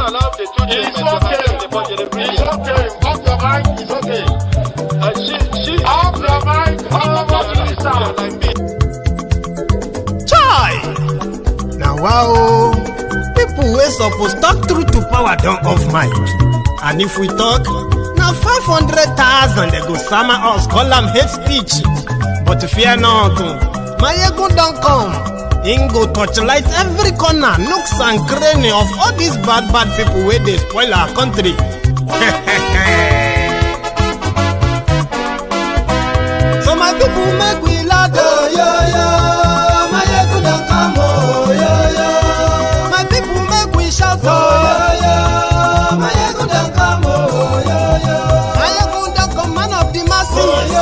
allow the two children to have the forgery. It's okay. Off your mind. It's okay. She off your mind. like me. Chai! Now wow, people wey suppose talk truth to power don't off mic. And if we talk, now 500,000 they go summer us, call them hate speech. But fear not, my ego don't come. Ingo torchlight every corner, nooks and cranny of all these bad people where they spoil our country. So my people make we loud, my ego don't come, my people make we shout, my ego don't come, my ego don't come, man of the masses,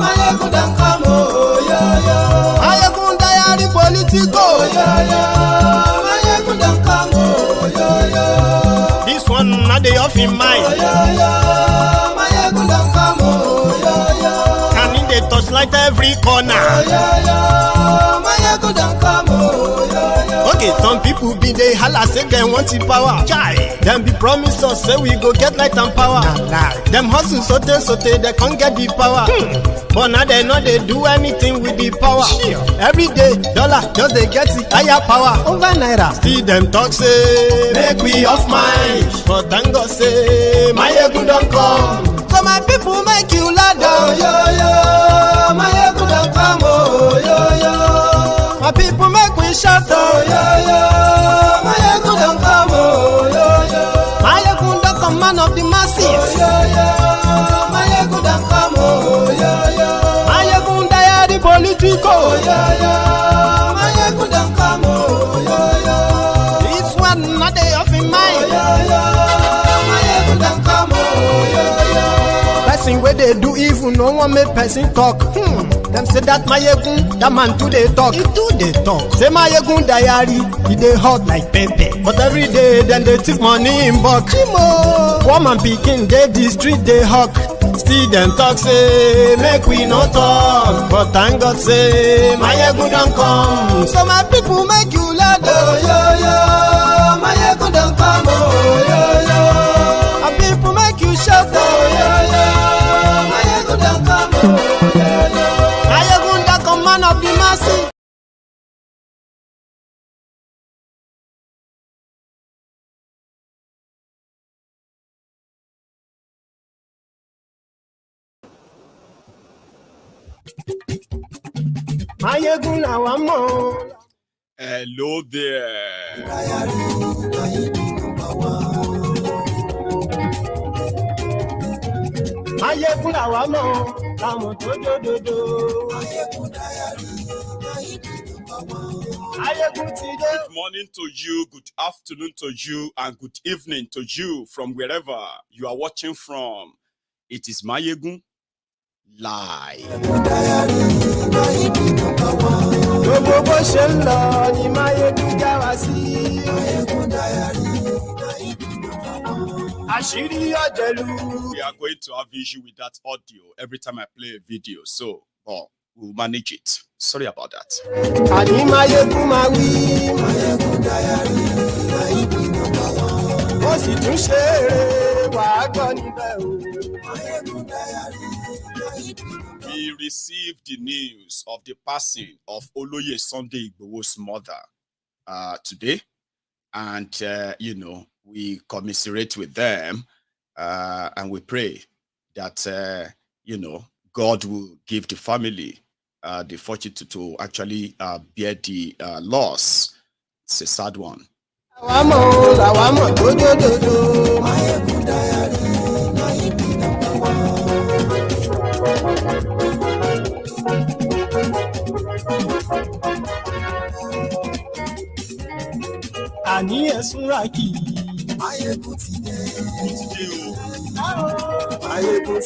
my ego don't come, my ego diary political, my ego don't come, this one not the off in mind, my ego don't come, and in the touchlight every corner, my ego don't come. Okay, some people be they holla say they want the power. Chai, them be promise us say we go get light and power. Them hustle sote they can't get the power. But now they know they do anything with the power. Every day, dollar just they get the higher power over naira. See them talk say make we off mind, but thank God say my ego don't come. So my people make you ladder, my ego don't come, my people make we shout, my ego don't come, my ego don't come, man of the masses, my ego don't come, my ego diary political, my ego don't come, this one not they off in mind, my ego don't come, person where they do evil, no one make person talk. Them say that my yegun, that man too they talk. He too they talk. Say my yegun diary, he they hot like pepper. But every day then they take money in bulk. Woman picking, they the street they hawk. Still them talk say make we no talk. But thank God say my yegun don't come. So my people make you loud, my yegun don't come, my people make you shout, my yegun don't come. Man of the masses. Hello there. Good morning to you, good afternoon to you, and good evening to you from wherever you are watching from. It is Mayegun Live. We are going to have issue with that audio every time I play a video, so we'll manage it. Sorry about that. We received the news of the passing of Oloye Sunday Igboho's mother today, and we commiserate with them, and we pray that God will give the family the fortune to actually bear the loss. It's a sad one.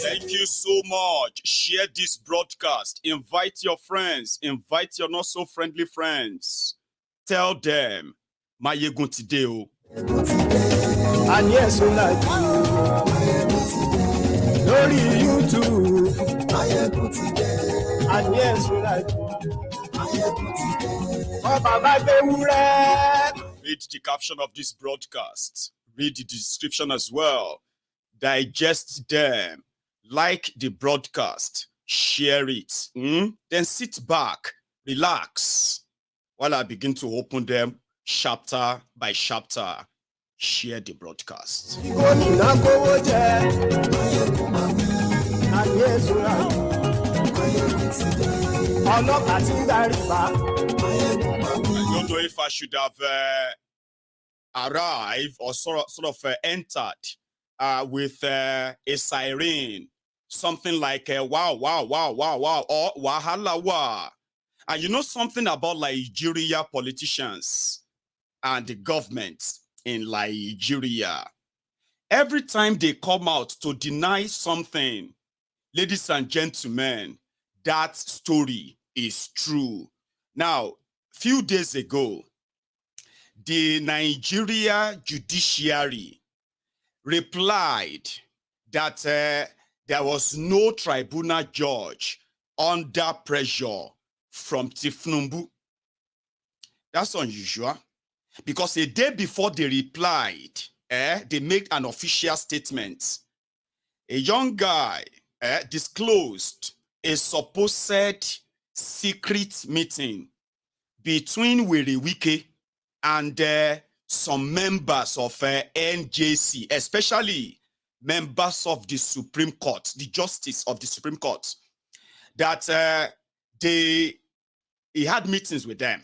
Thank you so much. Share this broadcast. Invite your friends. Invite your not so friendly friends. Tell them, Mayegun Tideo. And yes, we like Glory YouTube. And yes, we like read the caption of this broadcast, read the description as well, digest them, like the broadcast, share it, then sit back, relax, while I begin to open them chapter by chapter. Share the broadcast. I don't know if I should have arrived or sort of entered with a siren, something like wow, wow, wow, wow, wow, or wahala wa. And you know something about Nigeria politicians and the government in Nigeria? Every time they come out to deny something, ladies and gentlemen, that story is true. Now, few days ago, the Nigeria Judiciary replied that there was no tribunal judge under pressure from thiefnubu. That's unusual, because a day before they replied, they made an official statement. A young guy disclosed a supposed secret meeting between Wike and some members of NJC, especially members of the Supreme Court, the justice of the Supreme Court, that he had meetings with them.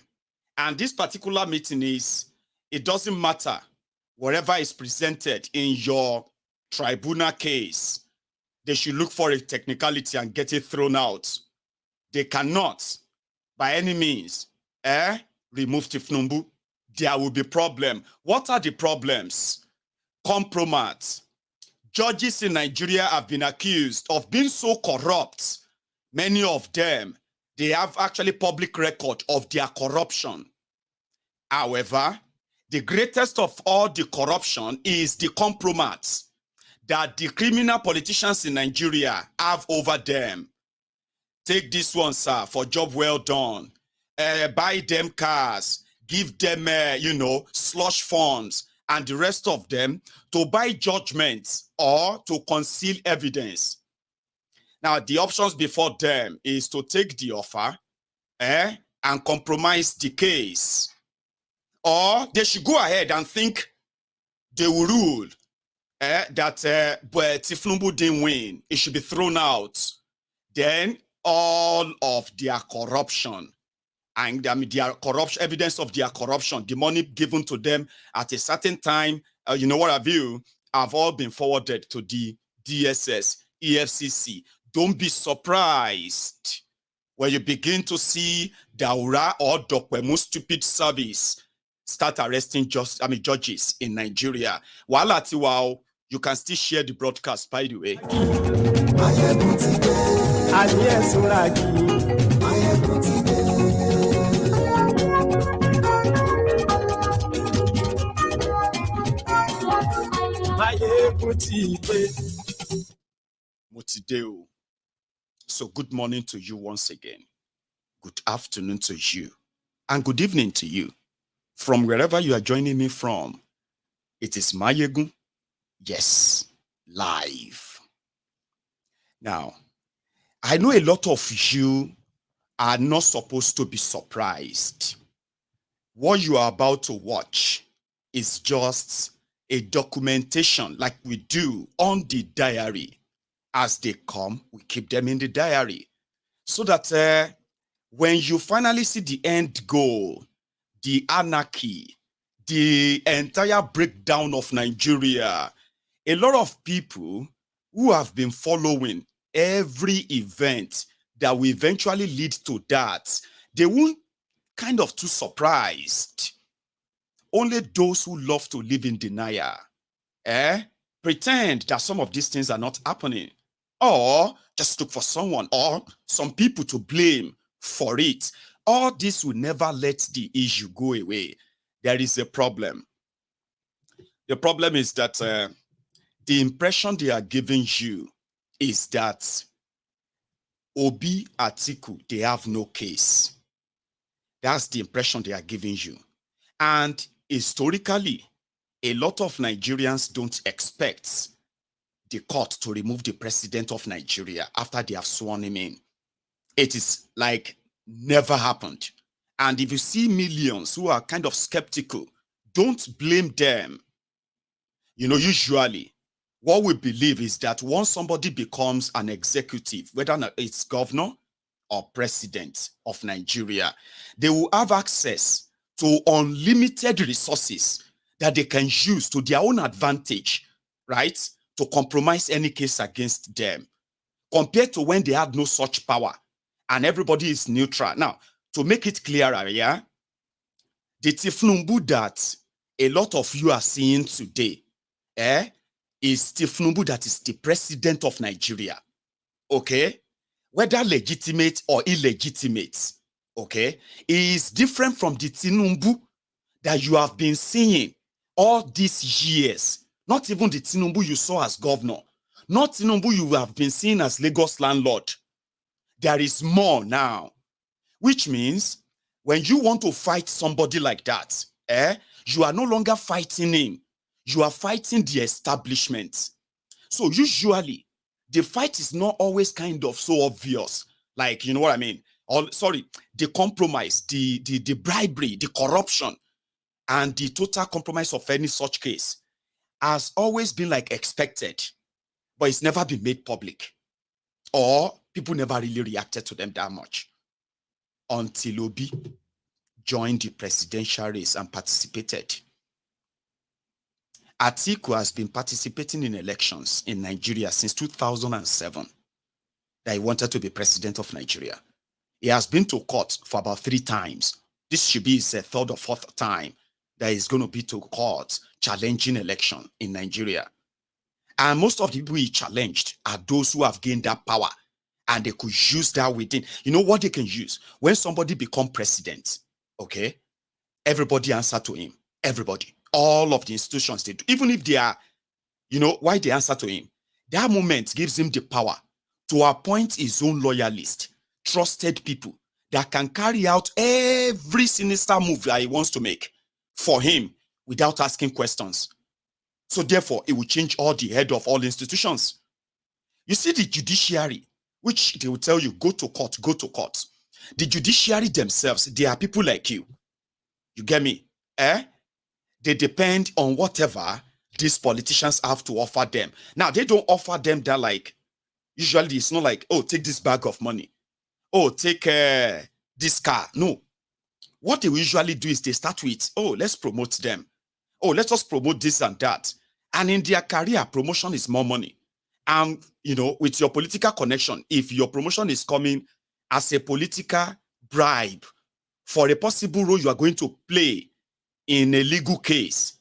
And this particular meeting is, it doesn't matter whatever is presented in your tribunal case, they should look for a technicality and get it thrown out. They cannot, by any means, remove thiefnubu. There will be problem. What are the problems? Compromat. Judges in Nigeria have been accused of being so corrupt. Many of them, they have actually public record of their corruption. However, the greatest of all the corruption is the compromat that the criminal politicians in Nigeria have over them. Take this one, sir, for job well done. Buy them cars, give them, slush funds, and the rest of them to buy judgments or to conceal evidence. Now, the options before them is to take the offer and compromise the case. Or they should go ahead and think they will rule that but thiefnubu didn't win. It should be thrown out. Then all of their corruption, and their corruption, evidence of their corruption, the money given to them at a certain time, have all been forwarded to the DSS, EFCC. Don't be surprised when you begin to see Daura or Dokwemu stupid service start arresting judges in Nigeria. While you can still share the broadcast, by the way. Motideo. So good morning to you once again. Good afternoon to you. And good evening to you. From wherever you are joining me from, it is Mayegun. Yes, live. Now, I know a lot of you are not supposed to be surprised. What you are about to watch is just a documentation like we do on the diary. As they come, we keep them in the diary. So that when you finally see the end goal, the anarchy, the entire breakdown of Nigeria, a lot of people who have been following every event that will eventually lead to that, they won't kind of too surprised. Only those who love to live in denial, pretend that some of these things are not happening, or just look for someone or some people to blame for it. All this will never let the issue go away. There is a problem. The problem is that the impression they are giving you is that Obi Atiku, they have no case. That's the impression they are giving you. And historically, a lot of Nigerians don't expect the court to remove the president of Nigeria after they have sworn him in. It is like never happened. And if you see millions who are kind of skeptical, don't blame them. You know, usually what we believe is that once somebody becomes an executive, whether it's governor or president of Nigeria, they will have access to unlimited resources that they can use to their own advantage, right? To compromise any case against them, compared to when they had no such power and everybody is neutral. Now, to make it clearer, yeah, the thiefnubu that a lot of you are seeing today, is thiefnubu that is the president of Nigeria, okay? Whether legitimate or illegitimate, okay, is different from the Tinubu that you have been seeing all these years. Not even the Tinubu you saw as governor, not Tinubu you have been seeing as Lagos landlord. There is more now, which means when you want to fight somebody like that, you are no longer fighting him. You are fighting the establishment. So usually, the fight is not always kind of so obvious. Like, you know what I mean? Or, sorry, the compromise, the bribery, the corruption, and the total compromise of any such case has always been like expected, but it's never been made public. Or people never really reacted to them that much until Obi joined the presidential race and participated. Atiku has been participating in elections in Nigeria since 2007 that he wanted to be president of Nigeria. He has been to court for about 3 times. This should be his 3rd or 4th time that he's going to be to court challenging election in Nigeria. And most of the people he challenged are those who have gained that power and they could use that within. You know what they can use? When somebody become president, okay, everybody answer to him. Everybody. All of the institutions, they do. Even if they are, you know, why they answer to him? That moment gives him the power to appoint his own loyalist, trusted people that can carry out every sinister move that he wants to make for him without asking questions. So therefore, it will change all the head of all institutions. You see the judiciary, which they will tell you, go to court, go to court. The judiciary themselves, they are people like you. You get me? They depend on whatever these politicians have to offer them. Now, they don't offer them that like, usually it's not like, oh, take this bag of money. Oh, take this car. No. What they usually do is they start with, oh, let's promote them. Oh, let us promote this and that. And in their career, promotion is more money. And, you know, with your political connection, if your promotion is coming as a political bribe for a possible role you are going to play in a legal case,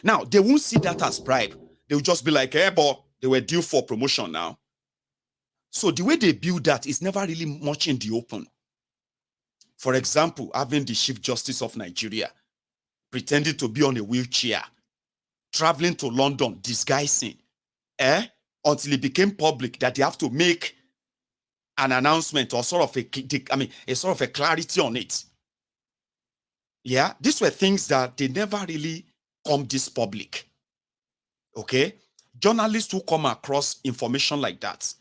now, they won't see that as bribe. They will just be like, but they were due for promotion now. So the way they build that is never really much in the open. For example, having the Chief Justice of Nigeria pretending to be on a wheelchair, traveling to London, disguising, until it became public that they have to make an announcement or sort of a clarity on it. Yeah, these were things that they never really come this public. Okay? Journalists who come across information like that,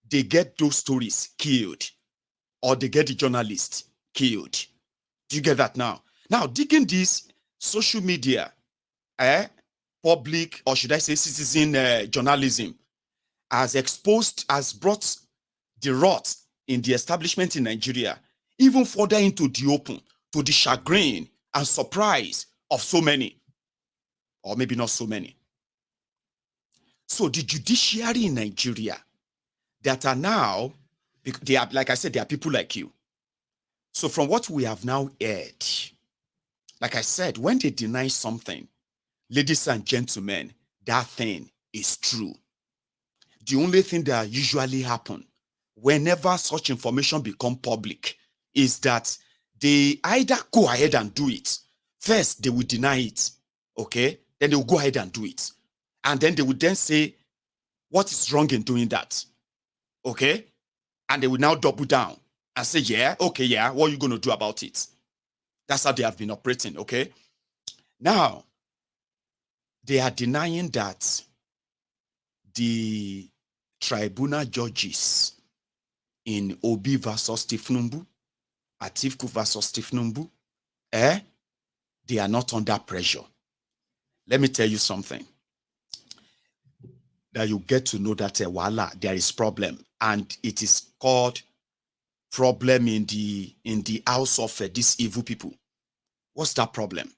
they get those stories killed, or they get the journalist killed. Do you get that now? Now, digging this social media, public, or should I say citizen journalism, has brought the rot in the establishment in Nigeria even further into the open, to the chagrin and surprise of so many, or maybe not so many. So the judiciary in Nigeria that are now, they are, like I said, they are people like you. So from what we have now heard, like I said, when they deny something, ladies and gentlemen, that thing is true. The only thing that usually happens whenever such information become public is that they either go ahead and do it. First, they will deny it, okay? Then they will go ahead and do it. And then they will then say, what is wrong in doing that? Okay? And they will now double down and say, yeah, okay, yeah, what are you going to do about it? That's how they have been operating, okay? Now, they are denying that the tribunal judges in Obi versus thiefnubu, Atiku versus thiefnubu, they are not under pressure. Let me tell you something that you get to know that voila, there is problem, and it is called problem in the house of these evil people. What's that problem?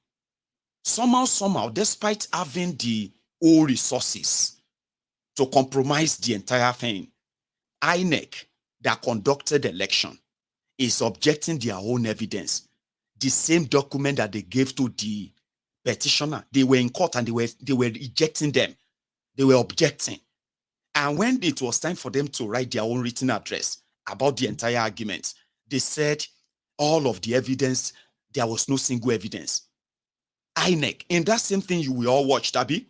Somehow, despite having the all resources to compromise the entire thing, INEC that conducted the election is objecting their own evidence. The same document that they gave to the petitioner, they were in court and they were rejecting them. They were objecting. And when it was time for them to write their own written address about the entire argument, they said all of the evidence, there was no single evidence. INEC, in that same thing you will all watch, Tabi,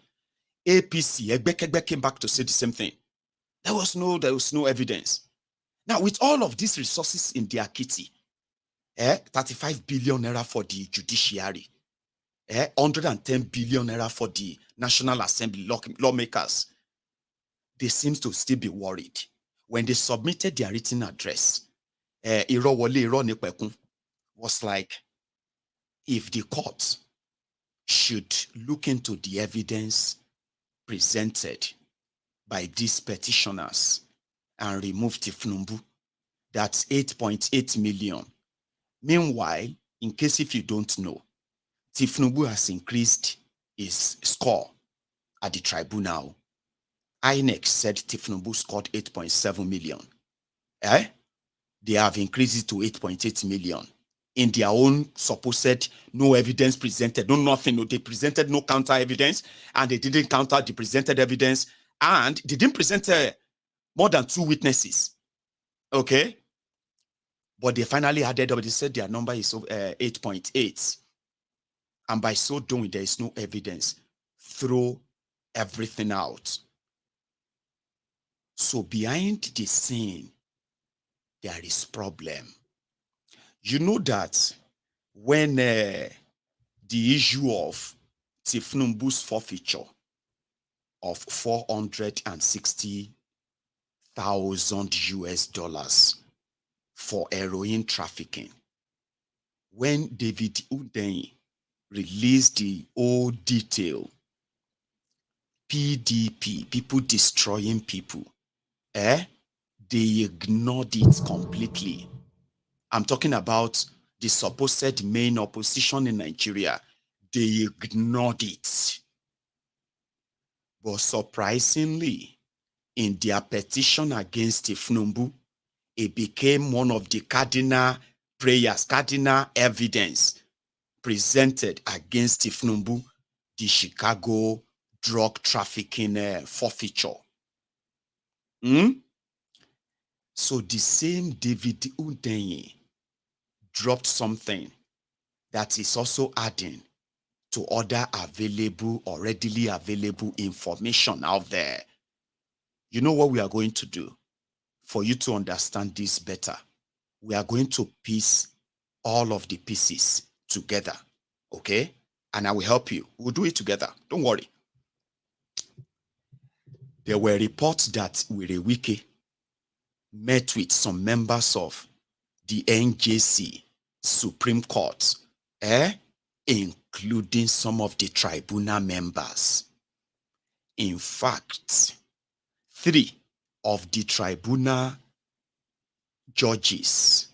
APC, Egbekegbe came back to say the same thing. There was no evidence. Now, with all of these resources in their kitty, 35 billion naira for the judiciary, 110 billion naira for the National Assembly lawmakers, they seem to still be worried. When they submitted their written address, was like, if the court should look into the evidence presented by these petitioners and remove thiefnubu, that's 8.8 million. Meanwhile, in case if you don't know, thiefnubu has increased his score at the tribunal. INEC said thiefnubu scored 8.7 million. They have increased it to 8.8 million. In their own supposed no evidence presented, no nothing, no, they presented no counter evidence, and they didn't counter the presented evidence, and they didn't present more than 2 witnesses. Okay? But they finally added up, they said their number is 8.8. And by so doing, there is no evidence. Throw everything out. So behind the scene, there is problem. You know that when the issue of thiefnubu's forfeiture of 460,000 US dollars for heroin trafficking, when David Udeni released the whole detail, PDP, people destroying people, they ignored it completely. I'm talking about the supposed main opposition in Nigeria. They ignored it. But surprisingly, in their petition against thiefnubu, it became one of the cardinal prayers, cardinal evidence presented against thiefnubu, the Chicago drug trafficking forfeiture. So the same David Udeni dropped something that is also adding to other available or readily available information out there. You know what we are going to do for you to understand this better? We are going to piece all of the pieces together, okay? And I will help you. We'll do it together. Don't worry. There were reports that Wike met with some members of the NJC Supreme Court, including some of the tribunal members. In fact, 3 of the tribunal judges,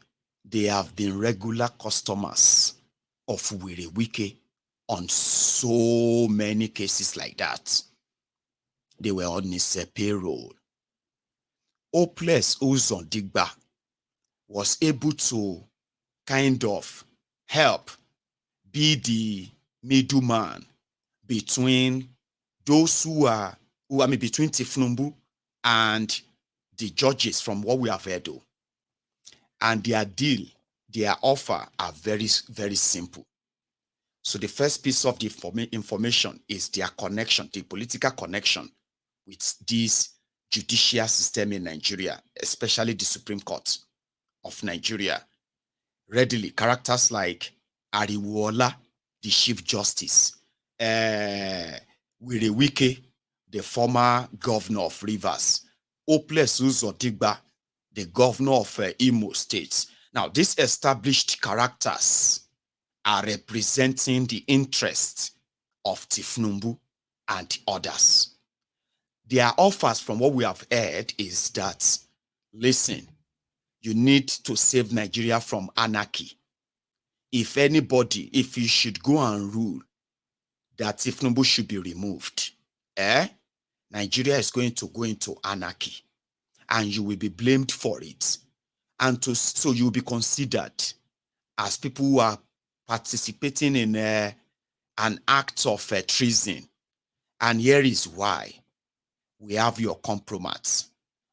they have been regular customers of Wike on so many cases like that. They were on his payroll. Hopeless Uzordingba was able to kind of help be the middleman between those between thiefnubu and the judges, from what we have heard. And their deal, their offer are very, very simple. So the first piece of the information is their connection, the political connection with this judicial system in Nigeria, especially the Supreme Court of Nigeria. Readily, characters like Ariwola, the Chief Justice, Wike, the former governor of Rivers, Uzordingba, the governor of Imo State. Now, these established characters are representing the interests of thiefnubu and others. Their offers, from what we have heard, is that, listen, you need to save Nigeria from anarchy. If you should go and rule, that thiefnubu should be removed, Nigeria is going to go into anarchy, and you will be blamed for it. And so you will be considered as people who are participating in an act of treason. And here is why. We have your compromat.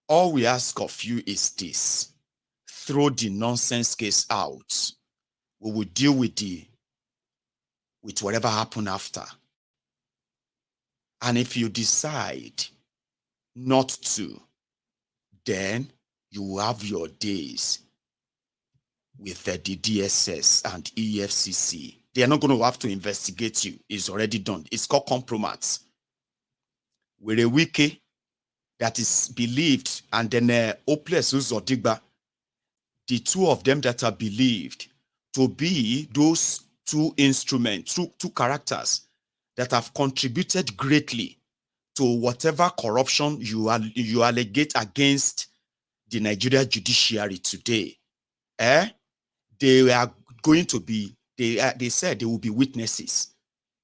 All we ask of you is this: throw the nonsense case out. We will deal with whatever happened after. And if you decide not to, then you will have your days with the DSS and EFCC. They are not going to have to investigate you. It's already done. It's called compromat. With a Wike that is believed, and then Uzordingba, the two of them that are believed to be those two instruments, two characters that have contributed greatly to whatever corruption you allegate against the Nigeria judiciary today. They are going to be, they said they will be witnesses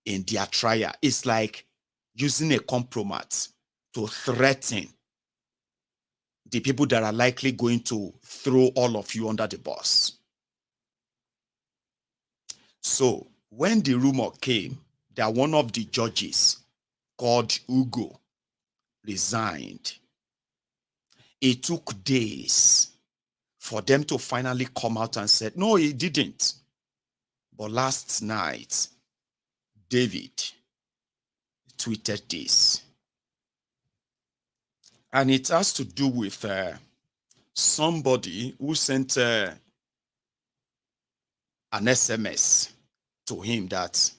in their trial. It's like using a compromat to threaten the people that are likely going to throw all of you under the bus. So when the rumor came that one of the judges called Ugo resigned, it took days for them to finally come out and said, no, he didn't. But last night, David tweeted this. And it has to do with somebody who sent an SMS to him that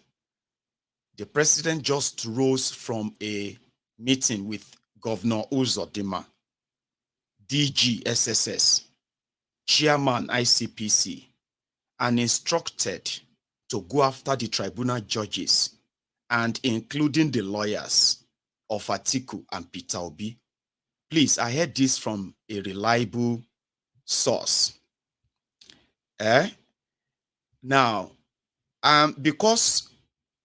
the president just rose from a meeting with Governor Uzordinma, DG SSS, Chairman ICPC, and instructed to go after the tribunal judges, and including the lawyers of Atiku and Peter Obi. Please, I heard this from a reliable source. Now, because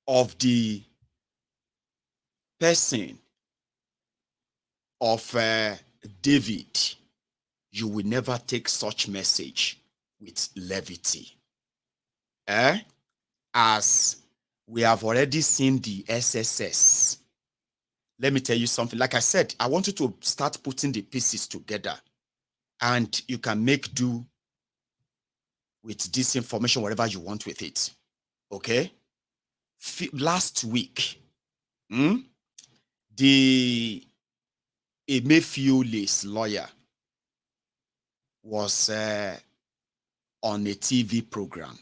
of the person of David, you will never take such message with levity. As we have already seen the SSS. Let me tell you something. Like I said, I want you to start putting the pieces together, and you can make do with this information whatever you want with it. Okay? Last week, the Emefiole's lawyer was on a TV program,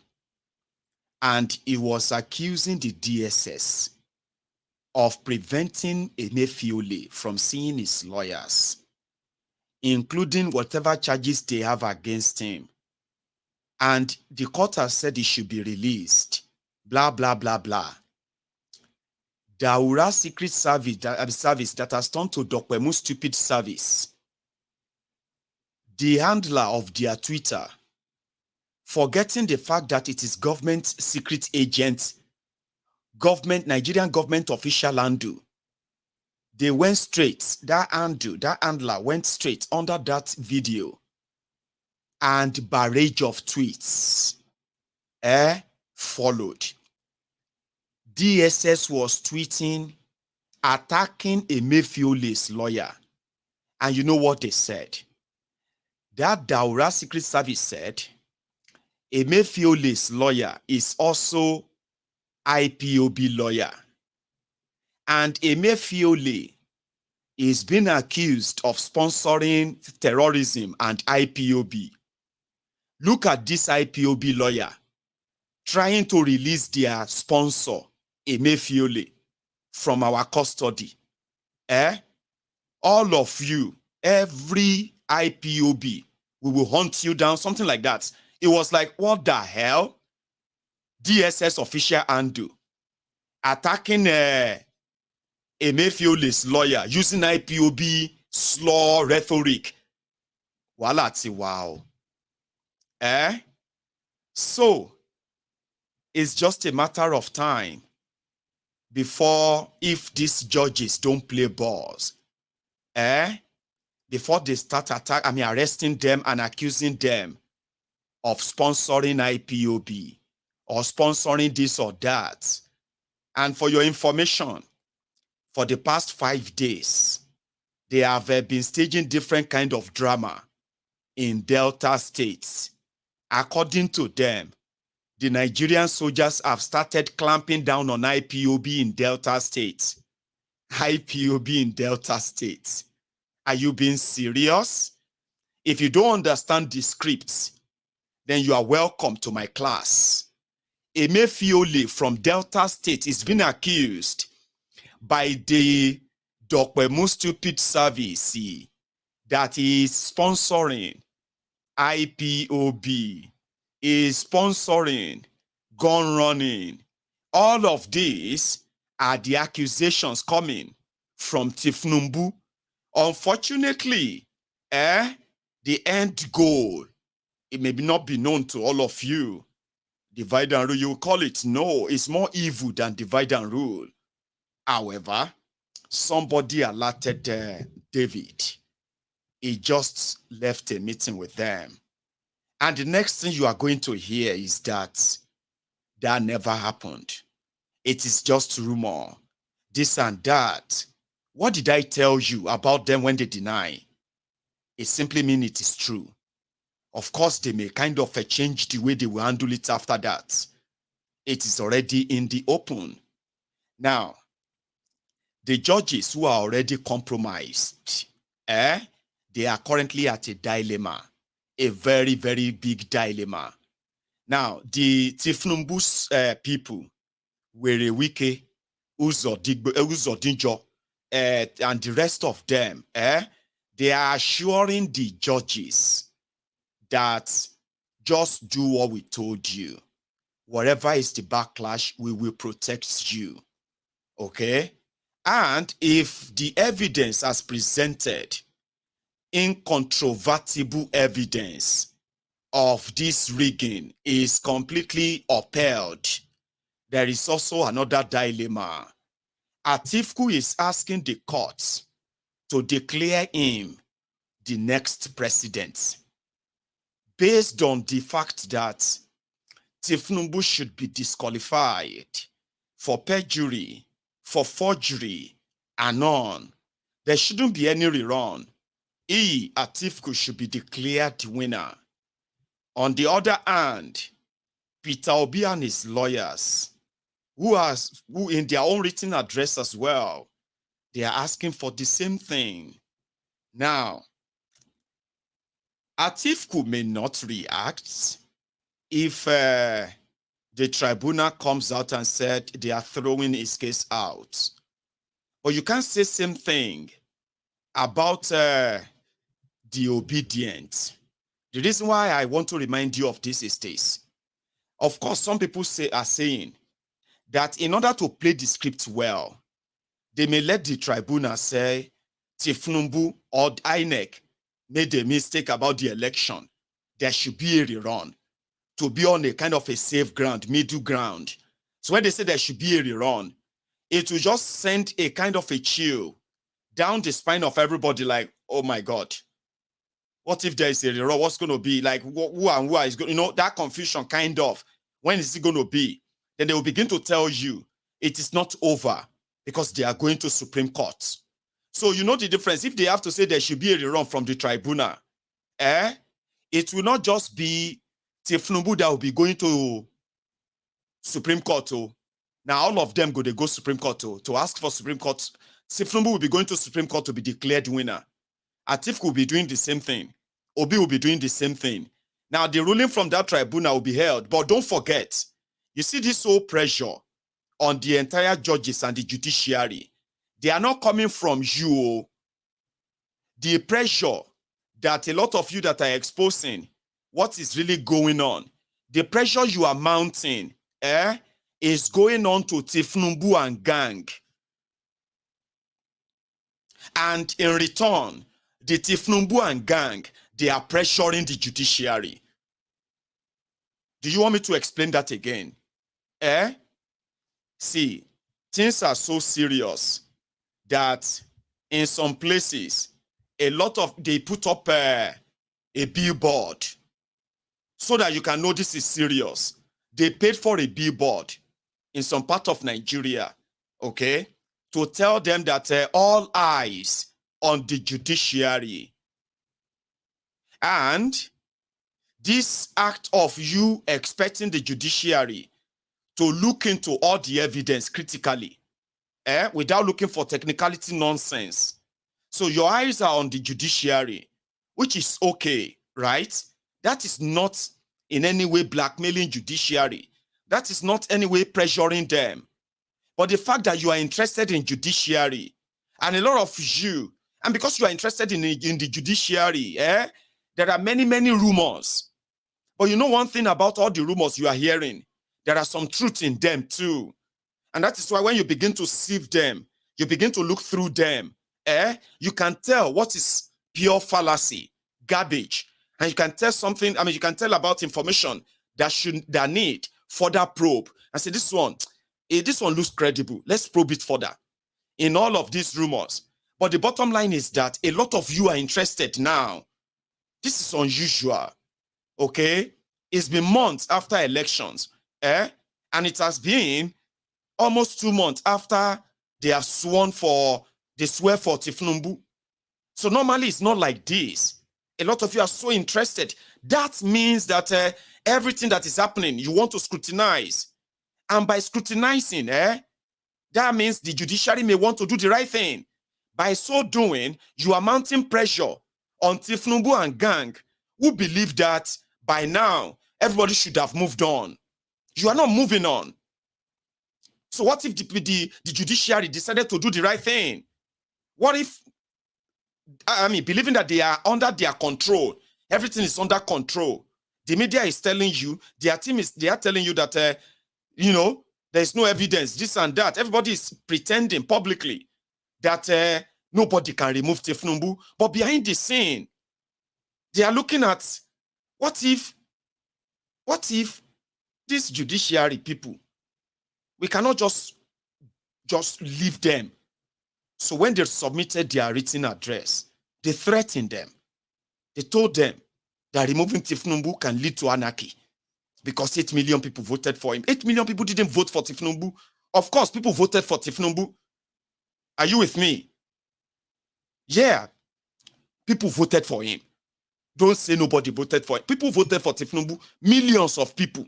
and he was accusing the DSS of preventing Emefiole from seeing his lawyers, including whatever charges they have against him. And the court has said he should be released, blah, blah, blah, blah. Daura Secret Service, that has turned to Dokwemu's stupid service. The handler of their Twitter, forgetting the fact that it is government secret agent, Nigerian government official handle. They went straight, that handler went straight under that video, and barrage of tweets followed. DSS was tweeting, attacking Emefiole's lawyer. And you know what they said? That Daura Secret Service said, Emefiole's lawyer is also IPOB lawyer. And Emefiole is being accused of sponsoring terrorism and IPOB. Look at this IPOB lawyer trying to release their sponsor Emefiele from our custody. All of you, every IPOB, we will hunt you down, something like that. It was like, what the hell? DSS official handle attacking Emefiele's lawyer using IPOB slaw rhetoric. Wow. So it's just a matter of time before, if these judges don't play balls, before they start arresting them and accusing them of sponsoring IPOB or sponsoring this or that. And for your information, for the past 5 days, they have been staging different kind of drama in Delta states. According to them, the Nigerian soldiers have started clamping down on IPOB in Delta states. IPOB in Delta states. Are you being serious? If you don't understand the scripts, then you are welcome to my class. Emefiele from Delta State is being accused by the Dokpemu Stupid Service that is sponsoring IPOB, is sponsoring gun running. All of these are the accusations coming from thiefnubu. Unfortunately, the end goal, it may not be known to all of you. Divide and rule, you call it. No, it's more evil than divide and rule. However, somebody alerted David. He just left a meeting with them. And the next thing you are going to hear is that never happened. It is just rumor, this and that. What did I tell you about them when they deny? It simply means it is true. Of course, they may kind of change the way they will handle it after that. It is already in the open. Now, the judges who are already compromised, they are currently at a dilemma, a very, very big dilemma. Now, the thiefnubu's people, Wike, Uzordinba, and the rest of them, they are assuring the judges that just do what we told you. Whatever is the backlash, we will protect you. Okay? And if the evidence as presented, incontrovertible evidence of this rigging is completely upheld, there is also another dilemma. Atiku is asking the courts to declare him the next president, based on the fact that thiefnubu should be disqualified for perjury, for forgery, and on. There shouldn't be any rerun. Atiku should be declared the winner. On the other hand, Peter Obi and his lawyers, who in their own written address as well, they are asking for the same thing. Now, Atiku may not react if the tribunal comes out and said they are throwing his case out. But you can't say same thing about the obedient. The reason why I want to remind you of this is this. Of course, some people are saying that in order to play the script well, they may let the tribunal say thiefnubu or INEC made a mistake about the election. There should be a rerun to be on a kind of a safe ground, middle ground. So when they say there should be a rerun, it will just send a kind of a chill down the spine of everybody, like, oh my God, what if there is a rerun? What's going to be? Like, who and who is going, that confusion kind of, when is it going to be? Then they will begin to tell you it is not over because they are going to Supreme Court. So you know the difference. If they have to say there should be a rerun from the tribunal, it will not just be thiefnubu that will be going to Supreme Court. Now all of them they go Supreme Court to ask for Supreme Court. thiefnubu will be going to Supreme Court to be declared winner. Atiku will be doing the same thing. Obi will be doing the same thing. Now the ruling from that tribunal will be held. But don't forget, you see this whole pressure on the entire judges and the judiciary. They are not coming from you. The pressure that a lot of you that are exposing what is really going on, the pressure you are mounting is going on to thiefnubu and gang. And in return, the thiefnubu and gang, they are pressuring the judiciary. Do you want me to explain that again? See, things are so serious that in some places, they put up a billboard so that you can know this is serious. They paid for a billboard in some part of Nigeria, okay, to tell them that all eyes on the judiciary. And this act of you expecting the judiciary to look into all the evidence critically, without looking for technicality nonsense. So your eyes are on the judiciary, which is okay, right? That is not in any way blackmailing judiciary. That is not any way pressuring them. But the fact that you are interested in judiciary, and a lot of you, and because you are interested in the judiciary, there are many, many rumors. But you know one thing about all the rumors you are hearing, there are some truth in them too. And that is why when you begin to sieve them, you begin to look through them, you can tell what is pure fallacy, garbage. And you can tell something, you can tell about information that need further probe. And say, this one looks credible. Let's probe it further in all of these rumors. But the bottom line is that a lot of you are interested now. This is unusual, okay? It's been months after elections, and it has been almost 2 months after they have swear for thiefnubu. So normally it's not like this. A lot of you are so interested. That means that everything that is happening, you want to scrutinize. And by scrutinizing, that means the judiciary may want to do the right thing. By so doing, you are mounting pressure on thiefnubu and gang, who believe that by now, everybody should have moved on. You are not moving on. So what if the judiciary decided to do the right thing? What if, believing that they are under their control, everything is under control. The media is telling you, they are telling you that, there's no evidence, this and that. Everybody is pretending publicly that nobody can remove thiefnubu. But behind the scene, they are looking at, what if these judiciary people, we cannot just leave them. So when they submitted their written address, they threatened them. They told them that removing thiefnubu can lead to anarchy because 8 million people voted for him. 8 million people didn't vote for thiefnubu. Of course, people voted for thiefnubu. Are you with me? Yeah. People voted for him. Don't say nobody voted for him. People voted for thiefnubu. Millions of people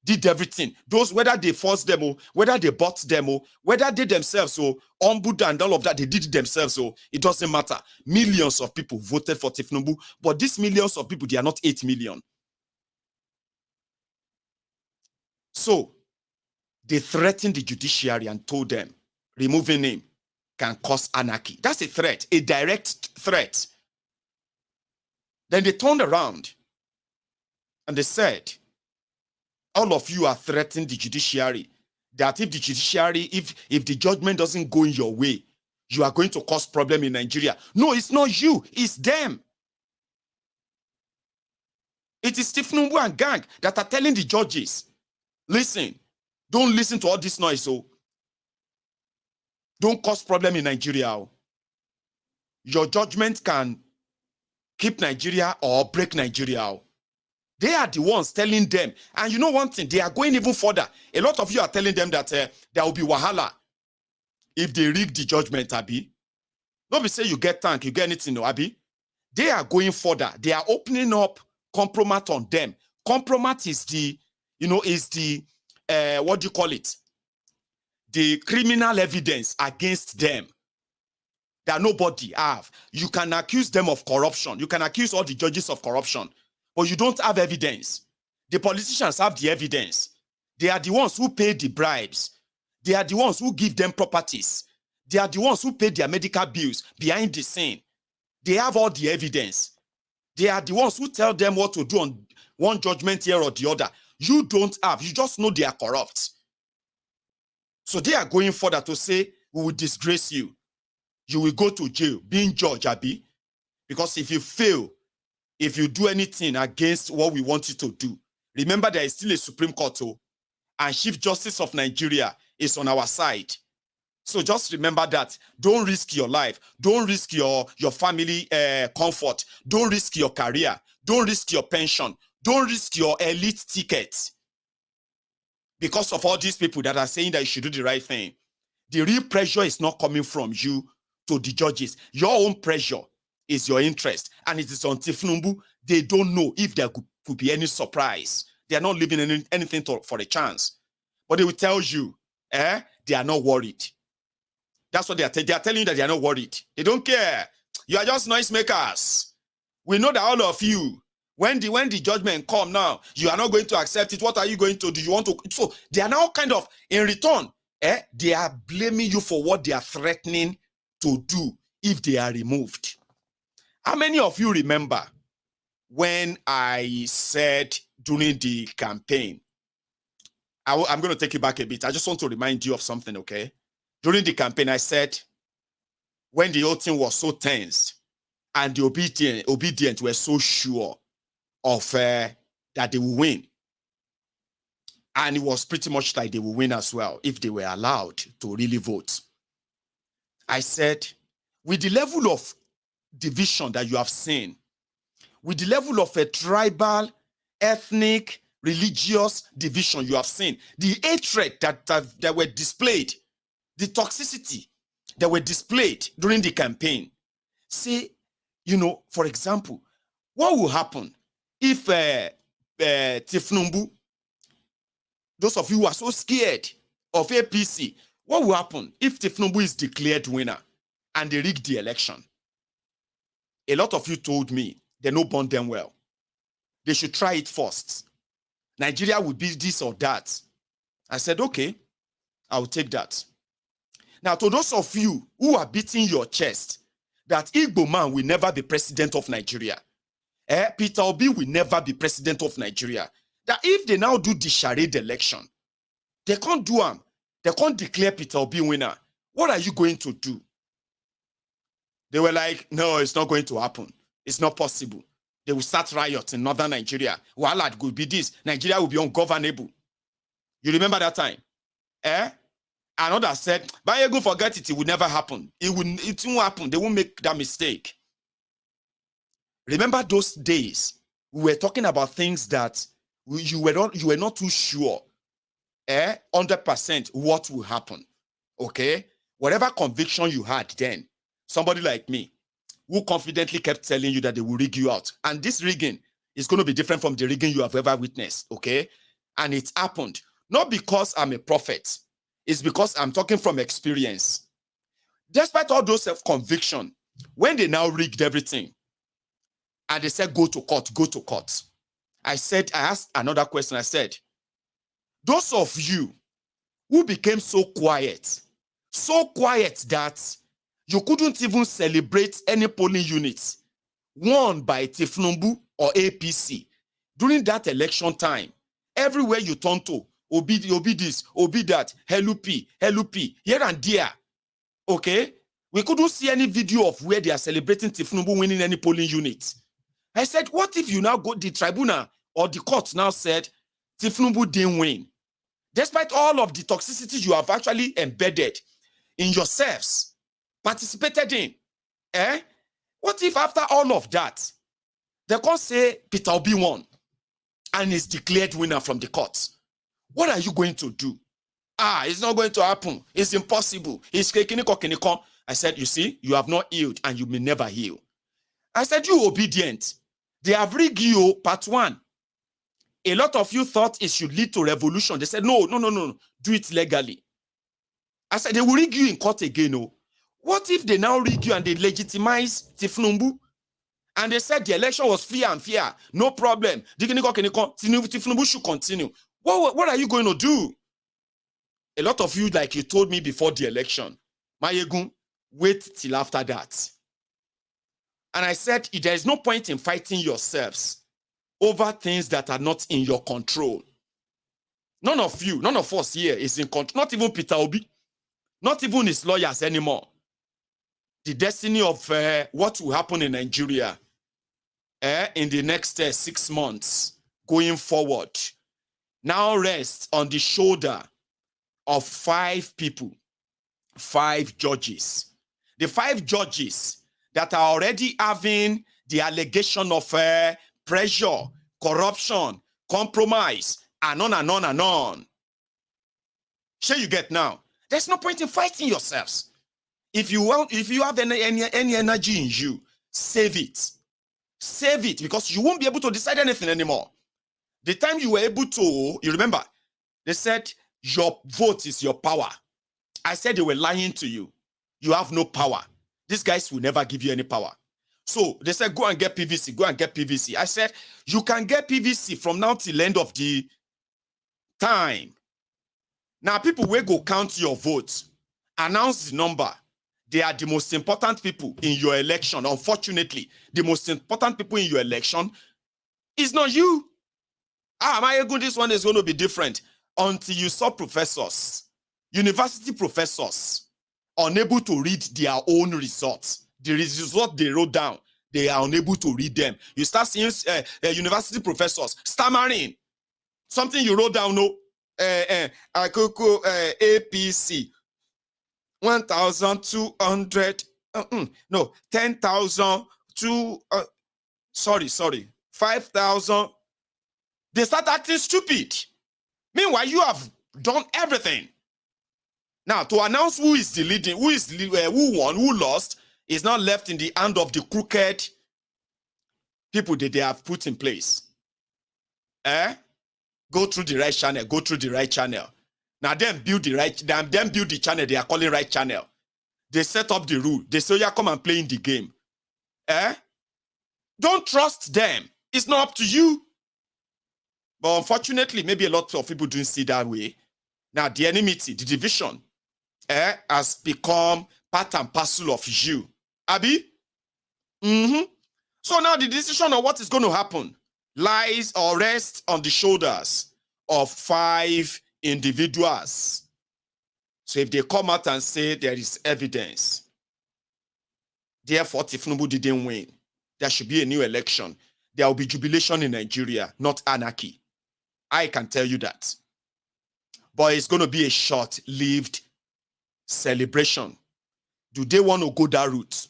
did everything. Those, whether they forced them or whether they bought them or whether they themselves or ombudsman and all of that, they did it themselves. So it doesn't matter. Millions of people voted for thiefnubu. But these millions of people, they are not 8 million. So they threatened the judiciary and told them removing him can cause anarchy. That's a threat, a direct threat. Then they turned around and they said, all of you are threatening the judiciary that if the judiciary, if the judgment doesn't go in your way, you are going to cause problem in Nigeria. No, it's not you, it's them. It is thiefnubu and gang that are telling the judges, listen, don't listen to all this noise. So don't cause problem in Nigeria. Your judgment can keep Nigeria or break Nigeria. They are the ones telling them. And you know one thing, they are going even further. A lot of you are telling them that there will be wahala if they rig the judgment, Abi. Don't be say you get tank, you get anything, no, Abi. They are going further. They are opening up compromat on them. Compromat is the, what do you call it? The criminal evidence against them that nobody have. You can accuse them of corruption. You can accuse all the judges of corruption. But you don't have evidence. The politicians have the evidence. They are the ones who pay the bribes. They are the ones who give them properties. They are the ones who pay their medical bills behind the scene. They have all the evidence. They are the ones who tell them what to do on one judgment here or the other. You don't have. You just know they are corrupt. So they are going further to say, we will disgrace you. You will go to jail, being judge, Abi. Because if you fail, if you do anything against what we want you to do, remember there is still a Supreme Court, and Chief Justice of Nigeria is on our side. So just remember that. Don't risk your life. Don't risk your family comfort. Don't risk your career. Don't risk your pension. Don't risk your elite ticket. Because of all these people that are saying that you should do the right thing. The real pressure is not coming from you to the judges. Your own pressure is your interest. And it is on thiefnubu. They don't know if there could be any surprise. They are not leaving anything for a chance. But they will tell you, they are not worried. That's what they are telling you, that they are not worried. They don't care. You are just noisemakers. We know that all of you, when the judgment come now, you are not going to accept it. What are you going to do? You want to? So they are now kind of, in return, they are blaming you for what they are threatening to do if they are removed. How many of you remember when I said during the campaign, I'm going to take you back a bit. I just want to remind you of something, okay? During the campaign, I said, when the whole thing was so tense and the obedient were so sure of that they will win. And it was pretty much like they will win as well if they were allowed to really vote. I said, with the level of division that you have seen, with the level of a tribal, ethnic, religious division you have seen, the hatred that were displayed, the toxicity that were displayed during the campaign. Say, for example, what will happen if thiefnubu, those of you who are so scared of APC, what will happen if thiefnubu is declared winner and they rig the election? A lot of you told me they no bond them well. They should try it first. Nigeria will be this or that. I said, okay, I will take that. Now, to those of you who are beating your chest that Igbo man will never be president of Nigeria, Peter Obi will never be president of Nigeria, that if they now do the charade election, they can't do them. They can't declare Peter Obi winner. What are you going to do? They were like, no, it's not going to happen. It's not possible. They will start riots in northern Nigeria. Well, it could be this. Nigeria will be ungovernable. You remember that time? Another said, but you go forget it, it will never happen. It won't happen. They won't make that mistake. Remember those days? We were talking about things that you were not too sure, 100% what will happen. Okay? Whatever conviction you had then, somebody like me, who confidently kept telling you that they will rig you out. And this rigging is going to be different from the rigging you have ever witnessed, okay? And it happened. Not because I'm a prophet. It's because I'm talking from experience. Despite all those self-conviction, when they now rigged everything, and they said, go to court, I asked another question. I said, those of you who became so quiet that you couldn't even celebrate any polling units won by thiefnubu or APC during that election time. Everywhere you turn to, Obi this, Obi that, Helupi, here and there. Okay? We couldn't see any video of where they are celebrating thiefnubu winning any polling unit. I said, what if you now go, the tribunal or the court now said thiefnubu didn't win? Despite all of the toxicity you have actually embedded in yourselves, participated in, what if after all of that, they can't say Peter Obi won and is declared winner from the court? What are you going to do? It's not going to happen. It's impossible. It's kekiniko. I said, you see, you have not healed and you may never heal. I said, you obedient. They have rigged you, part one. A lot of you thought it should lead to revolution. They said, no, do it legally. I said, they will rig you in court again, What if they now rig you and they legitimize thiefnubu? And they said the election was free and fair. No problem. Thiefnubu should continue. What are you going to do? A lot of you, like you told me before the election, Mayegun, wait till after that. And I said, there is no point in fighting yourselves over things that are not in your control. None of you, none of us here is in control. Not even Peter Obi, not even his lawyers anymore. The destiny of what will happen in Nigeria in the next 6 months going forward now rests on the shoulder of 5 people, 5 judges. The 5 judges that are already having the allegation of pressure, corruption, compromise, and on and on and on. Sure you get now. There's no point in fighting yourselves. If you have any energy in you, save it. Save it, because you won't be able to decide anything anymore. The time you were able to, you remember, they said your vote is your power. I said they were lying to you. You have no power. These guys will never give you any power. So they said, go and get PVC, go and get PVC. I said, you can get PVC from now till the end of the time. Now, people will go count your votes, announce the number. They are the most important people in your election. Unfortunately, the most important people in your election is not you. Mayegun, this one is going to be different. Until you saw professors, university professors, unable to read their own results. The result they wrote down, they are unable to read them. You start seeing university professors stammering. Something you wrote down, no, APC, 1,200, no, 10,000, 5,000. They start acting stupid. Meanwhile, you have done everything. Now, to announce who is the leading, who won, who lost, is now left in the hand of the crooked people that they have put in place. Go through the right channel, go through the right channel. Now then build the channel they are calling right channel. They set up the rule. They say, yeah, come and play in the game. Don't trust them. It's not up to you. But unfortunately, maybe a lot of people don't see that way. Now, the enmity, the division, has become part and parcel of you. Abi? So now the decision of what is going to happen lies or rests on the shoulders of 5 individuals. So if they come out and say there is evidence, therefore thiefnubu didn't win, there should be a new election, there will be jubilation in Nigeria, not anarchy. I can tell you that. But it's going to be a short-lived celebration. Do they want to go that route?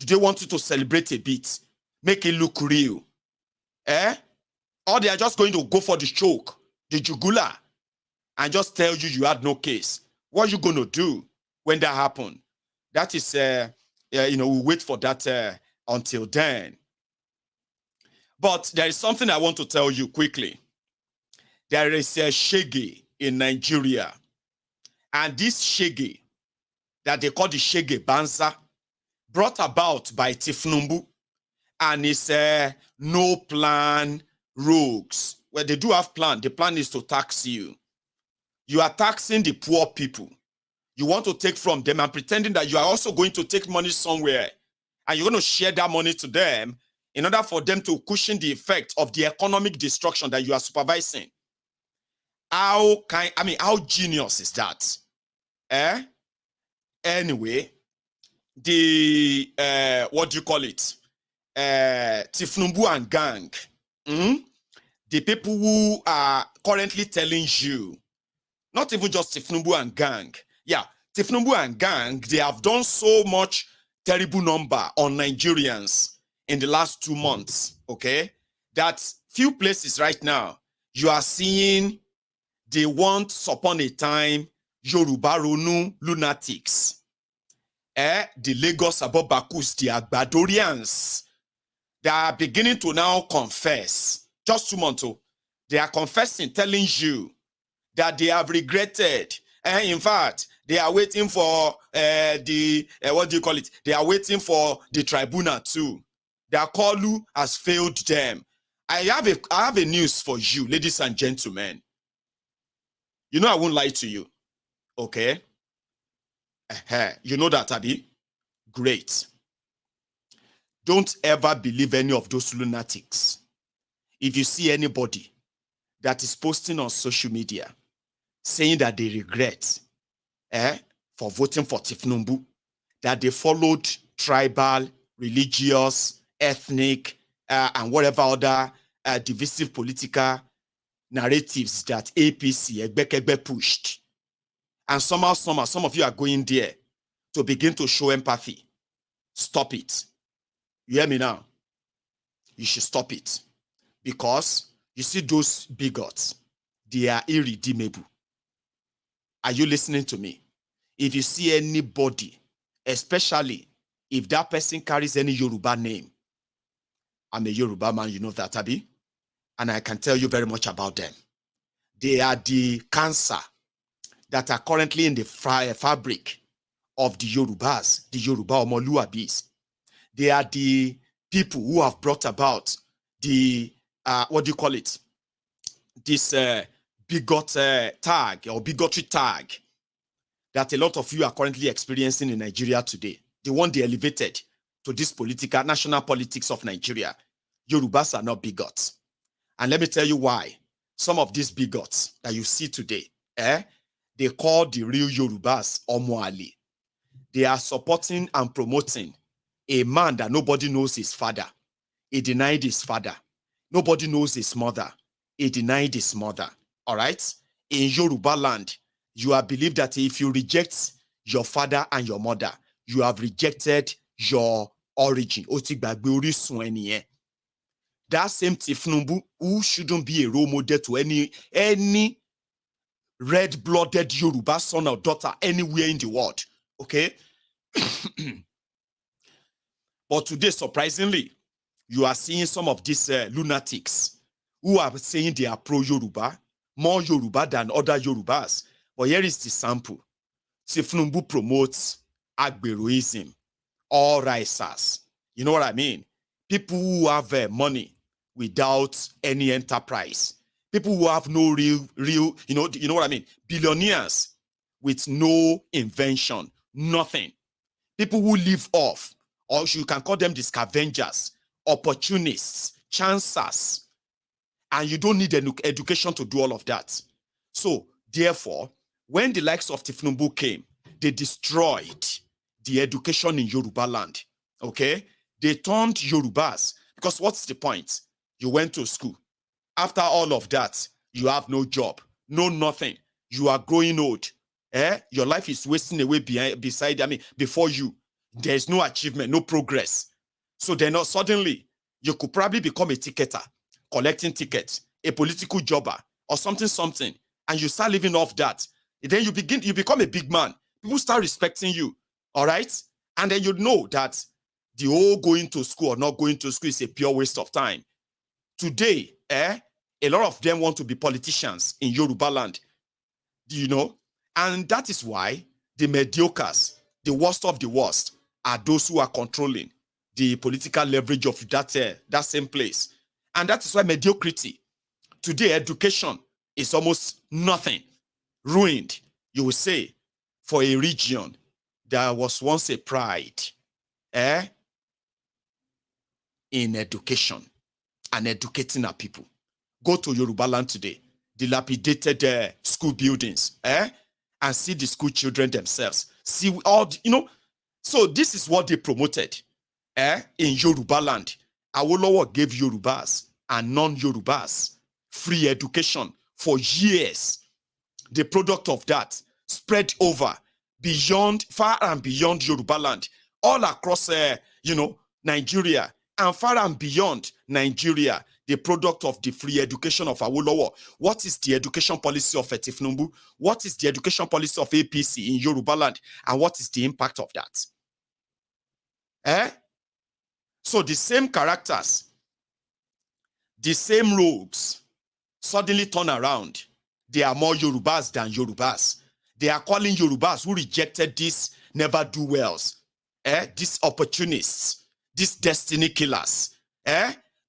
Do they want you to celebrate a bit? Make it look real? Or they are just going to go for the choke, the jugular, and just tell you you had no case? What are you going to do when that happens? That is, we'll wait for that until then. But there is something I want to tell you quickly. There is a shege in Nigeria. And this shege, that they call the shege banza, brought about by thiefnubu, and it's no plan rogues. Well, they do have plan. The plan is to tax you. You are taxing the poor people. You want to take from them and pretending that you are also going to take money somewhere, and you're going to share that money to them in order for them to cushion the effect of the economic destruction that you are supervising. How genius is that? Anyway, the what do you call it? thiefnubu and gang. The people who are currently telling you, not even just thiefnubu and gang. Yeah, thiefnubu and gang, they have done so much terrible number on Nigerians in the last 2 months, okay? That few places right now, you are seeing the once upon a time Yoruba Ronu lunatics. The Lagos Abobakus, the Agbadorians, they are beginning to now confess. Just 2 months ago, they are confessing, telling you that they have regretted. In fact, they are waiting for what do you call it? They are waiting for the tribunal too. Their Kolu has failed them. I have a news for you, ladies and gentlemen. You know I won't lie to you. Okay? You know that, Abi? Great. Don't ever believe any of those lunatics. If you see anybody that is posting on social media saying that they regret for voting for thiefnubu, that they followed tribal, religious, ethnic, and whatever other divisive political narratives that APC, Egbekegbe, pushed. And somehow, some of you are going there to begin to show empathy. Stop it. You hear me now? You should stop it. Because you see those bigots, they are irredeemable. Are you listening to me? If you see anybody, especially if that person carries any Yoruba name, I'm a Yoruba man, you know that, Abi? And I can tell you very much about them. They are the cancer that are currently in the fabric of the Yorubas, the Yoruba Omoluabis. They are the people who have brought about the, what do you call it? This bigot tag or bigotry tag that a lot of you are currently experiencing in Nigeria today. The one they elevated to this political, national politics of Nigeria. Yorubas are not bigots. And let me tell you why. Some of these bigots that you see today, they call the real Yorubas Omoali. They are supporting and promoting a man that nobody knows his father. He denied his father. Nobody knows his mother. He denied his mother. All right? In Yoruba land, you are believed that if you reject your father and your mother, you have rejected your origin. That same thiefnubu, who shouldn't be a role model to any red-blooded Yoruba son or daughter anywhere in the world. Okay? But today, surprisingly, you are seeing some of these lunatics who are saying they are pro-Yoruba, more Yoruba than other Yorubas. But here is the sample. Thiefnubu promotes agberoism, all risers. You know what I mean? People who have money without any enterprise. People who have no real, you know what I mean? Billionaires with no invention, nothing. People who live off, or you can call them the scavengers, opportunists, chancers, and you don't need an education to do all of that. So, therefore, when the likes of thiefnubu came, they destroyed the education in Yoruba land. Okay? They turned Yorubas, because what's the point? You went to school. After all of that, you have no job, no nothing. You are growing old. Your life is wasting away before you. There's no achievement, no progress. So then suddenly, you could probably become a ticketer, collecting tickets, a political jobber, or something, and you start living off that. And then you become a big man. People start respecting you, all right? And then you know that the whole going to school or not going to school is a pure waste of time. Today, a lot of them want to be politicians in Yoruba land, you know? And that is why the mediocres, the worst of the worst, are those who are controlling the political leverage of that same place. And that is why mediocrity. Today, education is almost nothing. Ruined, you will say, for a region that was once a pride in education and educating our people. Go to Yoruba land today, dilapidated school buildings, and see the school children themselves. See all, so this is what they promoted in Yoruba land. Awolowo gave Yorubas and non-Yorubas free education for years. The product of that spread over far and beyond Yoruba land, all across, Nigeria, and far and beyond Nigeria, the product of the free education of Awolowo. What is the education policy of thiefnubu? What is the education policy of APC in Yoruba land? And what is the impact of that? So the same characters, the same rogues, suddenly turn around. They are more Yorubas than Yorubas. They are calling Yorubas who rejected these never-do-wells, these opportunists, these destiny killers,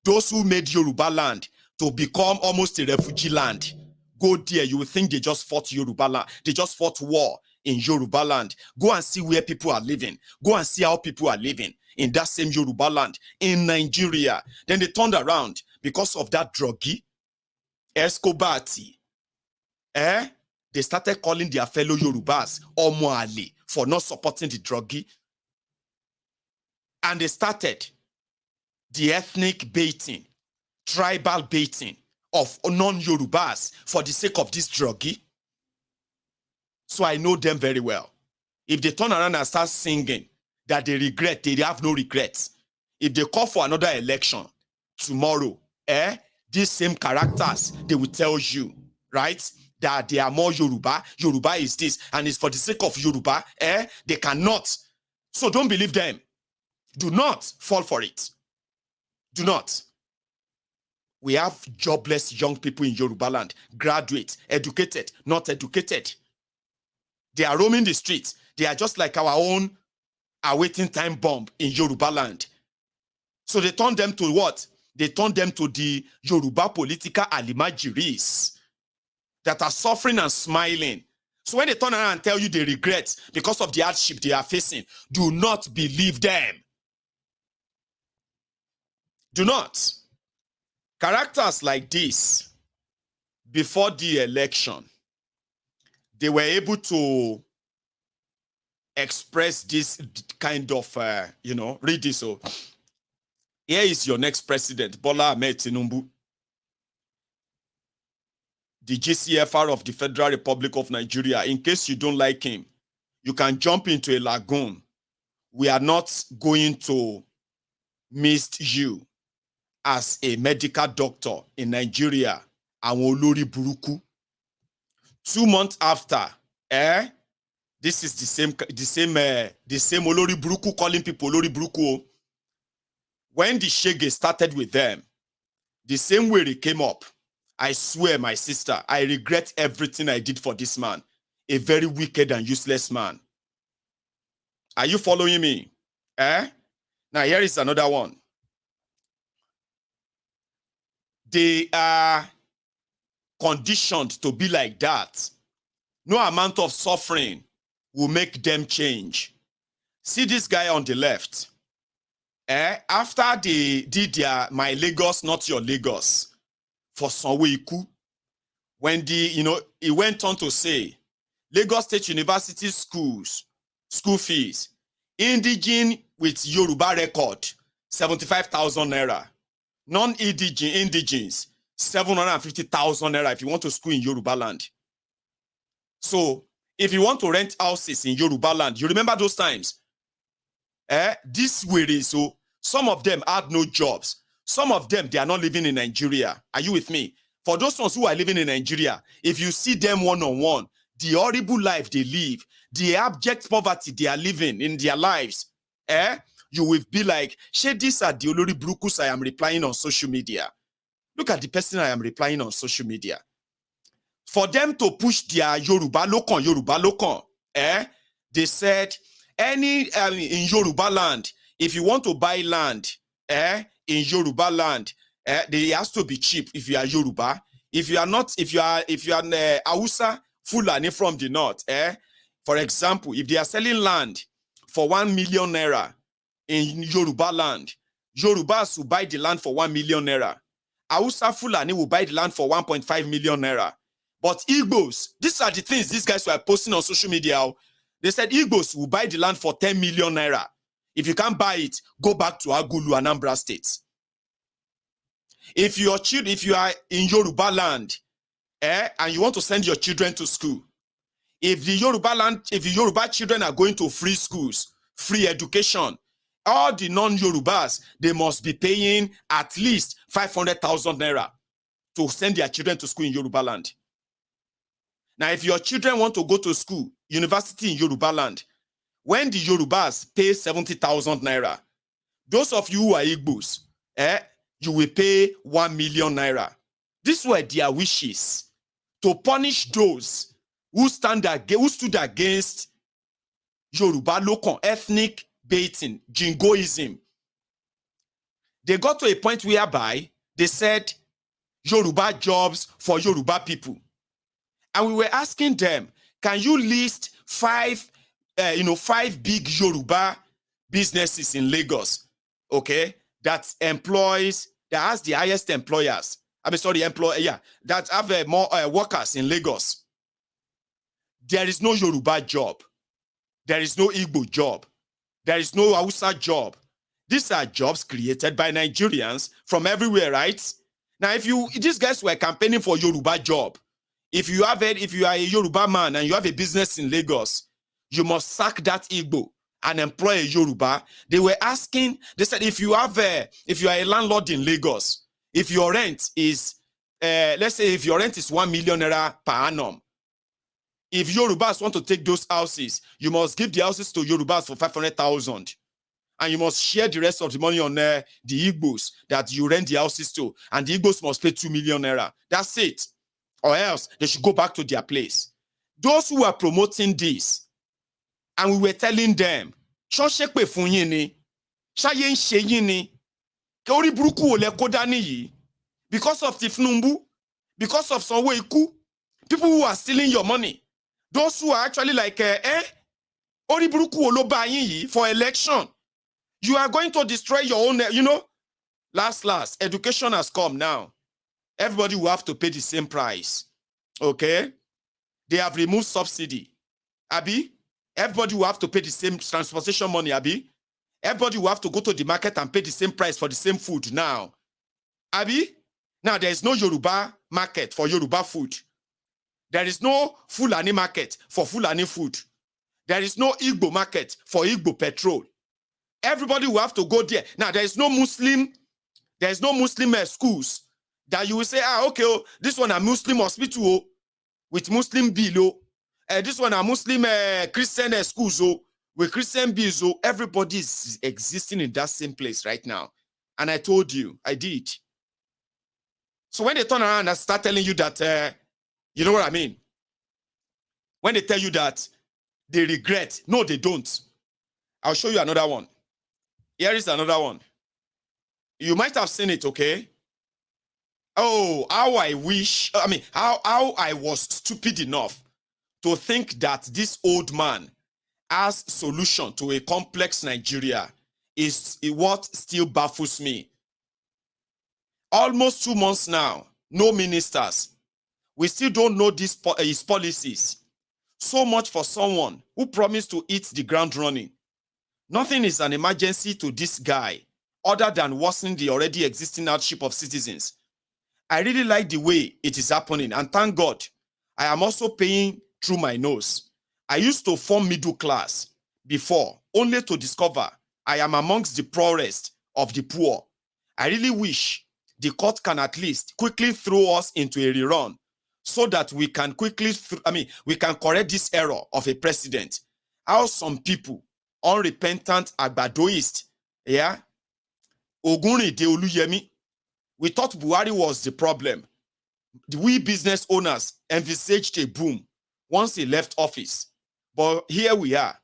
those who made Yoruba land to become almost a refugee land. Go there, you will think they just fought Yoruba land. They just fought war in Yoruba land. Go and see where people are living. Go and see how people are living in that same Yoruba land in Nigeria. Then they turned around because of that druggie, Escobati. They started calling their fellow Yorubas Omo Ali for not supporting the druggie. And they started the ethnic baiting, tribal baiting of non-Yorubas for the sake of this druggie. So I know them very well. If they turn around and start singing that they regret, they have no regrets. If they call for another election tomorrow, these same characters, they will tell you, right, that they are more Yoruba. Yoruba is this, and it's for the sake of Yoruba. They cannot. So don't believe them. Do not fall for it. Do not. We have jobless young people in Yoruba land, graduate, educated, not educated. They are roaming the streets. They are just like our own awaiting time bomb in Yoruba land. So they turn them to what? They turn them to the Yoruba political alimajiris that are suffering and smiling. So when they turn around and tell you they regret because of the hardship they are facing, do not believe them. Do not. Characters like this, before the election, they were able to express this kind of, read this. So, here is your next president, Bola Ahmed Tinubu, the GCFR of the Federal Republic of Nigeria. In case you don't like him, you can jump into a lagoon. We are not going to miss you as a medical doctor in Nigeria. Àwọn olórí burúkú. 2 months after, this is the same olórí burúkú calling people olórí burúkú. When the shege started with them, the same way they came up. I swear, my sister, I regret everything I did for this man. A very wicked and useless man. Are you following me? Now here is another one. They are conditioned to be like that. No amount of suffering will make them change. See this guy on the left. After they did their My Lagos, Not Your Lagos for Sanwo-Iku, when he went on to say, Lagos State University school fees, indigene with Yoruba record, 75,000 naira. Non-indigenes, 750,000 naira if you want to school in Yoruba land. So, if you want to rent houses in Yoruba land, you remember those times? This way, so some of them had no jobs. Some of them, they are not living in Nigeria. Are you with me? For those ones who are living in Nigeria, if you see them one-on-one, the horrible life they live, the abject poverty they are living in their lives, you will be like, shey, these are the olori brukus I am replying on social media. Look at the person I am replying on social media. For them to push their Yoruba Lokon, they said, in Yoruba land, if you want to buy land, in Yoruba land, they has to be cheap if you are Yoruba. If you are not, if you are Hausa, Fulani from the north, for example, if they are selling land for 1 million naira, in Yoruba land, Yorubas will buy the land for 1 million naira. Hausa Fulani will buy the land for 1.5 million naira. But Igbos, these are the things these guys were posting on social media. They said Igbos will buy the land for 10 million naira. If you can't buy it, go back to Agulu, Anambra State. If you are in Yoruba land, and you want to send your children to school, if the Yoruba children are going to free schools, free education, all the non-Yorubas, they must be paying at least 500,000 naira to send their children to school in Yoruba land. Now, if your children want to go to school, university in Yoruba land, when the Yorubas pay 70,000 naira, those of you who are Igbos, you will pay 1 million naira. These were their wishes to punish those who stood against Yoruba Lokon, ethnic baiting, jingoism. They got to a point whereby they said Yoruba jobs for Yoruba people. And we were asking them, can you list five big Yoruba businesses in Lagos, okay, that has the highest employers. That have more workers in Lagos. There is no Yoruba job. There is no Igbo job. There is no Hausa job. These are jobs created by Nigerians from everywhere, right? Now, these guys were campaigning for Yoruba job. If you are a Yoruba man and you have a business in Lagos, you must sack that Igbo and employ a Yoruba. They said, if you are a landlord in Lagos, if your rent is, let's say if your rent is 1 million naira per annum, if Yorubas want to take those houses, you must give the houses to Yorubas for 500,000. And you must share the rest of the money on the Igbos that you rent the houses to. And the Igbos must pay 2 million naira. That's it. Or else they should go back to their place. Those who are promoting this, and we were telling them, because of thiefnubu, because of Wike, people who are stealing your money, those who are actually like, for election, you are going to destroy your own, last, education has come now. Everybody will have to pay the same price. Okay? They have removed subsidy. Abi? Everybody will have to pay the same transportation money, Abi? Everybody will have to go to the market and pay the same price for the same food now. Abi? Now, there is no Yoruba market for Yoruba food. There is no Fulani market for Fulani food. There is no Igbo market for Igbo petrol. Everybody will have to go there. Now, there is no Muslim schools that you will say, okay, this one a Muslim hospital with Muslim bill. This one a Muslim Christian schools with Christian bills. Everybody is existing in that same place right now. And I told you, I did. So when they turn around and start telling you that, you know what I mean? When they tell you that they regret, no, they don't. I'll show you another one. Here is another one. You might have seen it, okay? Oh, how I was stupid enough to think that this old man has solution to a complex Nigeria is what still baffles me. Almost 2 months now, no ministers. We still don't know his policies. So much for someone who promised to hit the ground running. Nothing is an emergency to this guy other than worsening the already existing hardship of citizens. I really like the way it is happening, and thank God, I am also paying through my nose. I used to form middle class before, only to discover I am amongst the poorest of the poor. I really wish the court can at least quickly throw us into a rerun so that we can we can correct this error of a president. How some people, unrepentant agbadoist, yeah, Ogunrinde Oluyemi, we thought Buhari was the problem. We business owners envisaged a boom once he left office. But here we are.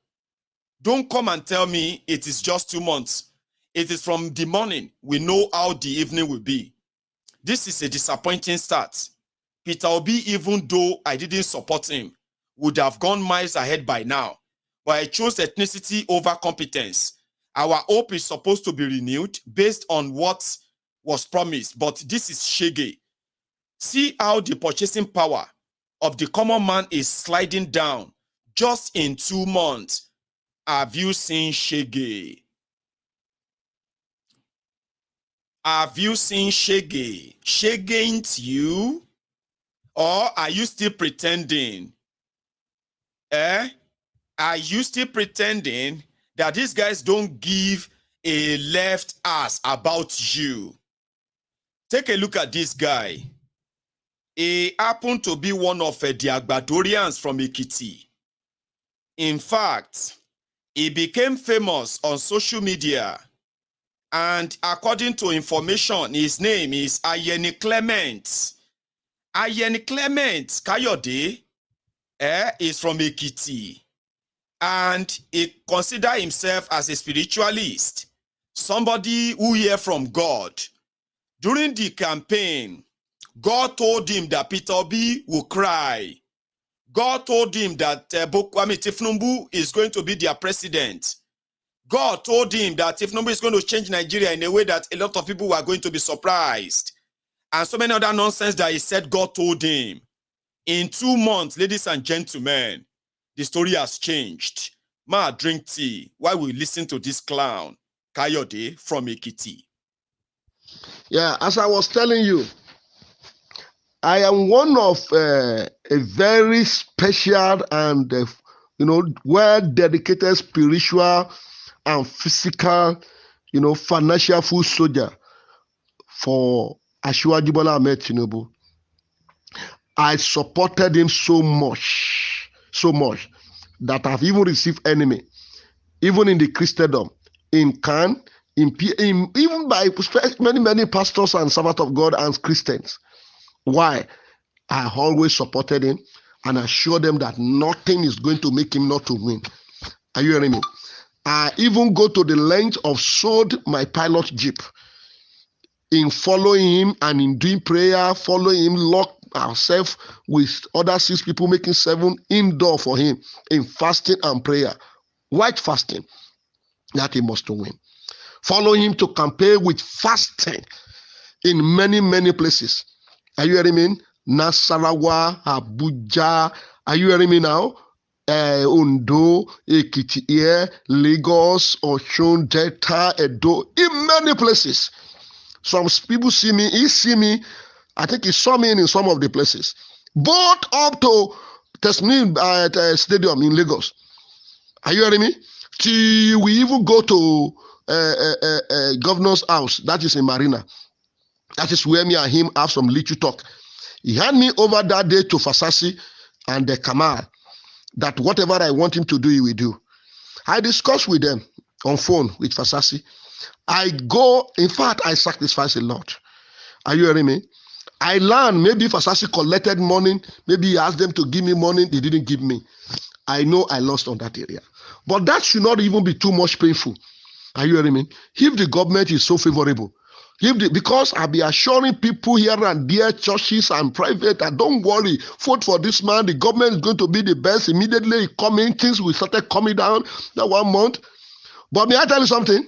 Don't come and tell me it is just 2 months. It is from the morning we know how the evening will be. This is a disappointing start. Peter Obi, even though I didn't support him, would have gone miles ahead by now. But I chose ethnicity over competence. Our hope is supposed to be renewed based on what was promised, but this is shege. See how the purchasing power of the common man is sliding down just in 2 months. Have you seen shege? Have you seen shege? Shege ain't you? Or are you still pretending? Are you still pretending that these guys don't give a left ass about you? Take a look at this guy. He happened to be one of the Agbadorians from Ekiti. In fact, he became famous on social media. And according to information, his name is Ayeni Clement. Ayeni Clement Kayode is from Ekiti. And he considers himself as a spiritualist, somebody who hears from God. During the campaign, God told him that Peter Obi will cry God told him that Thiefnubu is going to be their president. God told him that Thiefnubu is going to change Nigeria in a way that a lot of people were going to be surprised. And so many other nonsense that he said God told him. In 2 months, ladies and gentlemen, the story has changed. Ma, drink tea while we listen to this clown, Kayode from Ekiti. Yeah, as I was telling you, I am one of a very special and well-dedicated spiritual and physical, financial food soldier for Asiwaju Bola Ahmed Tinubu. I supported him so much that I've even received enemy, even in the Christendom, in Khan, even by many pastors and servants of God and Christians. Why? I always supported him and assured them that nothing is going to make him not to win. Are you hearing me? I even go to the length of sold my pilot jeep in following him and in doing prayer, following him, lock ourselves with other 6 people, making 7 indoor for him in fasting and prayer, white fasting, that he must win. Follow him to campaign with fasting in many places. Are you hearing me? Nasarawa, Abuja. Are you hearing me now? Ondo, Ekiti, Lagos, Osun, Delta, Edo, in many places. Some people see me, he see me. I think he saw me in some of the places. Both up to Tesnim Stadium in Lagos. Are you hearing me? We even go to governor's house, that is in Marina. That is where me and him have some little talk. He had me over that day to Fasasi and the Kamal that whatever I want him to do, he will do. I discussed with them on phone with Fasasi. I go, in fact, I sacrifice a lot. Are you hearing me? I learned maybe Fasasi collected money, maybe he asked them to give me money, they didn't give me. I know I lost on that area. But that should not even be too much painful. Are you hearing me? If the government is so favorable, because I'll be assuring people here and there, churches and private, that don't worry, vote for this man, the government is going to be the best. Immediately coming, things will start coming down that 1 month. But may I tell you something?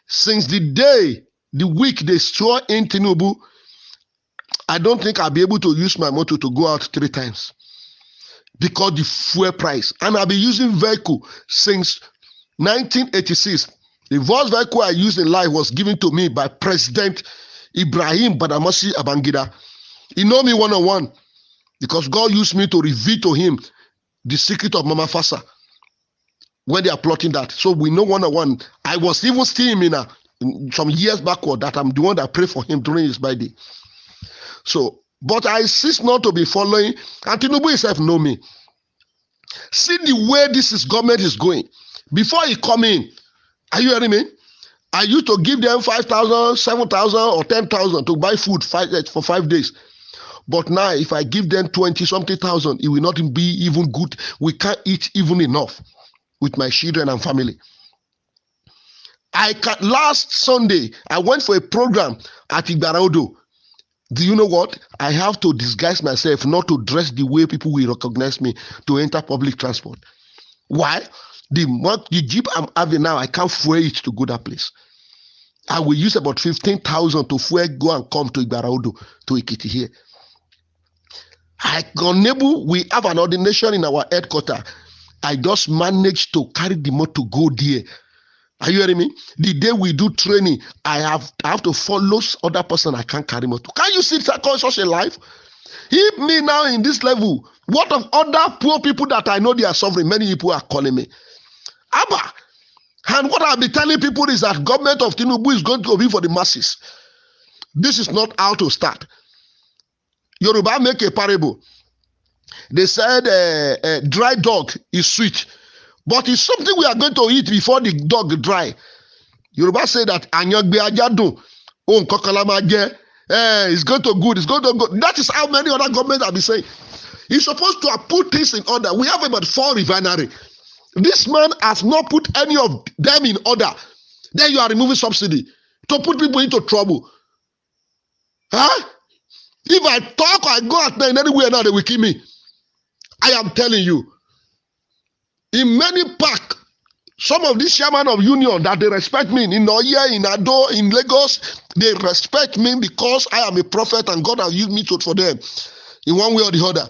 Since the week they saw in Tinubu, I don't think I'll be able to use my motor to go out 3 times because the fuel price. And I'll be using vehicle since 1986. The first vehicle I used in life was given to me by President Ibrahim Badamasi Babangida. He know me one-on-one because God used me to reveal to him the secret of Mama Fasa when they are plotting that. So we know one-on-one. I was even still in some years backward that I'm the one that prayed for him during his birthday. So, but I cease not to be following, and Tinubu himself know me. See the way this government is going. Before he come in, are you hearing me? I used to give them 5,000, 7,000, or 10,000 to buy food for 5 days. But now, if I give them 20-something thousand, it will not be even good. We can't eat even enough with my children and family. Last Sunday, I went for a program at Igbaraudo. Do you know what? I have to disguise myself, not to dress the way people will recognize me to enter public transport. Why? The Jeep I'm having now, I can't fuel it to go that place. I will use about 15,000 to fuel, go and come to Igbaraudo, to Ekiti here. We have an ordination in our headquarters. I just managed to carry the motor to go there. Are you hearing me? The day we do training, I have to follow other person. I can't carry motor. Can you see such a life? If me now in this level, what of other poor people that I know they are suffering? Many people are calling me. Abba. And what I'll be telling people is that government of Tinubu is going to be for the masses. This is not how to start. Yoruba make a parable. They said dry dog is sweet. But it's something we are going to eat before the dog dry. Yoruba say that it's going to good, it's going to good. That is how many other governments have been saying. He's supposed to have put things in order. We have about 4 refineries. This man has not put any of them in order. Then you are removing subsidy to put people into trouble. Huh? If I talk, I go out there in anywhere now, they will kill me. I am telling you, in many parks, some of these chairman of union that they respect me in Oye, in Ado, in Lagos, they respect me because I am a prophet and God has used me for them in one way or the other.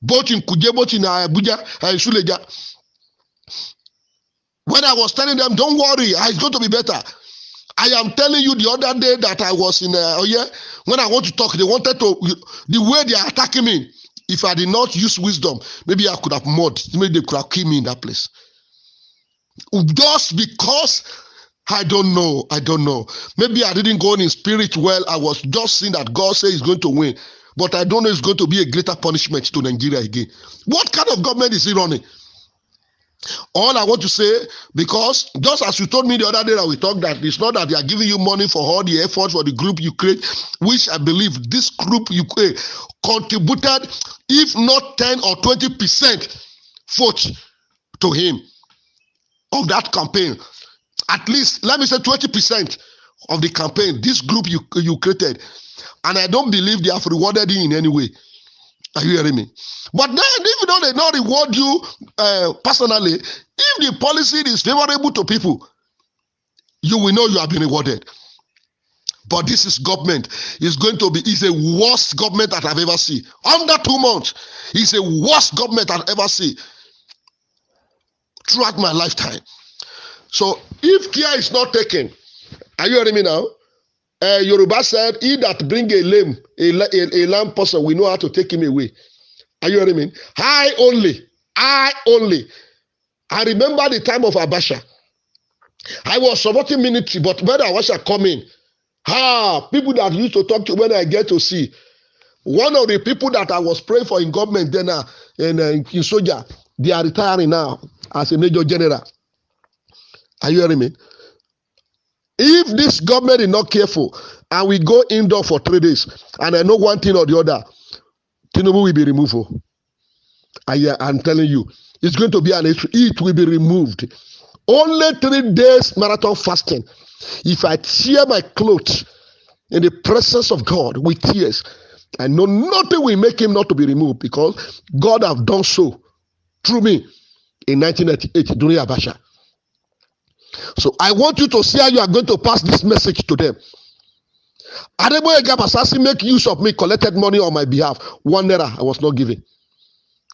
Both in Kuje, both in Abuja, and Suleja. When I was telling them, don't worry, it's going to be better. I am telling you the other day that I was in Oye, when I want to talk, they wanted to, the way they are attacking me, if I did not use wisdom, maybe I could have murdered, maybe they could have killed me in that place. Just because I don't know. Maybe I didn't go in spirit well. I was just seeing that God says he's going to win. But I don't know it's going to be a greater punishment to Nigeria again. What kind of government is he running? All I want to say, because just as you told me the other day that we talked, that it's not that they are giving you money for all the efforts for the group you create, which I believe this group you create contributed, if not 10 or 20% vote to him of that campaign. At least, let me say 20% of the campaign, this group you created. And I don't believe they have rewarded you in any way. Are you hearing me? But then, even though they not reward you personally, if the policy is favorable to people, you will know you have been rewarded. But this is government. It's a worst government that I've ever seen. Under 2 months, it's a worst government I've ever seen throughout my lifetime. So if care is not taken, are you hearing me now? Yoruba said, he that bring a lame person, we know how to take him away. Are you hearing me? I only. I remember the time of Abacha. I was supporting military, but when Abacha come in, people that used to talk to when I get to see, one of the people that I was praying for in government then in soldier, they are retiring now as a major general. Are you hearing me? If this government is not careful and we go indoor for 3 days, and I know one thing or the other, Tinubu will be removed. I'm telling you, it's going to be it will be removed. Only 3 days marathon fasting. If I tear my clothes in the presence of God with tears, I know nothing will make him not to be removed, because God have done so through me in 1998 during Abacha. So I want you to see how you are going to pass this message to them. Adeboye Gabasasi make use of me, collected money on my behalf. 1 naira I was not giving.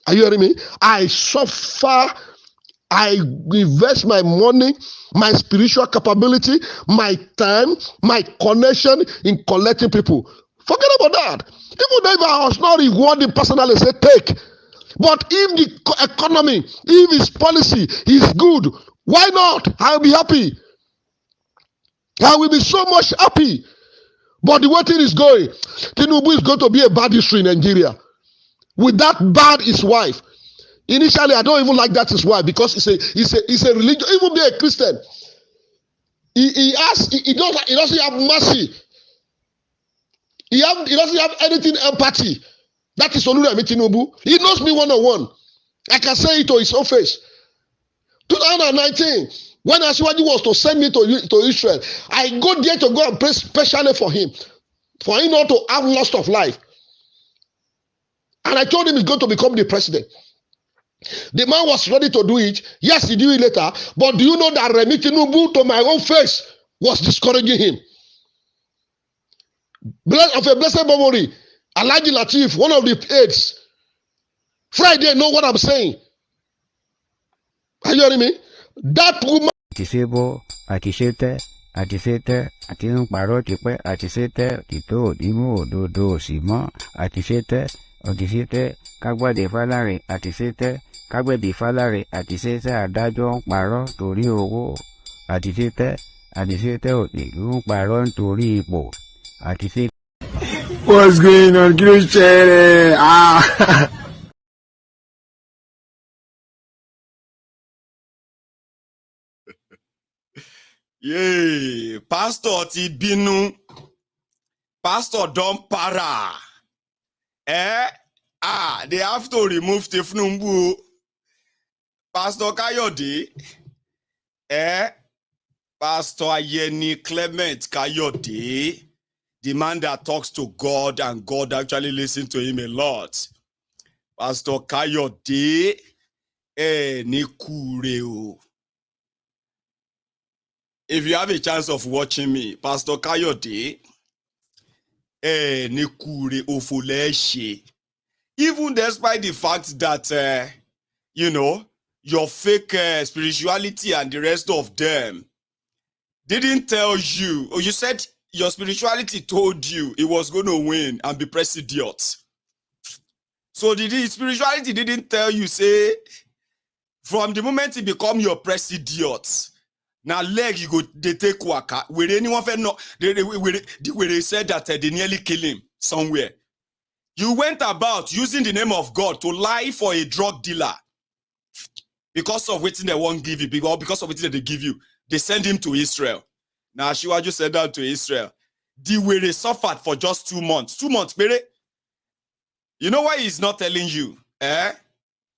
Are you hearing me? I suffer. I invest my money, my spiritual capability, my time, my connection in collecting people. Forget about that. Even if I was not rewarding personally, say take. But if the economy, if his policy is good, why not? I'll be happy. I will be so much happy. But the way thing is going, Tinubu is going to be a bad history in Nigeria. With that bad his wife. Initially, I don't even like that his wife, because it's a religion. Even be a Christian, he doesn't have mercy. He doesn't have anything empathy. That is Oluremi Tinubu. He knows me one-on-one. I can say it to his own face. 2019, when Asiwaju was to send me to Israel, I go there to go and pray specially for him not to have loss of life. And I told him he's going to become the president. The man was ready to do it. Yes, he did it later. But do you know that Remi Tinubu, to my own face, was discouraging him? Of a blessed memory, Alhaji Latif, one of the aides, Friday, know what I'm saying? Are you hearing me? That woman. Antisebo, Atisete, Atinun Paro Tipe, Atisete, Tito, Dimu, Dodo, Simon, Atisete, Kagwa de Falare, Atisete, Kagwe de Falare, Atisete, Adajo, Paro, Tori Owo, Atisete, Oti, Paro, Tori Ipo, Atisete. What's going on, Christian? Yay, Pastor ti binu. Pastor don para. They have to remove thiefnubu. Pastor Kayode. Pastor Ayeni Clement Kayode. The man that talks to God and God actually listens to him a lot. Pastor Kayode Nikureo. If you have a chance of watching me, Pastor Kayode Nikure Ofoleshe. Even despite the fact that you know, your fake spirituality and the rest of them didn't tell you, or you said your spirituality told you it was going to win and be president. So the spirituality didn't tell you, say, from the moment it become your president, now leg you go, they take waka. Will anyone know? They said that they nearly kill him somewhere. You went about using the name of God to lie for a drug dealer. Because of what they won't give you, because of what they give you, they send him to Israel. Now, Shiwaju sent that to Israel. The way they suffered for just 2 months. 2 months, baby. You know why he's not telling you?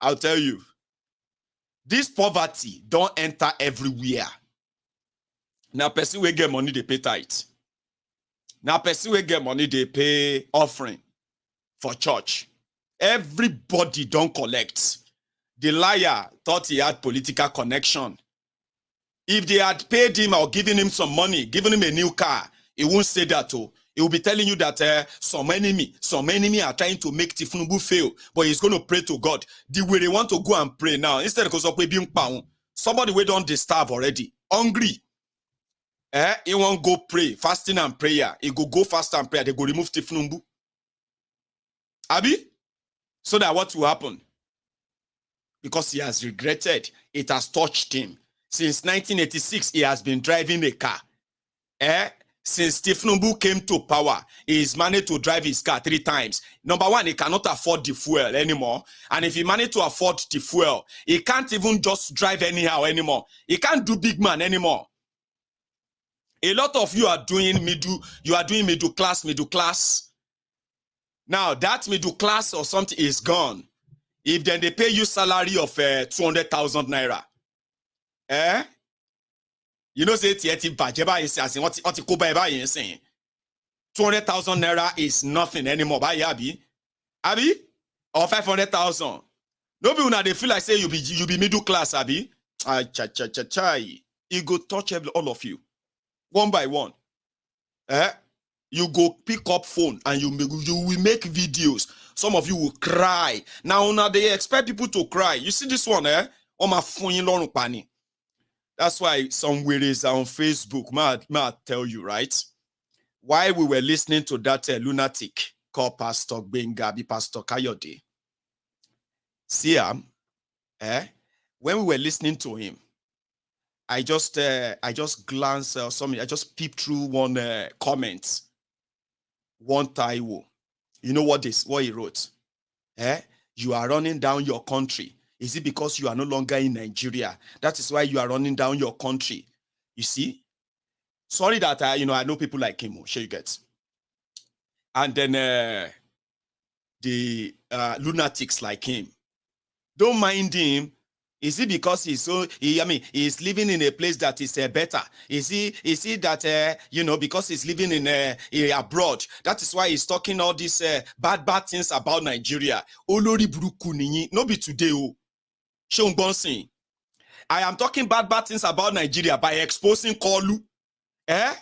I'll tell you. This poverty don't enter everywhere. Now, person will get money, they pay tithe. Now, person will get money, they pay offering for church. Everybody don't collect. The liar thought he had political connection. If they had paid him or given him some money, given him a new car, he won't say that. Oh, he will be telling you that some enemy are trying to make thiefnubu fail, but he's going to pray to God. The way they want to go and pray now, instead of being pound, somebody we don't disturb already, hungry. He won't go pray, fasting and prayer. He go fast and prayer. They go remove thiefnubu. Abi, so that what will happen? Because he has regretted, it has touched him. Since 1986, he has been driving a car. Since Tinubu came to power, he's managed to drive his car 3 times. Number one, he cannot afford the fuel anymore. And if he managed to afford the fuel, he can't even just drive anyhow anymore. He can't do big man anymore. A lot of you are doing middle class. Now, that middle class or something is gone. If then they pay you salary of 200,000 naira, you know, say 200,000 naira is nothing anymore. Buy Abi, or 500,000. Nobody now they feel like say you be middle class, Abi. It go touch all of you, one by one. You go pick up phone and you will make videos. Some of you will cry. Now they expect people to cry. You see this one, on my phone, pani. That's why some weirdos on Facebook, may tell you, right? While we were listening to that lunatic called Pastor Bengabi, Pastor Kayode. See him, when we were listening to him, I just glanced something. I just peeped through one comment. One Taiwo. You know what he wrote? You are running down your country. Is it because you are no longer in Nigeria? That is why you are running down your country. You see? Sorry that I know people like him. Sure you get. And then the lunatics like him. Don't mind him. Is it because he's he's living in a place that is better? Is he that because he's living in abroad? That is why he's talking all these bad things about Nigeria. Olori buruku ninyi, no be today oh. Shongbonsin. I am talking bad things about Nigeria by exposing Kolu. The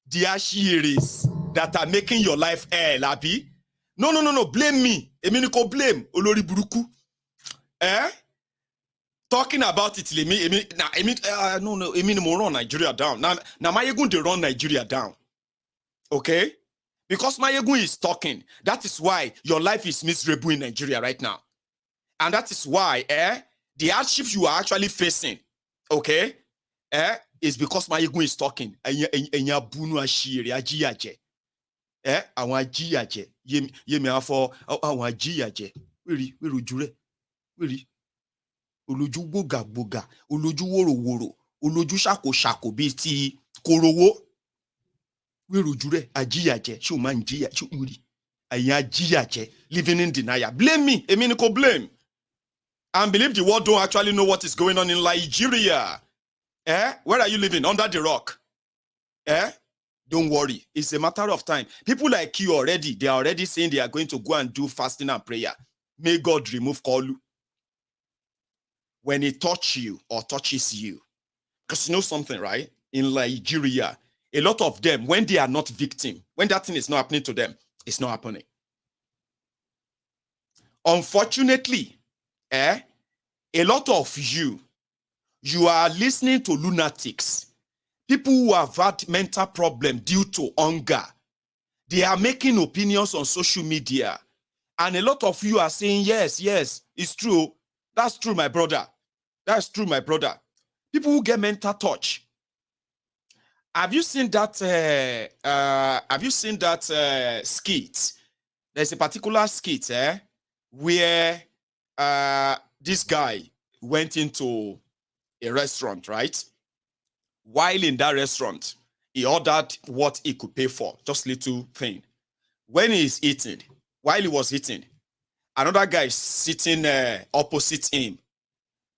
ashiris that are making your life labi. No, blame me. Eminiko blame Olori buruku. Talking about it, no, run Nigeria down. Now Mayegun they run Nigeria down. Okay? Because Mayegun is talking. That is why your life is miserable in Nigeria right now. And that is why the hardship you are actually facing, okay, is because Mayegun is talking. Really. Oloju boga, oloju woro, oloju shako bi ti korowo. Wirujure ajiyaje, show man jiya, show uri. Ajiyaje, living in denial. Blame me, Eminiko blame. And believe the world don't actually know what is going on in Nigeria. Where are you living? Under the rock. Don't worry. It's a matter of time. People like you already, they are already saying they are going to go and do fasting and prayer. may God remove Kolu when he touch you or touches you. Because you know something, right? In Nigeria, a lot of them, when they are not victim, when that thing is not happening to them, it's not happening. Unfortunately, a lot of you are listening to lunatics, people who have had mental problem due to hunger. They are making opinions on social media. And a lot of you are saying, yes, it's true. That's true, my brother. That's true, my brother. People who get mental touch. Have you seen that? Skit? There's a particular skit where this guy went into a restaurant, right? While in that restaurant, he ordered what he could pay for, just little thing. When he's eating, while he was eating, another guy sitting opposite him,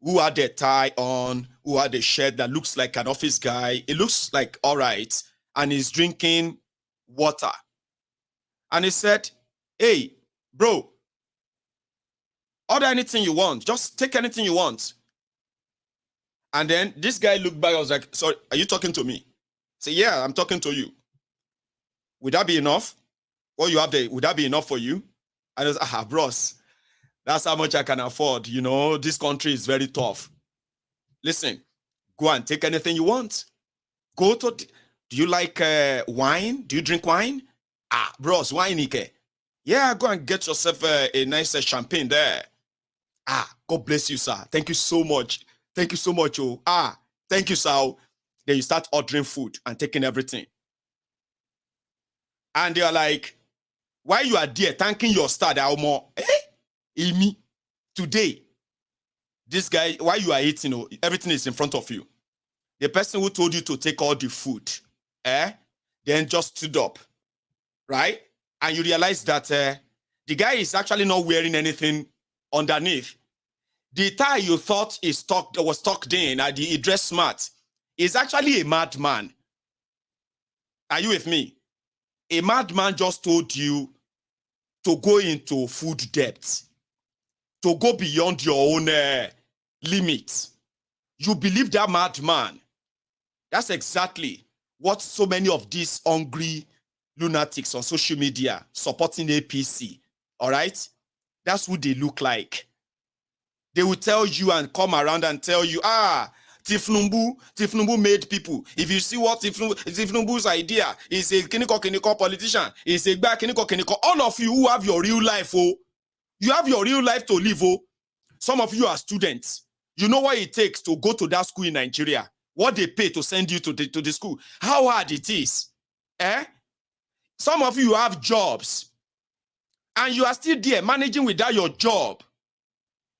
who had a tie on, who had a shirt that looks like an office guy. It looks like all right, and he's drinking water. And he said, hey, bro, order anything you want. Just take anything you want. And then this guy looked back. I was like, sorry, are you talking to me? Say, yeah, I'm talking to you. Would that be enough? What you have there, would that be enough for you? And I was, bros, that's how much I can afford. You know, this country is very tough. Listen, go and take anything you want. Go to, do you like wine? Do you drink wine? Bros, wine, Ike. Yeah, go and get yourself a nice champagne there. God bless you, sir. Thank you so much. Thank you so much, oh. Thank you, sir. Then you start ordering food and taking everything. And they are like, while you are there thanking your star, Amy, today, this guy, while you are eating, everything is in front of you. The person who told you to take all the food, then just stood up, right? And you realize that the guy is actually not wearing anything underneath. The tie you thought was tucked in, he dressed smart, is actually a madman. Are you with me? A madman just told you to go into food debt, to go beyond your own limit. You believe that madman. That's exactly what so many of these hungry lunatics on social media supporting APC, all right? That's who they look like. They will tell you and come around and tell you, thiefnubu made people. If you see what thiefnubu's idea is a kiniko politician, is a back kiniko. All of you who have your real life, you have your real life to live, Some of you are students. You know what it takes to go to that school in Nigeria. What they pay to send you to the school. How hard it is. Some of you have jobs. And you are still there managing without your job.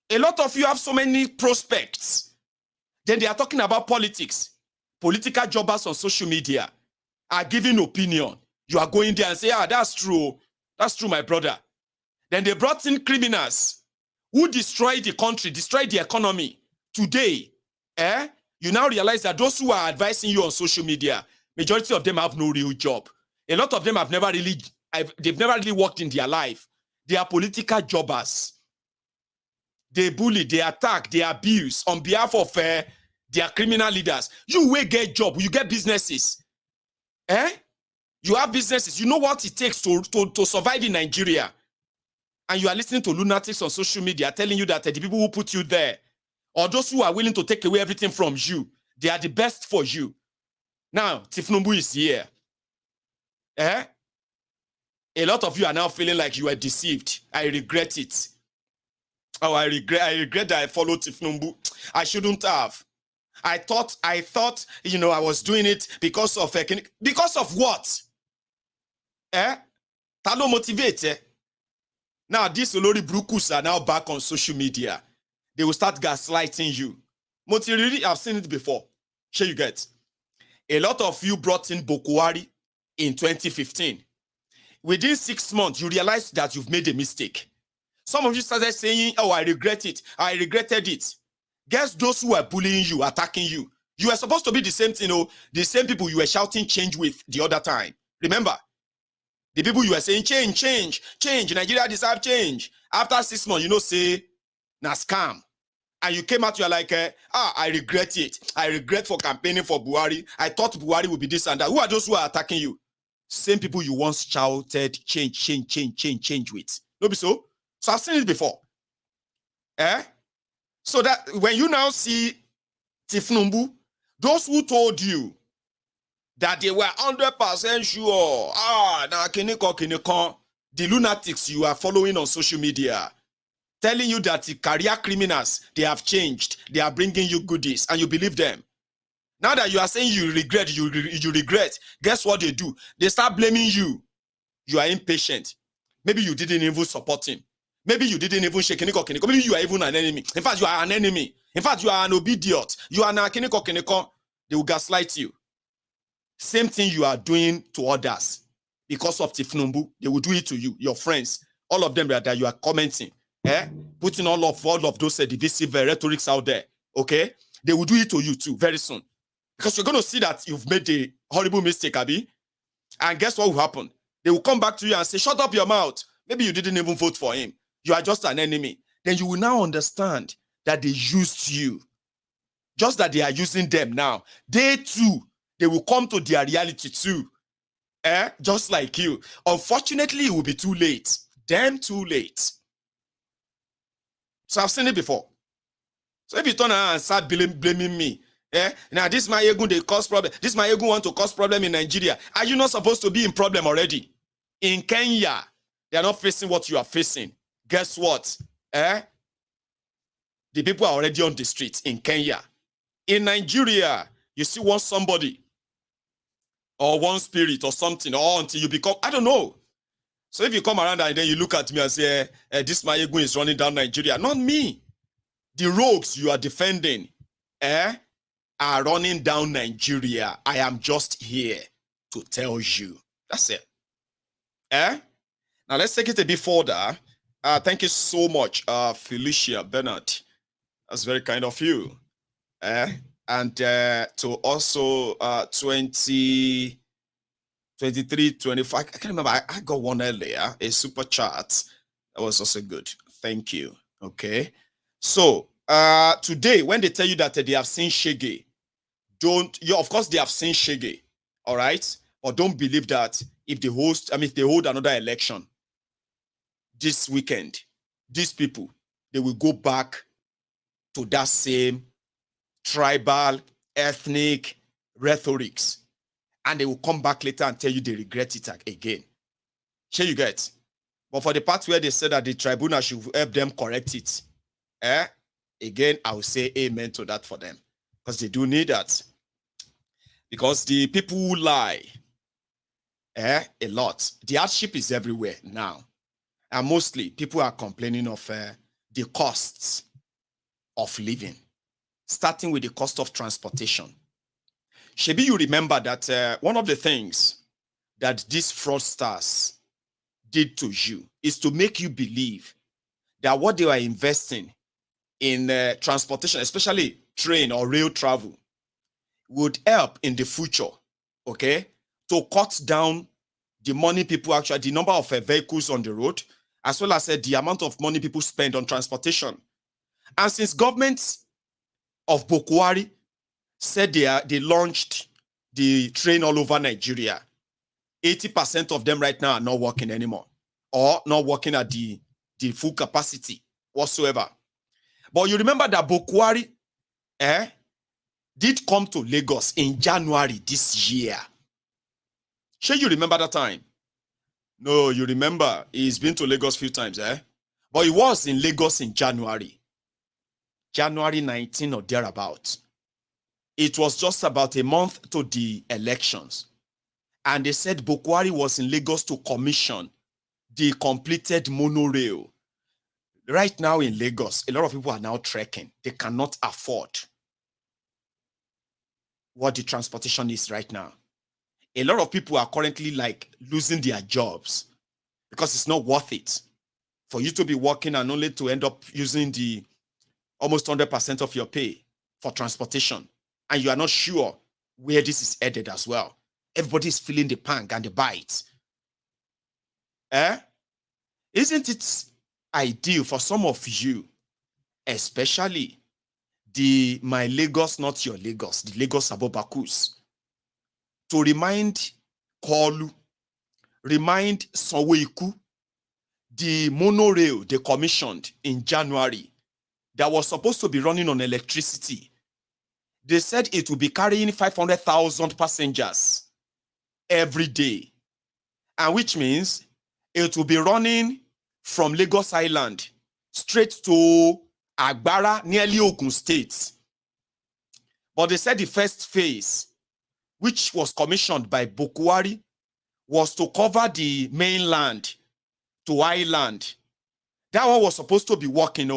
A lot of you have so many prospects. Then they are talking about politics. Political jobbers on social media are giving opinion. You are going there and say, that's true. That's true, my brother. Then they brought in criminals who destroyed the country, destroyed the economy. Today, you now realize that those who are advising you on social media, majority of them have no real job. A lot of them they've never really worked in their life. They are political jobbers. They bully, they attack, they abuse on behalf of their criminal leaders. You will get job, you get businesses. You have businesses. You know what it takes to survive in Nigeria. And you are listening to lunatics on social media telling you that the people who put you there, or those who are willing to take away everything from you, they are the best for you. Now, thiefnubu is here. A lot of you are now feeling like you were deceived. I regret it. I regret that I followed thiefnubu. I shouldn't have. I thought, I was doing it because of what? Talo motivate. Now, these Olori Brukus are now back on social media. They will start gaslighting you. Motiriri, I've seen it before. Sure you get. A lot of you brought in Bokwari in 2015. Within 6 months, you realize that you've made a mistake. Some of you started saying, I regret it. I regretted it. Guess those who are bullying you, attacking you. You were supposed to be the same thing, the same people you were shouting change with the other time. Remember? The people you are saying, change. Nigeria deserve change. After 6 months, you know, say, na scam. And you came out, you are like, I regret it. I regret for campaigning for Buhari. I thought Buhari would be this and that. Who are those who are attacking you? Same people you once shouted, change with. No be so? So I've seen it before. So that when you now see thiefnubu, those who told you that they were 100% sure, the lunatics you are following on social media, telling you that the career criminals, they have changed, they are bringing you goodies, and you believe them. Now that you are saying you regret, guess what they do? They start blaming you. You are impatient. Maybe you didn't even support him. Maybe you didn't even shake any. Maybe you are even an enemy. In fact, you are an enemy. In fact, you are an obedient. You are an kiniko. They will gaslight you. Same thing you are doing to others. Because of thiefnubu, they will do it to you, your friends. All of them that you are commenting. Putting all of those divisive rhetorics out there. Okay? They will do it to you too very soon. Because you're going to see that you've made a horrible mistake, Abi. And guess what will happen? They will come back to you and say, shut up your mouth. Maybe you didn't even vote for him. You are just an enemy. Then you will now understand that they used you. Just that they are using them now. They too, they will come to their reality too. Just like you. Unfortunately, it will be too late. Damn too late. So I've seen it before. So if you turn around and start blaming me, now this my ego, they cause problem. This my ego want to cause problem in Nigeria. Are you not supposed to be in problem already? In Kenya, they are not facing what you are facing. Guess what? The people are already on the streets in Kenya. In Nigeria, you still want somebody or one spirit or something, or until you become, I don't know. So if you come around and then you look at me and say, this my ego is running down Nigeria, not me. The rogues you are defending are running down Nigeria. I am just here to tell you. That's it. Now let's take it a bit further. Thank you so much, Felicia Bernard. That's very kind of you. And to also 20, 23, 25. I can't remember. I got one earlier, a super chat. That was also good. Thank you. Okay. So today, when they tell you that they have seen Shege, of course they have seen Shege, all right? Or don't believe that if they hold another election this weekend, these people, they will go back to that same tribal, ethnic rhetorics. And they will come back later and tell you they regret it again. Here you get. But for the part where they said that the tribunal should help them correct it, again, I will say amen to that for them. Because they do need that. Because the people who lie, a lot. The hardship is everywhere now. And mostly, people are complaining of the costs of living. Starting with the cost of transportation. Shebi, you remember that one of the things that these fraudsters did to you is to make you believe that what they were investing in transportation, especially train or rail travel, would help in the future, okay, to cut down the money people actually, the number of vehicles on the road, as well as the amount of money people spend on transportation. And since governments of Buhari said they launched the train all over Nigeria, 80% of them right now are not working anymore, or not working at the full capacity whatsoever. But you remember that Buhari did come to Lagos in January this year. Sure, you remember that time? No, you remember he's been to Lagos a few times, but he was in Lagos in January 19 or thereabouts. It was just about a month to the elections. And they said Buhari was in Lagos to commission the completed monorail. Right now in Lagos, a lot of people are now trekking. They cannot afford what the transportation is right now. A lot of people are currently like losing their jobs because it's not worth it for you to be working and only to end up using the almost 100% of your pay for transportation. And you are not sure where this is headed as well. Everybody is feeling the pang and the bite. Isn't it ideal for some of you, especially the my Lagos, not your Lagos, the Lagos Abobakus, to remind Kolu, remind Sanwo-Iku, the monorail they commissioned in January that was supposed to be running on electricity. They said it will be carrying 500,000 passengers every day, and which means it will be running from Lagos Island straight to Agbara, nearly Ogun State. But they said the first phase, which was commissioned by Bokwari, was to cover the mainland to island. That one was supposed to be working.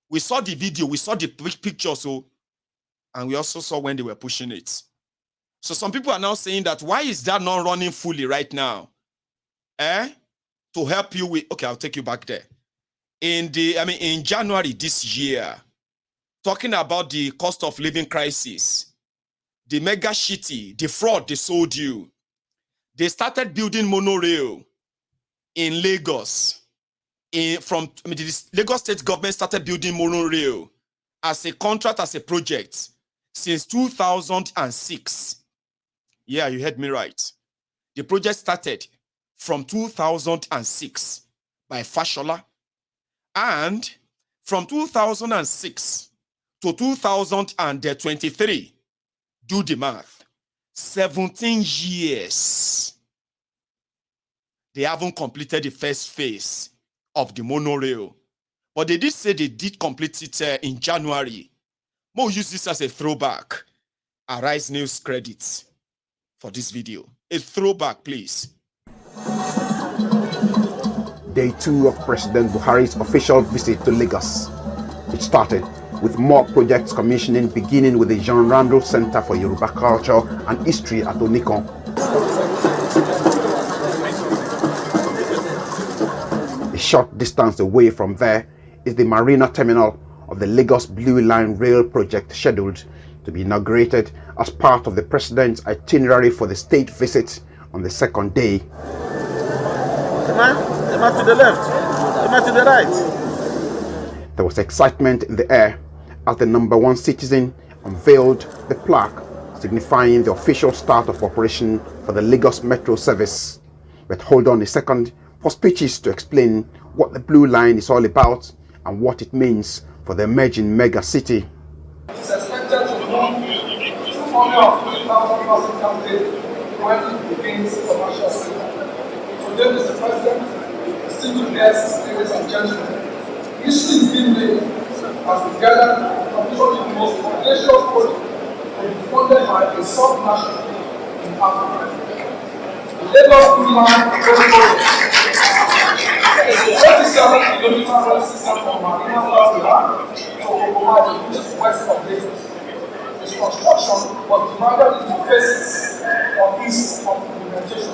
We saw the video, we saw the pictures, and we also saw when they were pushing it. So some people are now saying that why is that not running fully right now? To help you with, okay, I'll take you back there. In January this year, talking about the cost of living crisis, the mega shitty, the fraud they sold you, they started building monorail in Lagos. The Lagos state government started building monorail as a contract, as a project since 2006. Yeah, you heard me right. The project started from 2006 by Fashola. And from 2006 to 2023, do the math, 17 years. They haven't completed the first phase of the monorail. But they did say they did complete it in January. Mo use this as a throwback. Arise News credits for this video. A throwback, please. Day 2 of President Buhari's official visit to Lagos. It started with more projects commissioning, beginning with the Jean Rando Center for Yoruba Culture and History at Onikon. A short distance away from there is the Marina Terminal of the Lagos Blue Line Rail project, scheduled to be inaugurated as part of the President's itinerary for the state visit on the second day. Am I to the left? Am I to the right? There was excitement in the air as the #1 citizen unveiled the plaque signifying the official start of operation for the Lagos Metro service. But hold on a second for speeches to explain what the Blue Line is all about and what it means for the emerging mega city. It's expected to move 220,000 passengers when it begins commercial service. Today, Mr. President, distinguished guests, ladies and gentlemen, history is being made as we gather to commission the most audacious project to be funded by a sub-nation in Africa. The Lagos Blue Line Railroad is a 37-kilometer rail system from Marina Terminal to Okomadi, which is west of Lagos. Its construction was divided into phases for ease of implementation.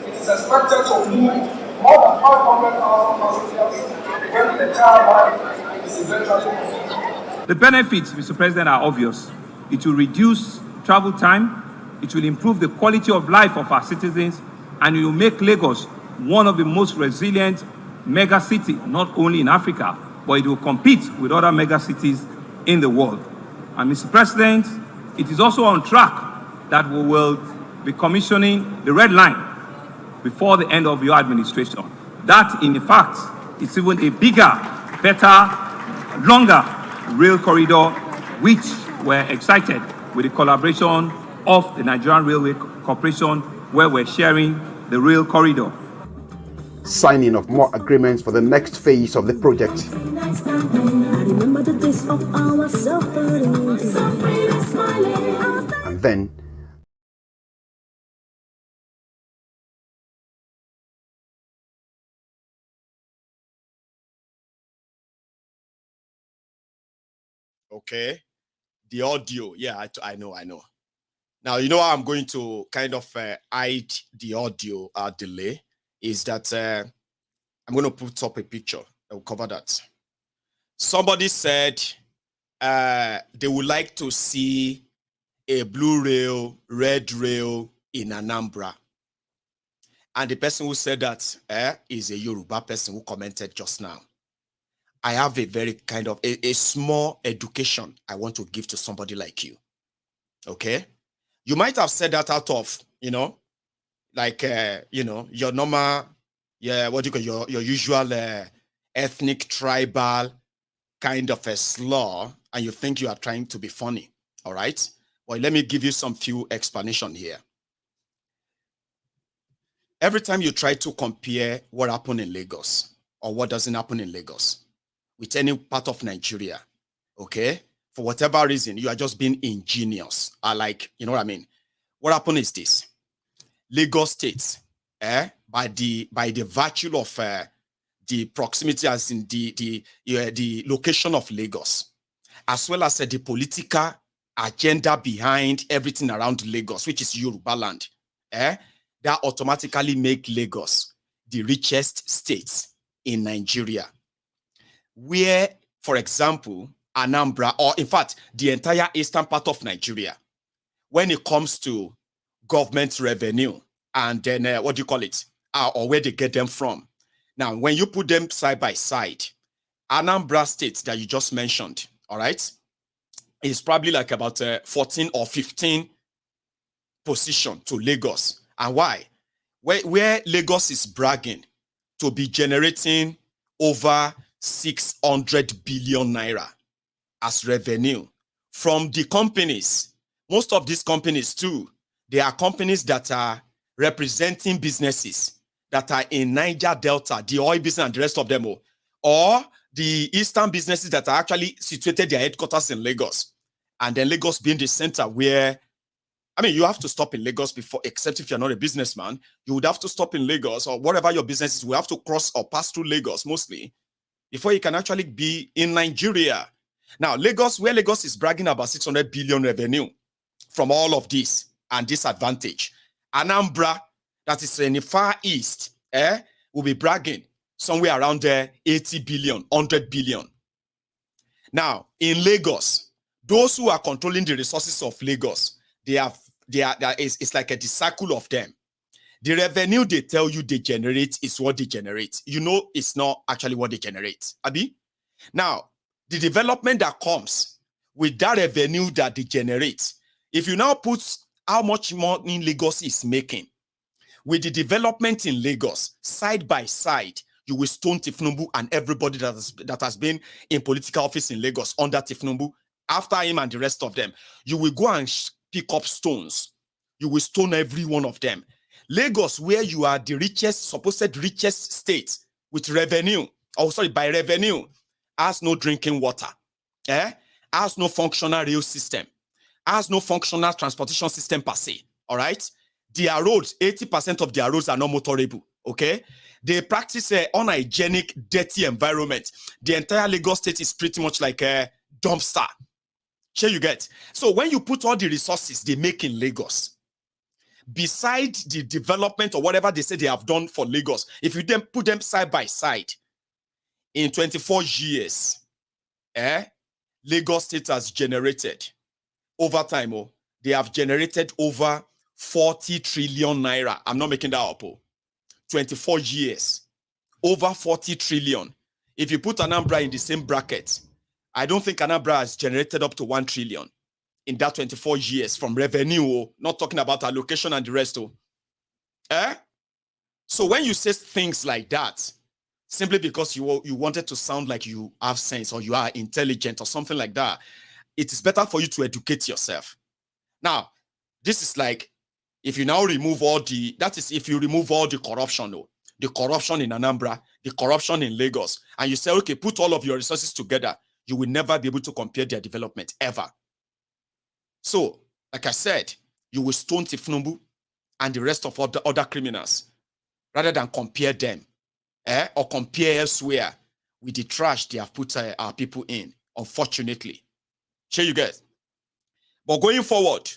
It is expected to move more than 500,000 passengers when the entire line is eventually completed. The benefits, Mr. President, are obvious. It will reduce travel time, it will improve the quality of life of our citizens, and it will make Lagos one of the most resilient mega cities, not only in Africa, but it will compete with other mega cities in the world. And Mr. President, it is also on track that we will be commissioning the Red Line before the end of your administration. That, in fact, is even a bigger, better, longer rail corridor, which we're excited with the collaboration of the Nigerian Railway Corporation, where we're sharing the rail corridor. Signing of more agreements for the next phase of the project. And then okay, the audio, yeah, I know. Now, you know how I'm going to kind of hide the audio delay is that I'm going to put up a picture that will cover that. Somebody said they would like to see a blue rail, red rail in Anambra. And the person who said that is a Yoruba person who commented just now. I have a very kind of a small education I want to give to somebody like you. Okay? You might have said that out of, like, your normal, what do you call your usual ethnic, tribal kind of a slur, and you think you are trying to be funny. All right? Well, let me give you some few explanation here. Every time you try to compare what happened in Lagos or what doesn't happen in Lagos with any part of Nigeria, okay, for whatever reason, you are just being ingenious. Like, you know what I mean? What happened is this. Lagos State, by the virtue of the proximity, as in the location of Lagos, as well as the political agenda behind everything around Lagos, which is Yoruba land, that automatically make Lagos the richest state in Nigeria. Where, for example, Anambra, or in fact, the entire eastern part of Nigeria, when it comes to government revenue and then, what do you call it, or where they get them from. Now, when you put them side by side, Anambra State that you just mentioned, all right, is probably like about 14 or 15 position to Lagos. And why? Where Lagos is bragging to be generating over 600 billion naira as revenue from the companies. Most of these companies too, they are companies that are representing businesses that are in Niger Delta, the oil business and the rest of them, or the eastern businesses that are actually situated their headquarters in Lagos. And then Lagos being the center where, I mean, you have to stop in Lagos before, except if you're not a businessman, you would have to stop in Lagos or whatever your business is. We have to cross or pass through Lagos mostly before you can actually be in Nigeria. Now, Lagos, where Lagos is bragging about 600 billion revenue from all of this and this advantage. Anambra, that is in the far east, will be bragging somewhere around there, 80 billion, 100 billion. Now, in Lagos, those who are controlling the resources of Lagos, it's like a circle of them. The revenue they tell you they generate is what they generate. You know, it's not actually what they generate. Abi? Now, the development that comes with that revenue that they generate, if you now put how much money Lagos is making with the development in Lagos side by side, you will stone thiefnubu and everybody that has been in political office in Lagos under thiefnubu, after him and the rest of them. You will go and pick up stones. You will stone every one of them. Lagos, where you are the richest, supposed richest state with revenue, by revenue, has no drinking water, has no functional rail system, has no functional transportation system per se, all right? Their roads, 80% of their roads are not motorable, okay? They practice an unhygienic, dirty environment. The entire Lagos state is pretty much like a dumpster. Sure you get? So when you put all the resources they make in Lagos, beside the development or whatever they say they have done for Lagos, if you then put them side by side, in 24 years, Lagos State has generated, over time, they have generated over 40 trillion naira. I'm not making that up. 24 years, over 40 trillion. If you put Anambra in the same bracket, I don't think Anambra has generated up to 1 trillion in that 24 years from revenue, not talking about allocation and the rest. So when you say things like that, simply because you wanted to sound like you have sense or you are intelligent or something like that, it is better for you to educate yourself. Now, this is like, if you now remove all the, that is if you remove all the corruption, the corruption in Anambra, the corruption in Lagos, and you say, okay, put all of your resources together, you will never be able to compare their development, ever. So, like I said, you will stone thiefnubu and the rest of other criminals, rather than compare them, or compare elsewhere with the trash they have put our people in, unfortunately. Sure you guys. But going forward,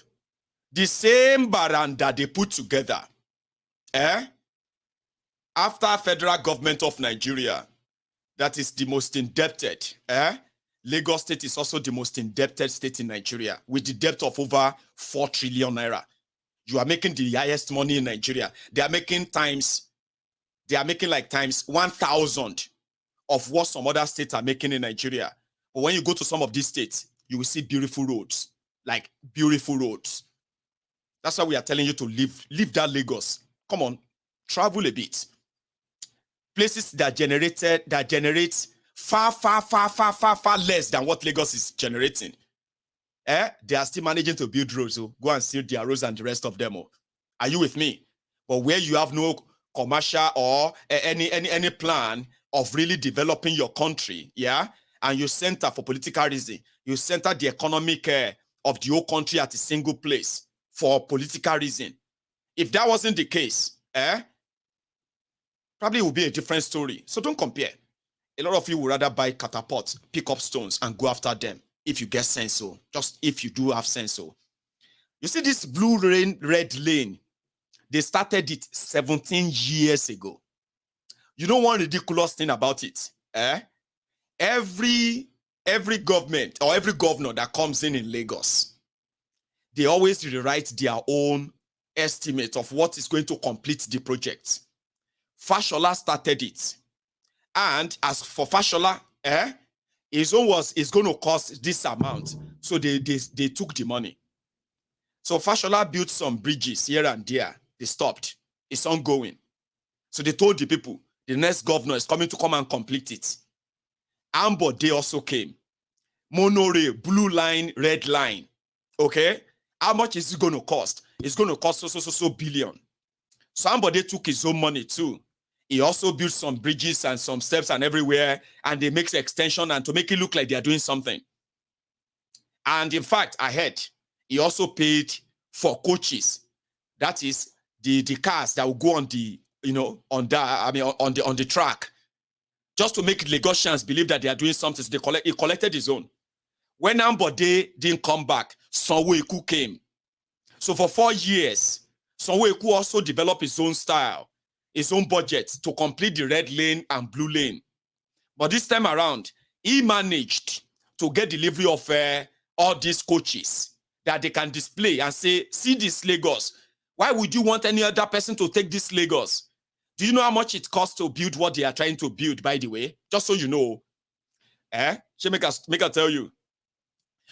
the same baranda they put together, after federal government of Nigeria, that is the most indebted, Lagos State is also the most indebted state in Nigeria, with the debt of over 4 trillion naira. You are making the highest money in Nigeria. They are making like times 1,000 of what some other states are making in Nigeria. But when you go to some of these states, you will see beautiful roads, like beautiful roads. That's why we are telling you to leave that Lagos. Come on, travel a bit. Places that generate far less than what Lagos is generating. They are still managing to build roads. So go and see their roads and the rest of them. Are you with me? But where you have no commercial or any plan of really developing your country, yeah, and you center for political reason, you center the economic of the whole country at a single place for political reason. If that wasn't the case, probably it would be a different story. So don't compare. A lot of you would rather buy catapults, pick up stones, and go after them if you get sense. So just if you do have sense. So you see this blue lane, red lane, they started it 17 years ago. You know one ridiculous thing about it? Every government or every governor that comes in Lagos, they always rewrite their own estimate of what is going to complete the project. Fashola started it. And as for Fashola, his own is going to cost this amount. So they took the money. So Fashola built some bridges here and there. They stopped. It's ongoing. So they told the people, the next governor is coming to come and complete it. Ambo, they also came. Monorail, blue line, red line. Okay? How much is it going to cost? It's going to cost so billion. So somebody took his own money too. He also built some bridges and some steps and everywhere, and they make extension and to make it look like they are doing something. And in fact, I heard he also paid for coaches. That is the cars that will go on the on the track, just to make Lagosians believe that they are doing something. So he collected his own. When Ambode didn't come back, Sanwo-Iku came. So for 4 years, Sanwo-Iku also developed his own style, his own budget to complete the red lane and blue lane. But this time around, he managed to get delivery of all these coaches that they can display and say, see this Lagos. Why would you want any other person to take this Lagos? Do you know how much it costs to build what they are trying to build, by the way? Just so you know. Make I tell you.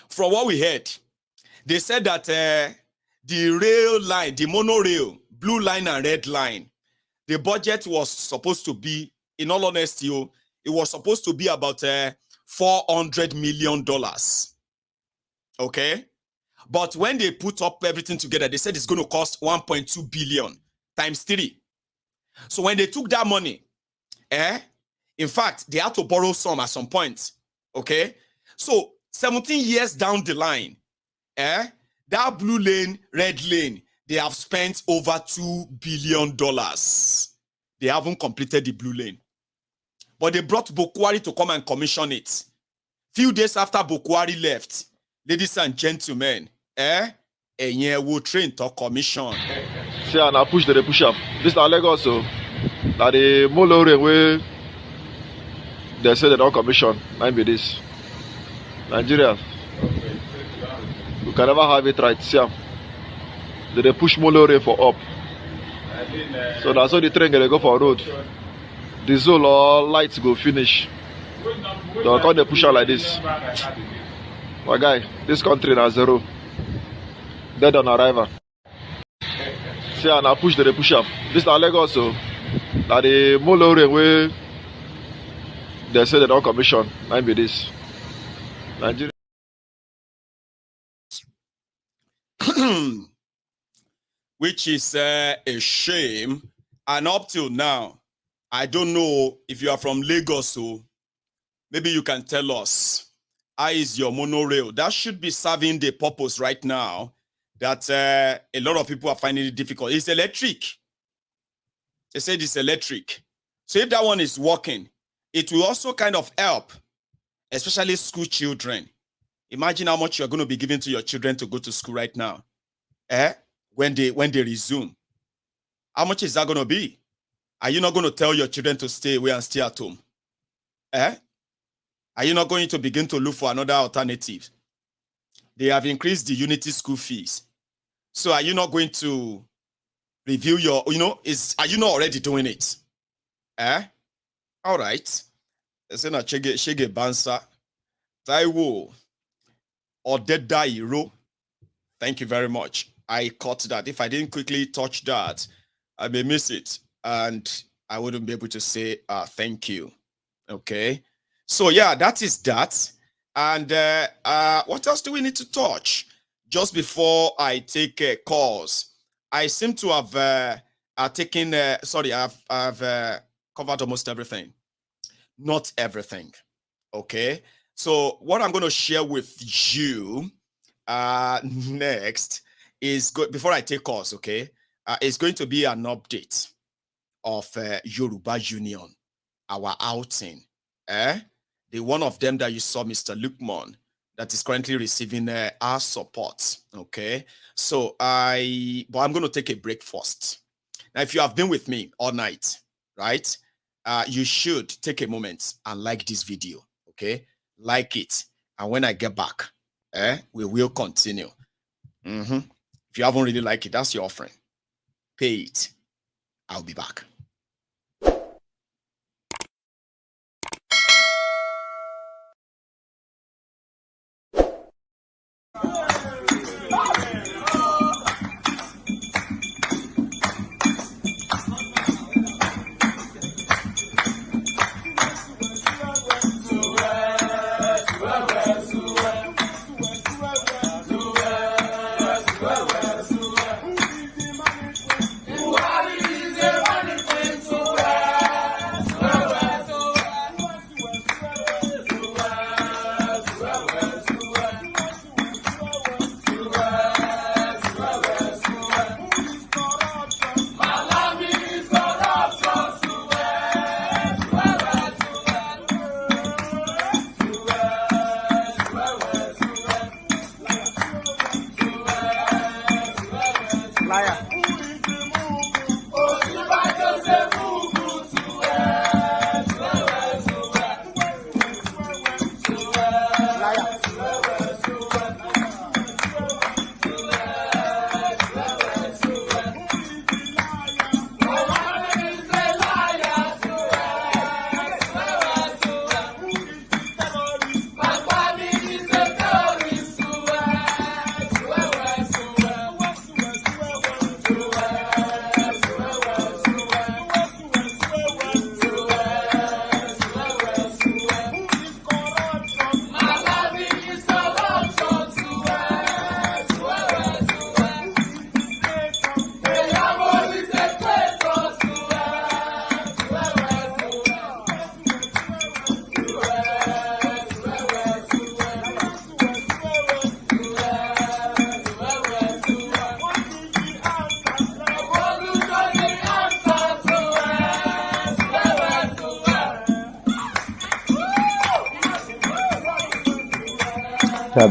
From what we heard, they said that the rail line, the monorail, blue line and red line, the budget was supposed to be, in all honesty, it was supposed to be about $400 million. Okay? But when they put up everything together, they said it's going to cost 1.2 billion times 3. So when they took that money, in fact, they had to borrow some at some point. Okay? So 17 years down the line, that blue lane, red lane, they have spent over $2 billion. They haven't completed the blue lane. But they brought Bokwari to come and commission it. Few days after Bokwari left, ladies and gentlemen, will train to commission. See, and I push up. This is Lagos, so that the Molore way they say they don't commission. Might be this. Nigeria, you can never have it right. See, they push Molore for up. So that's how the train gonna go for road. The zone or lights go finish. They'll call the pusher like this. My guy, this country now 0. Dead on arrival. See, and I push up. This is Lagos, so that the Molore way they say they don't commission. Might be this. Nigeria. Which is a shame. And up till now, I don't know if you are from Lagos, so maybe you can tell us, how is your monorail? That should be serving the purpose right now that a lot of people are finding it difficult. It's electric. They said it's electric. So if that one is working, it will also kind of help, especially school children. Imagine how much you're going to be giving to your children to go to school right now. When they resume. How much is that going to be? Are you not going to tell your children to stay away and stay at home? Are you not going to begin to look for another alternative? They have increased the unity school fees. So are you not going to review your, are you not already doing it? All right. Shege Bansa. Taiwo. Odeda Iro. Thank you very much. I caught that. If I didn't quickly touch that, I may miss it. And I wouldn't be able to say thank you. Okay. So yeah, that is that. And what else do we need to touch? Just before I take calls, I seem to have taken, I've covered almost everything. Not everything. Okay. So what I'm going to share with you next is before I take calls, okay, it's going to be an update of Yoruba Union, our outing. The one of them that you saw, Mr. Lukeman, that is currently receiving our support. Okay, so I'm going to take a break first. Now, if you have been with me all night, right, you should take a moment and like this video. Okay, like it, and when I get back, we will continue. If you haven't really liked it, that's your offering. Pay it. I'll be back.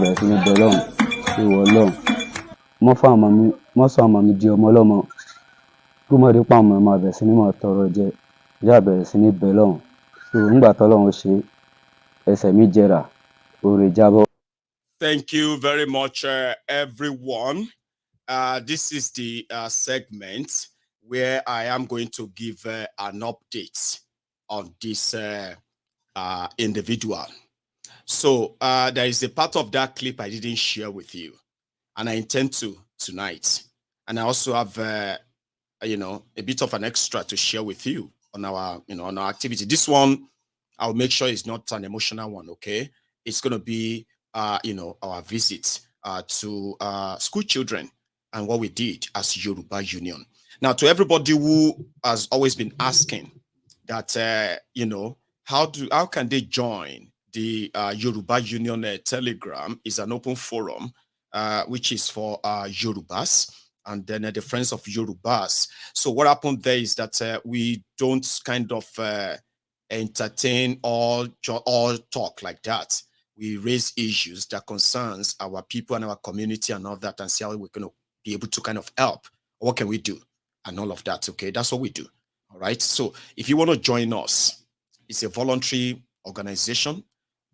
Bẹ̀rẹ̀ sí ní bẹ lọ́hùn ìwọ lọ́hùn mọ́ sọ ọmọ mi di ọmọ ọlọ́mọ kí mo rí pa ọmọ mi máa bẹ̀rẹ̀ sí ní máa tọrọ jẹ ìyá bẹ̀rẹ̀ sí ní bẹ lọ́hùn so nígbà tọ́lọ́run ṣe ẹsẹ̀ mi jẹrà oore jábọ́. Thank you very much, everyone. This is the segment where I am going to give an update on this individual. So there is a part of that clip I didn't share with you, and I intend to tonight. And I also have, a bit of an extra to share with you on our, on our activity. This one, I'll make sure it's not an emotional one. Okay, it's going to be, our visit to school children and what we did as Yoruba Union. Now, to everybody who has always been asking that, how can they join the Yoruba Union Telegram? Is an open forum, which is for Yorubas and then the friends of Yorubas. So what happened there is that we don't kind of entertain or talk like that. We raise issues that concerns our people and our community and all that, and see how we're going to be able to kind of help. What can we do? And all of that. Okay, that's what we do. All right. So if you want to join us, it's a voluntary organization.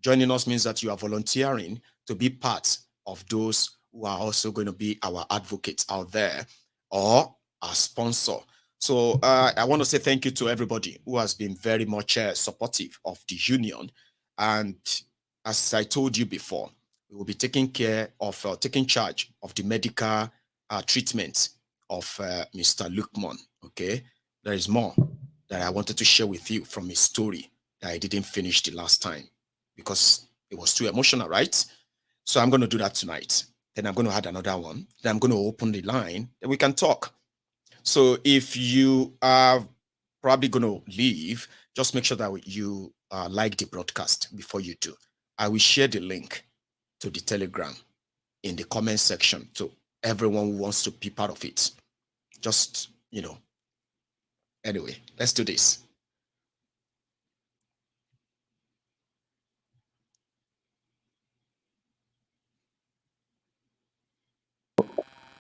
Joining us means that you are volunteering to be part of those who are also going to be our advocates out there or our sponsor. So I want to say thank you to everybody who has been very much supportive of the union. And as I told you before, we will be taking charge of the medical treatment of Mr. Lukeman. Okay, there is more that I wanted to share with you from his story that I didn't finish the last time because it was too emotional, right? So I'm going to do that tonight. Then I'm going to add another one. Then I'm going to open the line. Then we can talk. So if you are probably going to leave, just make sure that you like the broadcast before you do. I will share the link to the Telegram in the comment section to everyone who wants to be part of it. Just, anyway, let's do this.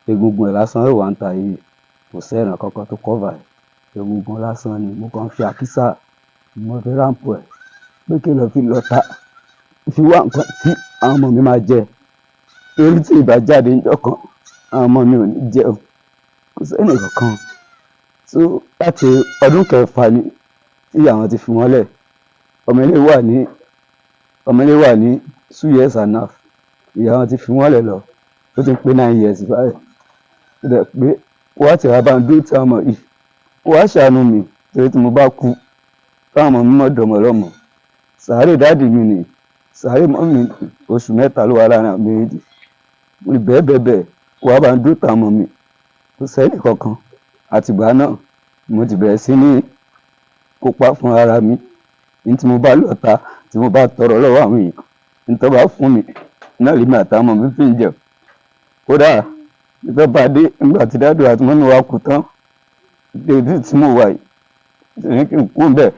Egungun ẹ̀ lásán ló wà ń ta yìí kò sẹ́ran kankan tó cover ẹ̀ egungun lásán ni mo kàn fi àkísà mo fi ráǹpù ẹ̀ pé kí lọ fi lọ ta fi wá nǹkan tí àwọn ọmọ mi máa jẹ torí tí ìbá jáde níjọ́ kan àwọn ọmọ mi ò ní jẹun kò sẹ́ni kankan tó láti ọdún kẹfà ni tí àwọn ti fi wọ́n lẹ̀ ọmọ ilé wà ní 2 years and a half ìyá wọn ti fi wọ́n lẹ̀ lọ ó ti pé 9 years báyìí dẹ̀ pé wá ti ra bá ń dúró tí ọmọ yìí wá ṣàánú mi torí tí mo bá kú káwọn ọmọ mi mọ̀ dọ̀mọ̀ lọ́mọ sàárè dáàdì mi nì sàárè mọ́ mi oṣù mẹ́ta ló wà láàrin àwọn méjì bẹ́ẹ̀ wá bá ń dúró tí ọmọ mi kò sẹ́ni kankan àtìgbà náà mo ti bẹ̀rẹ̀ sí ní kópa fún ara mi ní tí mo bá lọ́ta tí mo bá tọrọ lọ́wọ́ àwọn èèyàn ní tó bá fún mi náà lèmi àtàwọn ọmọ mi fi ń jẹun kódà ìjọba bá dé nígbà tí dáàdù àti mọ́mí wa kú tán débi tí mo wà yìí tí ní kí n kú bẹ́ẹ̀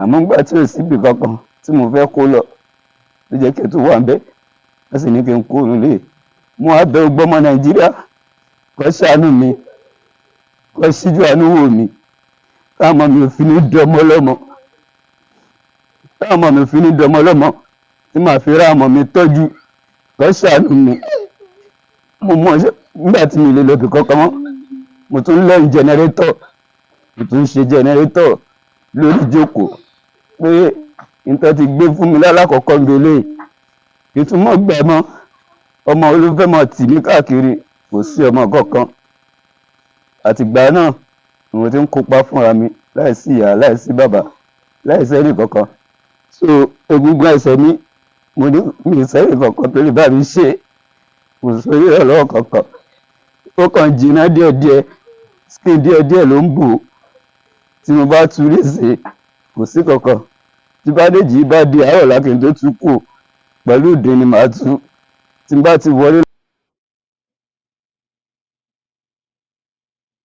àmọ́ nígbà tí ò síbi kankan tí mo fẹ́ kó lọ ló jẹ́ kí n tó wà bẹ́ẹ̀ wọ́n sì ní kí n kú nílé mo wá bẹ̀ gbọ́ ọmọ Nàìjíríà kó ṣàánú mi kó ṣíjú àánú wò mí káwọn ọmọ mi ò fi ní dọmọ lọ́mọ tí màá fi rá ọmọ mi tọ́jú kó ṣàánú mi mo mọ̀ nígbà tí mi lè lọ bí kankan mọ́ mo tún lẹ́yìn jẹnẹrétọ̀ mo tún ṣe jẹnẹrétọ̀ lórí ìjókòó pé nǹkan ti gbé fún mi lálákọ̀ọ́kọ́ gbélé ìtumọ̀ gbà mọ́ ọmọ olùfẹ́ mọ̀ tì mí káàkiri kò sí ọmọ kankan àtìgbà náà mo ti ń kópa fúnra mi láìsí ìyá láìsí bàbá láìsí ẹnì kankan so egungun ẹsẹ̀ mi mo ní mi sẹ́yìn kankan tó lè bá mi ṣe kò sórí ẹ̀ lọ́wọ́ kankan ó kàn jìnnà díẹ̀díẹ̀ skin díẹ̀díẹ̀ ló ń bò tí mo bá tu léṣe kò sí kankan tí bádéjì bá di àárọ̀ lákìn tó tún kù pẹ̀lú ìdè ni màá tú tí n bá ti wọlé.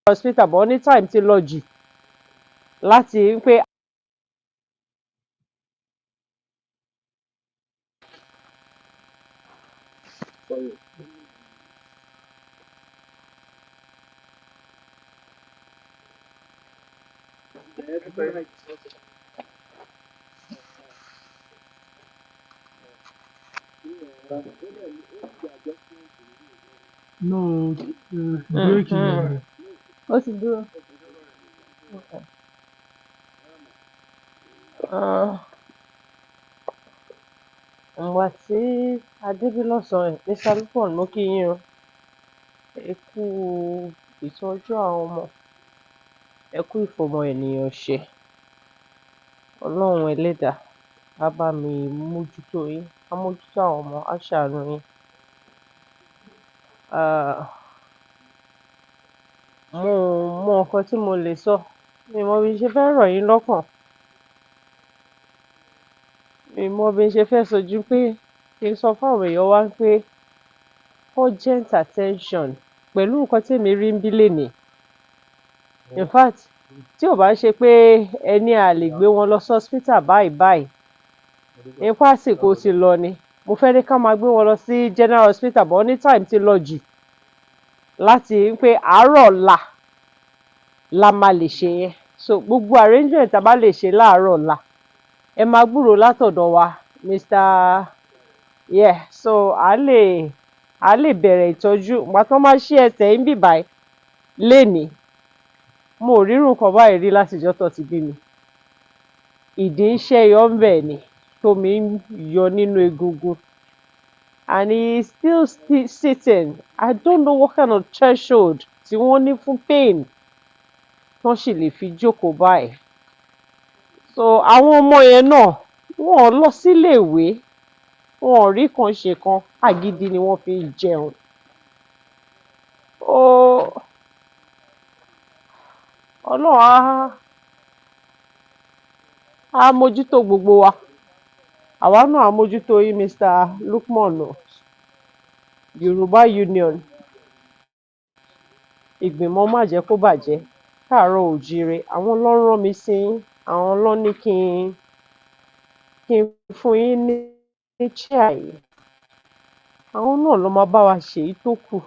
hospital bọ́ ní time ti lọ jù láti pé. No, breaking. Ó ti dúró. Ìgbà tí adébí lọ́sàn-án ní salupon mo kí yín o ẹ kú ìtọ́jú àwọn ọmọ ẹ kú ìfọmọ ènìyàn ṣe ọlọ́run ẹlẹ́dàá á bá mi mójútó yín á mójútó àwọn ọmọ á ṣàánú yín. Mo mọ nǹkan tí mo lè sọ mi mọ bí n ṣe fẹ́ rọ̀ yín lọ́kàn mi mọ bí n ṣe fẹ́ sojú pé kí n sọ fáwọn èèyàn wá pé urgent attention pẹ̀lú nǹkan tí èmi rí ń bí lénìí in fact tí ò bá ṣe pé ẹni a lè gbé wọn lọ sí hospital báyìí in fact àsìkò ti lọ ni mo fẹ́ ní ká máa gbé wọn lọ sí general hospital but ní time ti lọ jù láti pé àárọ̀ ọ̀la la máa lè ṣe yẹn so gbogbo arrangement tá a bá lè ṣe láàárọ̀ ọ̀la ẹ máa gbúròó látọ̀dọ̀ wa Mr. Yeah so a lè a lè bẹ̀rẹ̀ ìtọ́jú ìgbà tó máa ṣí ẹsẹ̀ ń bì báyìí lénìí mo ò rírun kan báyìí rí látijọ́ tó ti bí mi ìdí ń ṣẹ́yọ ń bẹ̀ ni tómi ń yọ nínú egungun and he is still sitting. I don't know what kind of threshold tí wọ́n ní fún pain tán sì lè fi jókòó báyìí. So àwọn ọmọ yẹn náà wọn ò lọ síléèwé wọn ò rí kan ṣe kan àgídí ni wọ́n fi ń jẹun. Ọlọ́run á mójútó gbogbo wa àwa náà á mójútó yín Mr. Lukman o. Yoruba Union ìgbìmọ̀ má jẹ́ kó bàjẹ́ káàárọ̀ òjíire àwọn ló rán mi sí àwọn ló ní kí n fún yín ní chair yìí àwọn náà ló máa bá wa ṣèyí tó kù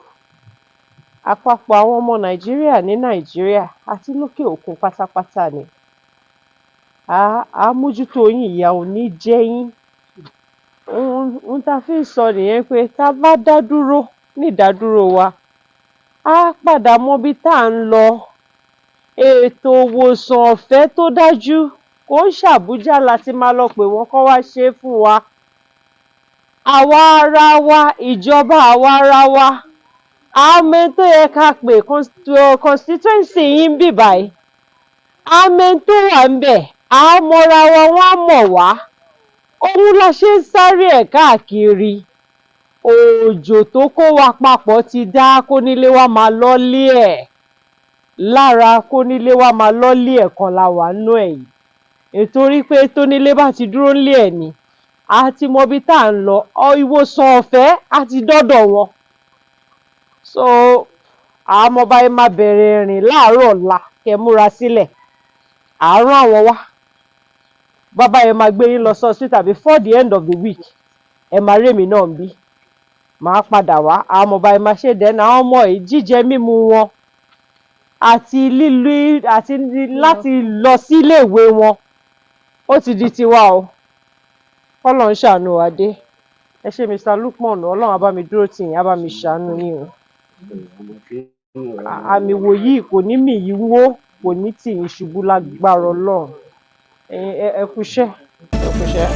àpapọ̀ àwọn ọmọ Nàìjíríà ní Nàìjíríà àti lókè òkun pátápátá ni a mójútó yín ìyà ò ní jẹ yín ohun tá a fi ń sọ nìyẹn pé tá a bá dá dúró ní ìdádúró wa á padà mọ bí tá à ń lọ ètò ìwòsàn ọ̀fẹ́ tó dájú kò ń ṣàbújá láti máa lọ pè wọ́n kó wá ṣe é fún wa àwa ara wa ìjọba àwa ara wa àmọ́ tó yẹ ká pè constituency yín bì báyìí àmọ́ tó wà ń bẹ̀ àmọ́ra wa wọ́n á mọ̀ wá òun la ṣe ń sáré ẹ̀ káàkiri òjò tó kó wa papọ̀ ti dá kónílé wa máa lọ́lé ẹ̀ lára kónílé wa máa lọ́lé ẹ̀ kan la wà nú ẹ̀ yìí nítorí pé tónílé bá ti dúró ńlé ẹ̀ ni a ti mọ bí tá à ń lọ ìwòsàn ọ̀fẹ́ á ti dọ́dọ̀ wọn so àmọ́ báyìí máa bẹ̀rẹ̀ rìn láàárọ̀ ọ̀la kẹ́ múra sílẹ̀ àárọ̀ àwọn wá bàbá yẹn máa gbé yín lọ hospital before the end of the week ẹ máa rí èmi náà bí màá padà wá àwọn ọmọ báyìí máa ṣe dẹ́nu àwọn ọmọ yìí jíjẹ mímu wọn àti lílu àti láti lọ sí iléèwé wọn ó ti di tiwa o kọ́lọ̀ ń ṣàánú wa dé ẹ ṣe Mr. Lukman ọlọ́run á bá mi dúró tì yín á bá mi ṣàánú yín o àmì wòyí kò ní mì yín wó kò ní tì yín ṣubú lágbára ọlọ́run ẹ kúṣẹ́ ẹ kúṣẹ́.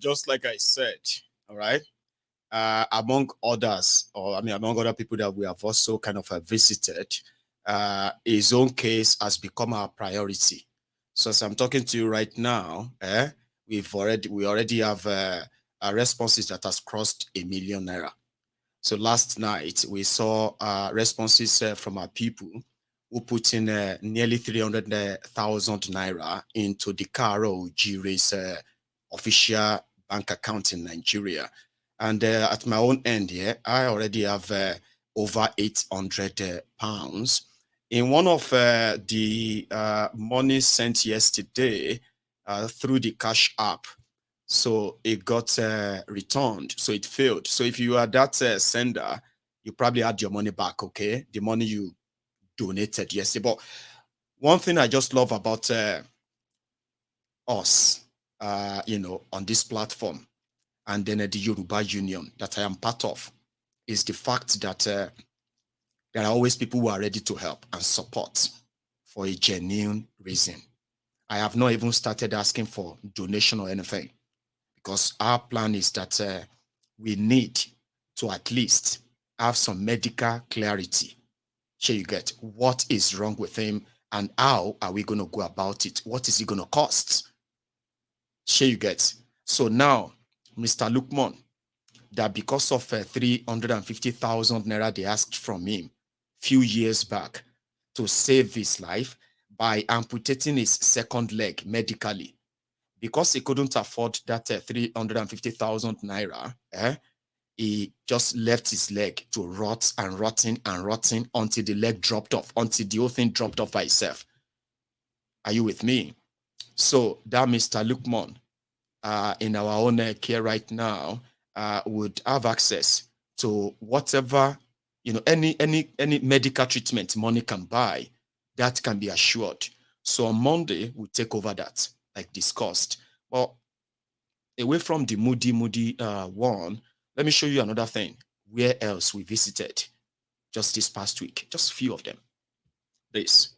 Just like I said, all right, among others, or I mean, among other people that we have also kind of visited, his own case has become our priority. So as I'm talking to you right now, we already have responses that has crossed 1 million naira. So last night we saw responses from our people who put in nearly 300,000 naira into the Karo Jire's official bank account in Nigeria. And at my own end here, I already have over 800 pounds. In one of the money sent yesterday through the cash app, so it got returned, so it failed. So if you are that sender, you probably had your money back, okay? The money you donated yesterday. But one thing I just love about us, you know, on this platform, and then the Yoruba Union that I am part of, is the fact that there are always people who are ready to help and support for a genuine reason. I have not even started asking for donation or anything, because our plan is that we need to at least have some medical clarity. Sure, you get what is wrong with him and how are we going to go about it? What is it going to cost? Sure, you get. So now, Mr. Lukman, that because of 350,000 naira they asked from him few years back to save his life, by amputating his second leg medically. Because he couldn't afford that 350,000 naira, he just left his leg to rot and rotting until the leg dropped off, until the whole thing dropped off by itself. Are you with me? So that Mr. Lukeman, in our own care right now, would have access to whatever, any medical treatment money can buy, that can be assured. So on Monday, we'll take over that, like discussed. Well, away from the moody one, let me show you another thing. Where else we visited just this past week? Just a few of them. This.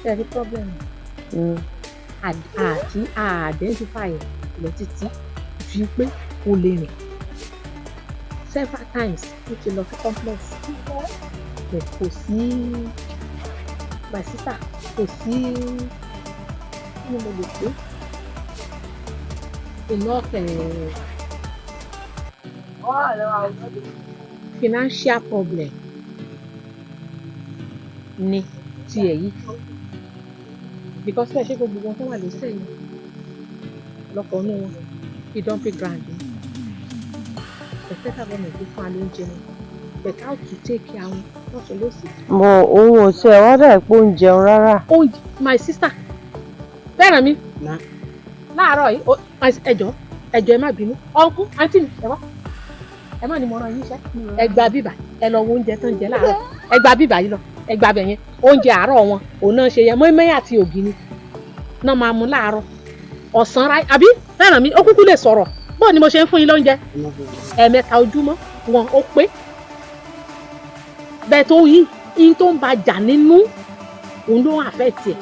Ṣé ẹ rí problem? Àti identify lọ títí ju pé o lè rìn several times ó ti lọ sí complex kò sí my sister kò sí kí ni mo lè pè enough financial problem ni tiẹ̀ yìí because fẹ́ ṣe gbogbo wọn tó wà lóṣẹ̀ yìí lọ́kọ̀ ní wọn fi dumping ground ni the federal government ló fún wa lóúnjẹ wọn but how to take care wọn lọ́sọ̀ lọ́sì. mo òun ò tiẹ̀ wọ́n dà pé ó ń jẹun rárá. My sister fẹ́ràn mi láàárọ̀ yìí ẹjọ́ ẹ má bínú ọ̀nkú àǹtí mi ẹ má ní mo rán yín iṣẹ́ ẹ gba bíbà ẹ lọ wo oúnjẹ tó ń jẹ láàárọ̀ ẹ gba bíbà yìí lọ ẹ gba bẹ̀ yẹn oúnjẹ àárọ̀ wọn òun náà ṣe yẹn mọ́ínmọ́ín àti ògì ni náà máa mú láàárọ̀ ọ̀sán ráì àbí fẹ́ràn mi ó kúkú lè sọ̀rọ̀ bó ni mo ṣe ń fún yín lóúnjẹ ẹ̀ẹ̀mẹ́ta ojúmọ́ wọn ó pé bẹ́ẹ̀ tó yí tó ń ba jà nínú òun ló ń àfẹ́ tiẹ̀.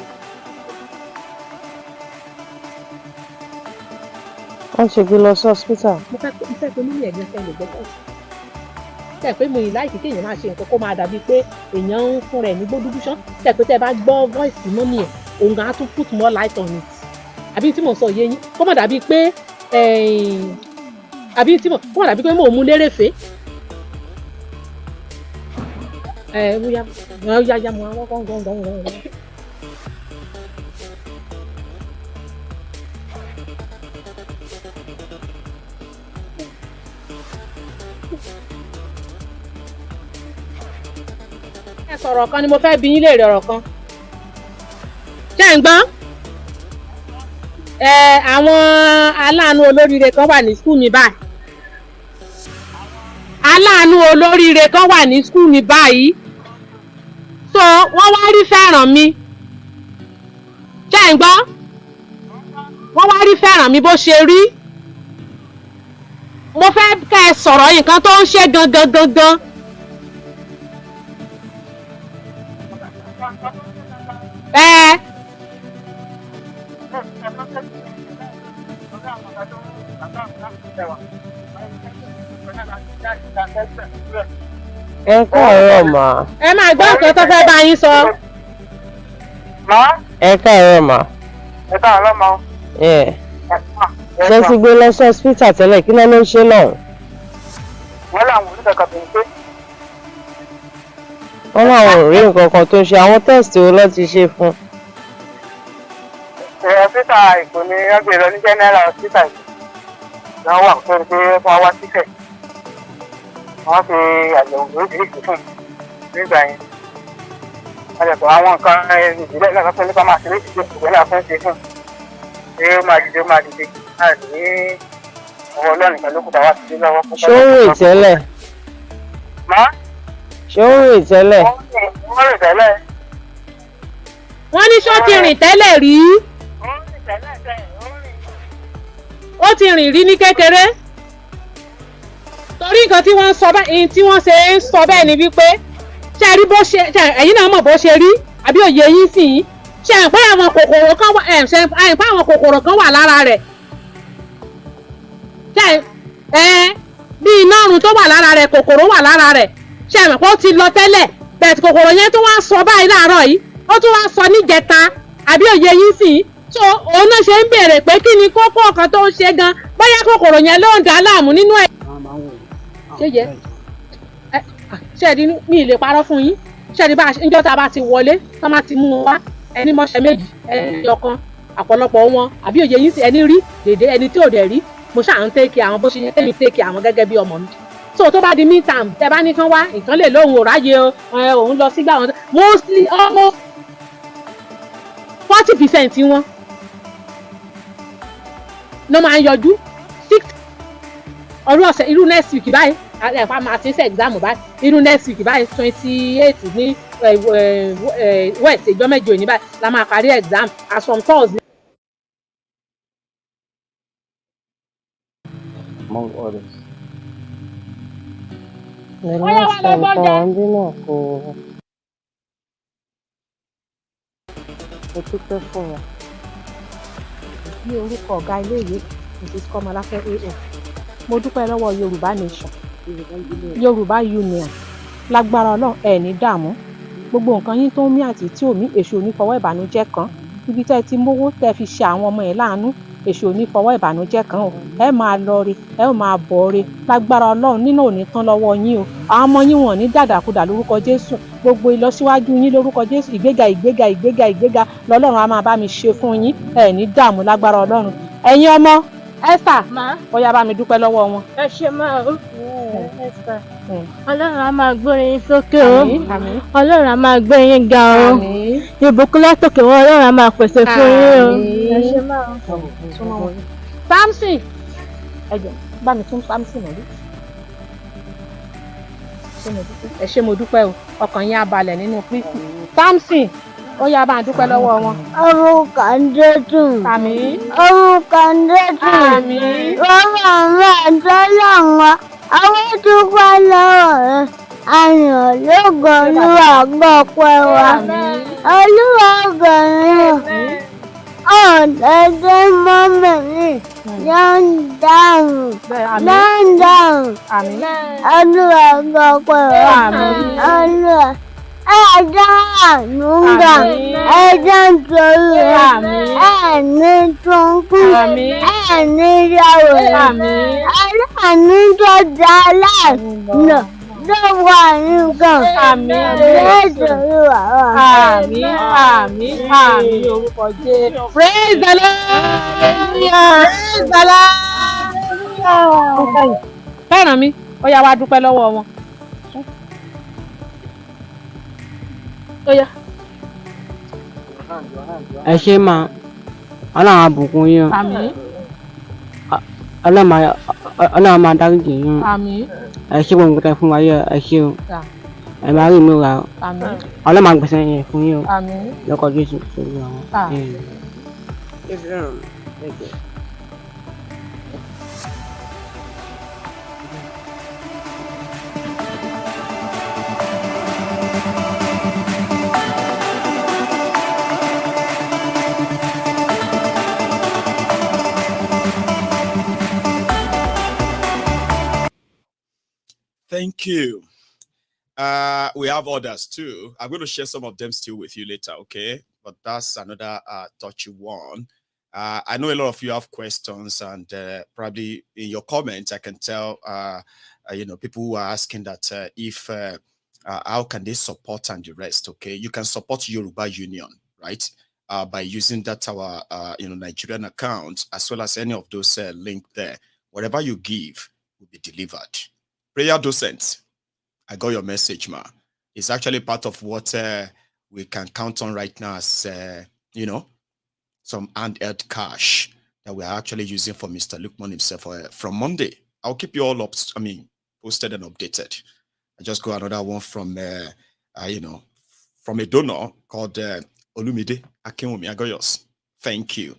wọ́n ṣe gbé lọ sí hospital. mo fẹ́ pé mímú ẹ̀gbẹ́ fẹ́ lè gbọ́dọ̀ tẹ̀ pé mo yìí láìsí kéèyàn máa ṣe nǹkan kó máa dàbí pé èèyàn ń fún rẹ̀ ní gbódúdú ṣán tẹ̀ pé tẹ́ bá gbọ́ voice mọ́mí ẹ̀ òun gan á tún put more light on it àbí tí mo sọ yé yín kó má dàbí pé kó má dàbí pé mo mú lérèfé yá mo àwọn gbọ̀ngàn. Sọ̀rọ̀ kan ni mo fẹ́ bi yín léèrè ọ̀rọ̀ kan. Ṣé ń gbọ́? àwọn aláàánú olóríire kan wà ní skul mi báyìí aláàánú olóríire kan wà ní skul mi báyìí so wọ́n wá rí fẹ́ràn mi ṣé ń gbọ́ wọ́n wá rí fẹ́ràn mi bó ṣe rí mo fẹ́ kẹ́ ẹ sọ̀rọ̀ nǹkan tó ń ṣe gangan. Ẹ káàárọ̀ mà. Ẹ máa gbọ́ nǹkan tó fẹ́ bá yín sọ. Ẹ káàárọ̀ mà. Ẹ káàárọ̀ mà. Ṣé ti gbé lọ sí hospital tẹ́lẹ̀ kí ló ń ṣe náà? Wọ́n làwọn oníkẹ̀kẹ́ tó ń pé. Wọ́n láwọn ò rí nǹkan kan tó ṣe àwọn tẹ́sítì wo ló ti ṣe fún. Hospital Èkó ni wọ́n gbé lọ ní general hospital náà wà pé wọ́n wá síbẹ̀. Wọ́n fi àyẹ̀wò lóríṣiríṣi fún nígbà yẹn. Wọ́n lè sọ àwọn nǹkan ìbílẹ̀ náà lọ́pọ̀ nípa máa ṣe léṣiṣẹ́ ìgbẹ́ náà fún ṣe fún. Ṣé ó máa dìde láti ní ọwọ́ ọlọ́run nìkan ló kù táwa ti dé lọ́wọ́. Ṣé ó ń rìn tẹ́lẹ̀? Ṣé ó ń rìn tẹ́lẹ̀? Wọ́n rìn tẹ́lẹ̀. Wọ́n ní ṣó ti rìn tẹ́lẹ̀ rí? Ó ti rìn rí ní kékeré. Torí nǹkan tí wọ́n ń sọ bẹ́ẹ̀ tí wọ́n ṣe ń sọ bẹ́ẹ̀ ni wípé ṣe rí bó ṣe ẹ̀yin náà mọ̀ bó ṣe rí àbí òye yín sì yín ṣe àǹpá àwọn kòkòrò kan wà àǹpá àwọn kòkòrò kan wà lára rẹ̀ ṣe bí iná ọ̀run tó wà lára rẹ̀ kòkòrò wà lára rẹ̀ ṣe àmọ̀ pé ó ti lọ tẹ́lẹ̀ bẹ́ẹ̀ tí kòkòrò yẹn tó wá sọ báyìí láàárọ̀ yìí ó tún wá sọ níjẹta àbí òye yín sì yín so òun náà ṣe ń béèrè pé kí ni kókó ọ̀kan tó ń ṣe gan bóyá kòkòrò yẹn ló ń dà á láàmú nínú ẹ̀. ṣé yẹ ṣẹ́ẹ̀dí mi ì lè parọ́ fún yín ṣẹ́ẹ̀dí bá níjọ́ tá a bá ti wọlé tá a máa ti mú wọn wá ẹni mọ́ṣẹ́ méjì ẹni ọ̀kan àpọ̀lọpọ̀ wọn àbí òye yín sí ẹni rí dèdè ẹni tí ò dẹ̀ rí mo ṣáà ń tẹ́kì àwọn bó ṣe yẹ tẹ́mi tẹ́kì àwọn gẹ́gẹ́ bí ọmọ mi so tó bá di midterm tẹ́ bá ní kán wá nǹkan lè lóhùn ò ráyè òun lọ sígbà wọn mostly almost 40% wọn ló máa ń yọjú 6 ọdún ọ̀sẹ̀ irú next week báyìí ẹ̀fà máa ti ń ṣe exam báyìí irú next week báyìí 28 ní west ìjọ mẹ́jọ ní báyìí la máa parí exam as from Thursday. Among others. Nǹkan bí náà kò dúpẹ́ fún wa. Ní orúkọ ọ̀gá iléèwé Mrs. Kọ́mọláfẹ́ AO mo dúpẹ́ lọ́wọ́ Yorùbá Nation Yorùbá Union lágbára Ọlọ́run ẹ̀ ní dààmú gbogbo nǹkan yín tó ń mí àti tí ò mí èṣù onífọwọ́ ìbànújẹ́ kan ibi tẹ́ ẹ ti mówó tẹ́ ẹ fi ṣe àwọn ọmọ ẹ̀ láàánú èṣù onífọwọ́ ìbànújẹ́ kan o ẹ máa lọ re ẹ ó máa bọ̀ re lágbára Ọlọ́run nínú òní tán lọ́wọ́ yín o àwọn ọmọ yín wọn ní dàdàkudà lórúkọ Jésù gbogbo ìlọsíwájú yín lórúkọ Jésù ìgbéga lọ́lọ́run á máa bá mi ṣe fún yín ẹ ní dààmú lágbára Ọlọ́run ẹ̀yin ọmọ Esther ó yá bá mi dúpẹ́ lọ́wọ́ wọn. Ẹ ṣe máa ó Esther Ọlọ́run á máa gbórin yín sókè o Ọlọ́run á máa gbé yín ga o ìbùkún látòkè wọn Ọlọ́run á máa pèsè fún yín o. Ẹ ṣe máa ó. Samson ẹjọ bá mi tún Samson mọ́lú. Ẹ ṣé mo dúpẹ́ o ọkàn yín á balẹ̀ nínú Kristi. Samson ó yá bá a dúpẹ́ lọ́wọ́ wọn. Orúkọ Jésù. Àmín. Orúkọ Jésù. Àmín. Bàbá mi àtọ́lá wọn, àwọn dúpẹ́ lọ́wọ́ rẹ̀. Ayọ̀ lógo Olúwa gbọ́ pẹ́ wa. Olúwa gbọ̀nyàn. Ọ̀dẹ́dẹ́ mọ́mẹ́rin ló ń dáhùn. Olúwa gbọ́ pẹ́ wa. Olúwa. Ẹ̀dá ànúgbà, ẹ̀dá nítorí rẹ̀, ẹ̀ní tuntun, ẹ̀ní yàwó, aláàánú tó dá aláàánú tó wà nìkan, nítorí wà wá. Àmín orúkọ Jésù. Praise the Lord! Praise the Lord! Fẹ́ràn mi, ó yá wá dúpẹ́ lọ́wọ́ wọn. Ẹ ṣé máa Ọlọ́run á bùkún yín. Àmín. Ọlọ́run máa dáríjì yín. Àmín. Ẹ ṣé gbogbo nǹkan fún wa yẹ ẹ ṣé o. Ẹ máa rí mi rà o. Àmín. Ọlọ́run máa gbèsè yẹn fún yín o. Àmín. Lọ́kọ̀ Jésù pẹ̀lú àwọn. Thank you. We have others too. I'm going to share some of them still with you later, okay? But that's another touchy one. I know a lot of you have questions, and probably in your comments, I can tell, people who are asking that if how can they support and the rest, okay? You can support Yoruba Union, right? By using that our Nigerian account, as well as any of those links there. Whatever you give will be delivered. Prayer docent, I got your message, ma. It's actually part of what we can count on right now as, some handheld cash that we are actually using for Mr. Lukeman himself from Monday. I'll keep you all posted and updated. I just got another one from, from a donor called Olumide Akinwumi. I got yours. Thank you.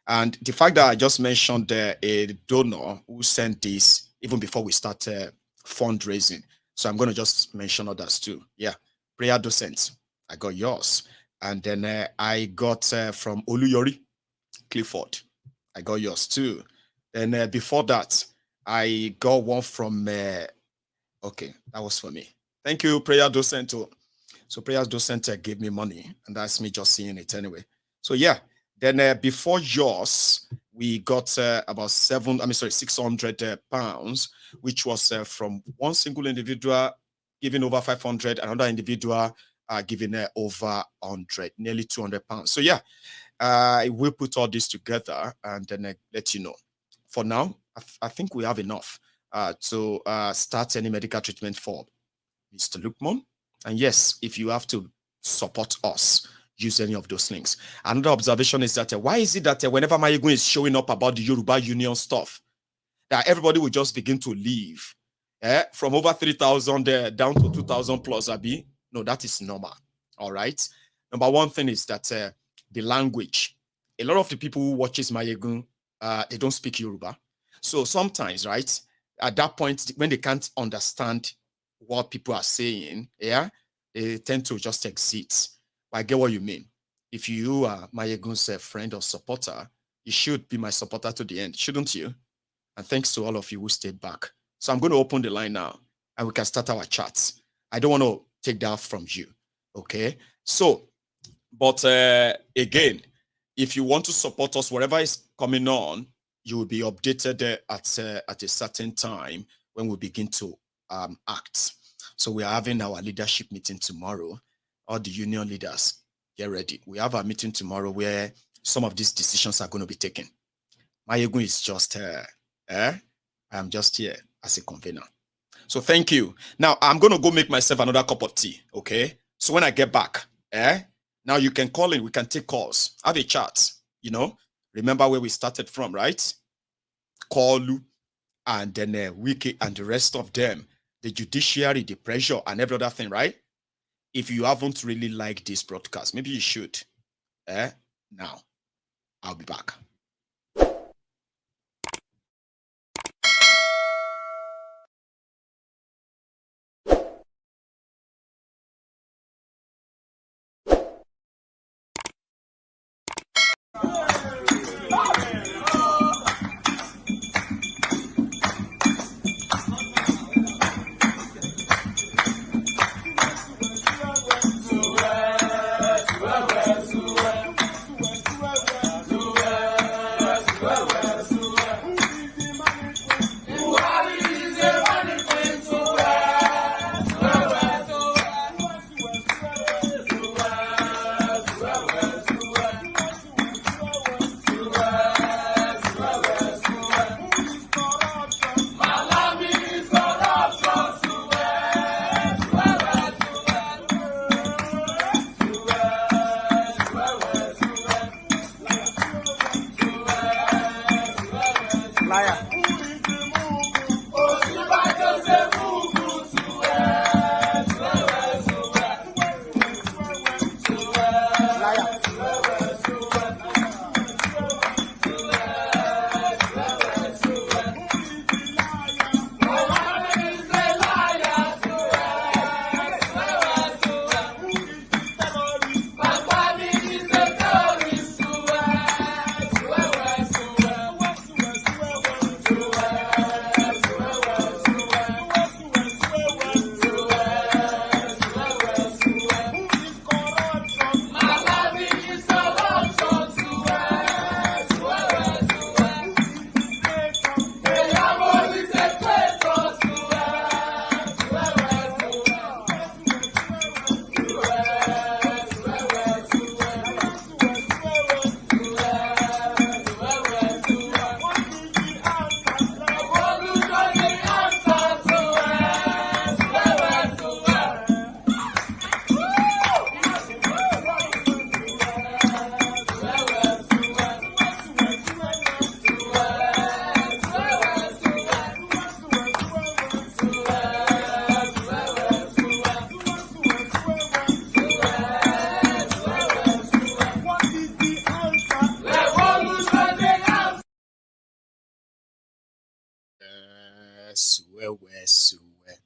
And the fact that I just mentioned a donor who sent this even before we start fundraising. So I'm going to just mention others too. Yeah. Prayer docents. I got yours. And then I got from Oluyori Clifford. I got yours too. Then before that, I got one from, okay, that was for me. Thank you, prayer docent. So prayer docent gave me money, and that's me just seeing it anyway. So yeah, then before yours, we got about 600 pounds, which was from one single individual giving over 500, another individual giving over 100, nearly 200 pounds. So yeah, I will put all this together and then let you know. For now, I think we have enough to start any medical treatment for Mr. Lukeman. And yes, if you have to support us, use any of those links. Another observation is that why is it that whenever Mayegun is showing up about the Yoruba Union stuff, that everybody will just begin to leave from over 3,000 down to 2,000 plus, Abi? No, that is normal. All right. Number one thing is that the language. A lot of the people who watches Mayegun, they don't speak Yoruba. So sometimes, right, at that point, when they can't understand what people are saying, yeah, they tend to just exit. I get what you mean. If you are Mayegun's friend or supporter, you should be my supporter to the end, shouldn't you? And thanks to all of you who stayed back. So I'm going to open the line now, and we can start our chats. I don't want to take that from you, okay? So, but again, if you want to support us, whatever is coming on, you will be updated at a certain time when we begin to act. So we are having our leadership meeting tomorrow. All the union leaders, get ready. We have a meeting tomorrow where some of these decisions are going to be taken. Mayegun is just I'm just here as a convener. So thank you. Now I'm going to go make myself another cup of tea, okay? So when I get back, now you can call in, we can take calls, have a chat, Remember where we started from, right? Kolu, and then Wike and the rest of them, the judiciary, the pressure, and every other thing, right? If you haven't really liked this broadcast, maybe you should. Now, I'll be back.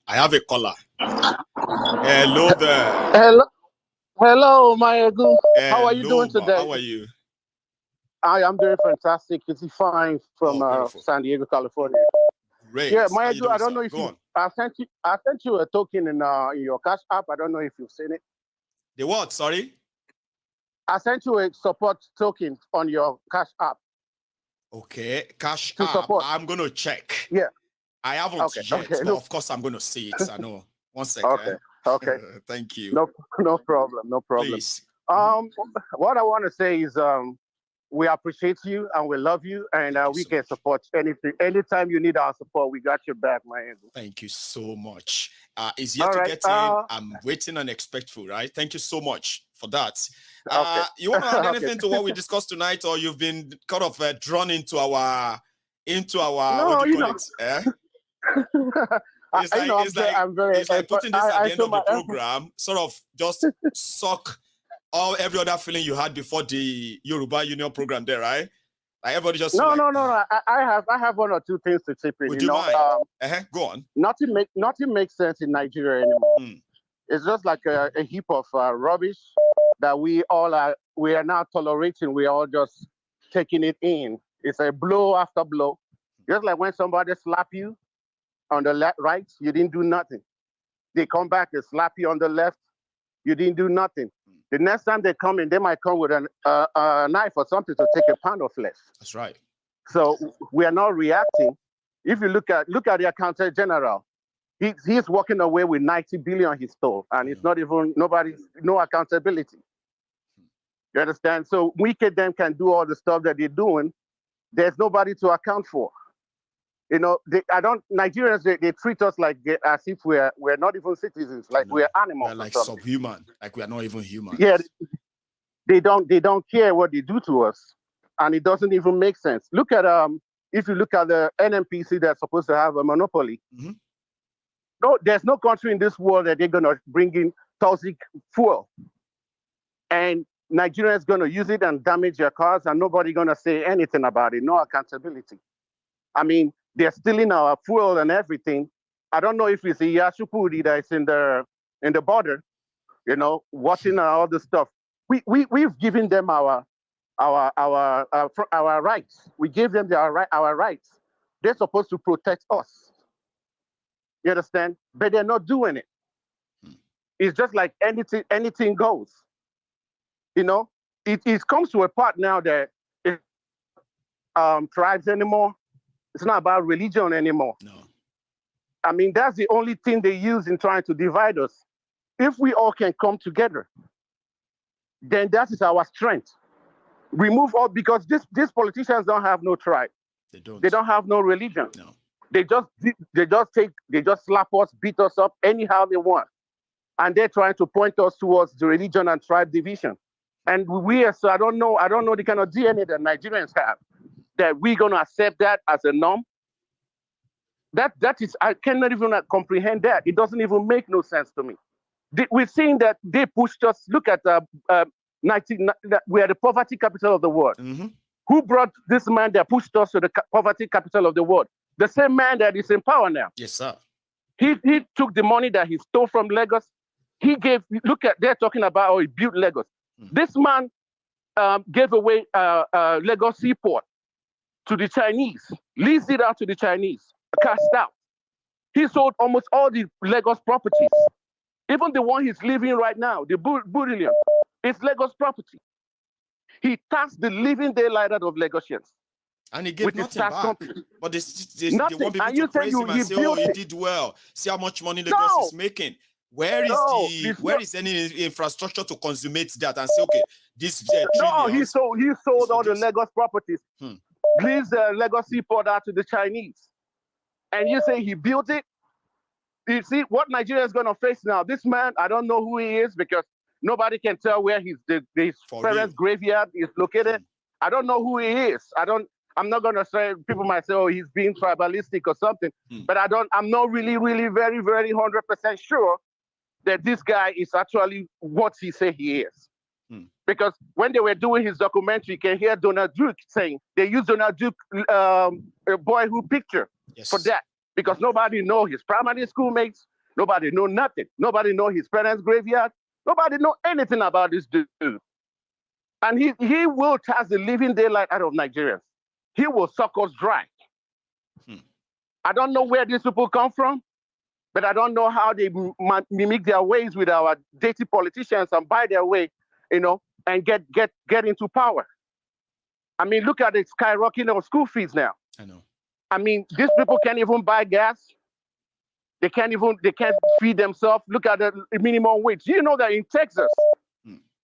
I have a caller. Hello there. Hello, Mayagu. How are you doing today? How are you? I am doing fantastic. It's fine from San Diego, California. Great. Yeah, Mayagu. I don't know if I sent you a token in your Cash App. I don't know if you've seen it. The what? Sorry. I sent you a support token on your Cash App. Okay, Cash App. Support. I'm gonna check. Yeah. I haven't yet, but of course I'm gonna see it. I know. 1 second. Okay. Thank you. No problem. Please. What I want to say is we appreciate you and we love you, and we can support anything. Anytime you need our support, we got your back, man. Thank you so much. It's yet to get in. I'm waiting and expectful, right? Thank you so much for that. You want to add anything to what we discussed tonight, or you've been kind of drawn into our what do you call it? It's like putting this at the end of the program, sort of just suck every other feeling you had before the Yoruba Union program there, right? Like everybody just no. I have one or two things to chip in. Would you mind? Go on. Nothing makes sense in Nigeria anymore. It's just like a heap of rubbish that we are now tolerating. We are all just taking it in. It's a blow after blow. Just like when somebody slap you on the right, you didn't do nothing. They come back and slap you on the left, you didn't do nothing. The next time they come in, they might come with a knife or something to take a pound of flesh. That's right. So we are not reacting. If you look at the accountant general, he's walking away with 90 billion he stole, and it's not even no accountability. You understand? So we can do all the stuff that they're doing. There's nobody to account for. You know, Nigerians, they treat us like as if we're not even citizens, like we're animals. We're like subhuman, like we are not even human. Yeah, they don't care what they do to us, and it doesn't even make sense. Look at if you look at the NNPC that's supposed to have a monopoly. No, there's no country in this world that they're gonna bring in toxic fuel, and Nigerians gonna use it and damage their cars, and nobody gonna say anything about it. No accountability. I mean, they're stealing our fuel and everything. I don't know if it's the Yashupudi that's in the border, you know, watching all the stuff. We've given them our rights. We gave them our rights. They're supposed to protect us. You understand? But they're not doing it. It's just like anything goes. You know, it comes to a part now that tribes anymore. It's not about religion anymore. No. I mean, that's the only thing they use in trying to divide us. If we all can come together, then that is our strength. Remove all, because these politicians don't have no tribe. They don't. They don't have no religion. No. They just slap us, beat us up anyhow they want. And they're trying to point us towards the religion and tribe division. And so I don't know the kind of DNA that Nigerians have. that we're going to accept that as a norm. That is, I cannot even comprehend that. It doesn't even make no sense to me. We've seen that they pushed us. Look at we are the poverty capital of the world. Who brought this man that pushed us to the poverty capital of the world? The same man that is in power now. Yes, sir. He took the money that he stole from Lagos. He gave, look at, they're talking about how he built Lagos. This man gave away Lagos seaport to the Chinese, leased it out to the Chinese, cashed out. He sold almost all the Lagos properties. Even the one he's living right now, the Burillion, is Lagos property. He taxed the living daylight out of Lagosians. And he gave nothing back. Company. But they want people to praise him and say, oh, he did well. See how much money Lagos is making. Where is any infrastructure to consummate that and say, okay, this no, he sold all the Lagos properties. Leased the Lagos seaport out to the Chinese. And you say he built it? You see what Nigeria is going to face now. This man, I don't know who he is because nobody can tell where his parents' graveyard is located. I don't know who he is. I'm not going to say, people might say, oh, he's being tribalistic or something. But I'm not really, very, very 100% sure that this guy is actually what he say he is. Because when they were doing his documentary, you can hear Donald Duke saying they used Donald Duke a boyhood picture for that. Because nobody know his primary school mates, nobody know nothing. Nobody know his parents' graveyard. Nobody know anything about this dude. And he will tax the living daylight out of Nigerians. He will suck us dry. I don't know where these people come from, but I don't know how they mimic their ways with our dirty politicians and buy their way, and get into power. I mean, look at the skyrocketing of school fees now. I know. I mean, these people can't even buy gas. They can't feed themselves. Look at the minimum wage. You know that in Texas,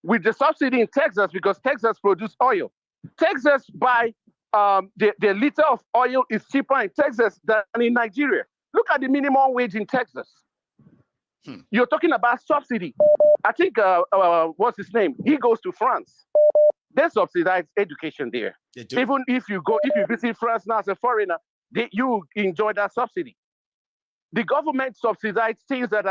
with the subsidy in Texas, because Texas produces oil, Texas buy the liter of oil is cheaper in Texas than in Nigeria. Look at the minimum wage in Texas. You're talking about subsidy. I think what's his name? He goes to France. They subsidize education there. Even if you visit France now as a foreigner, you enjoy that subsidy. The government subsidizes things that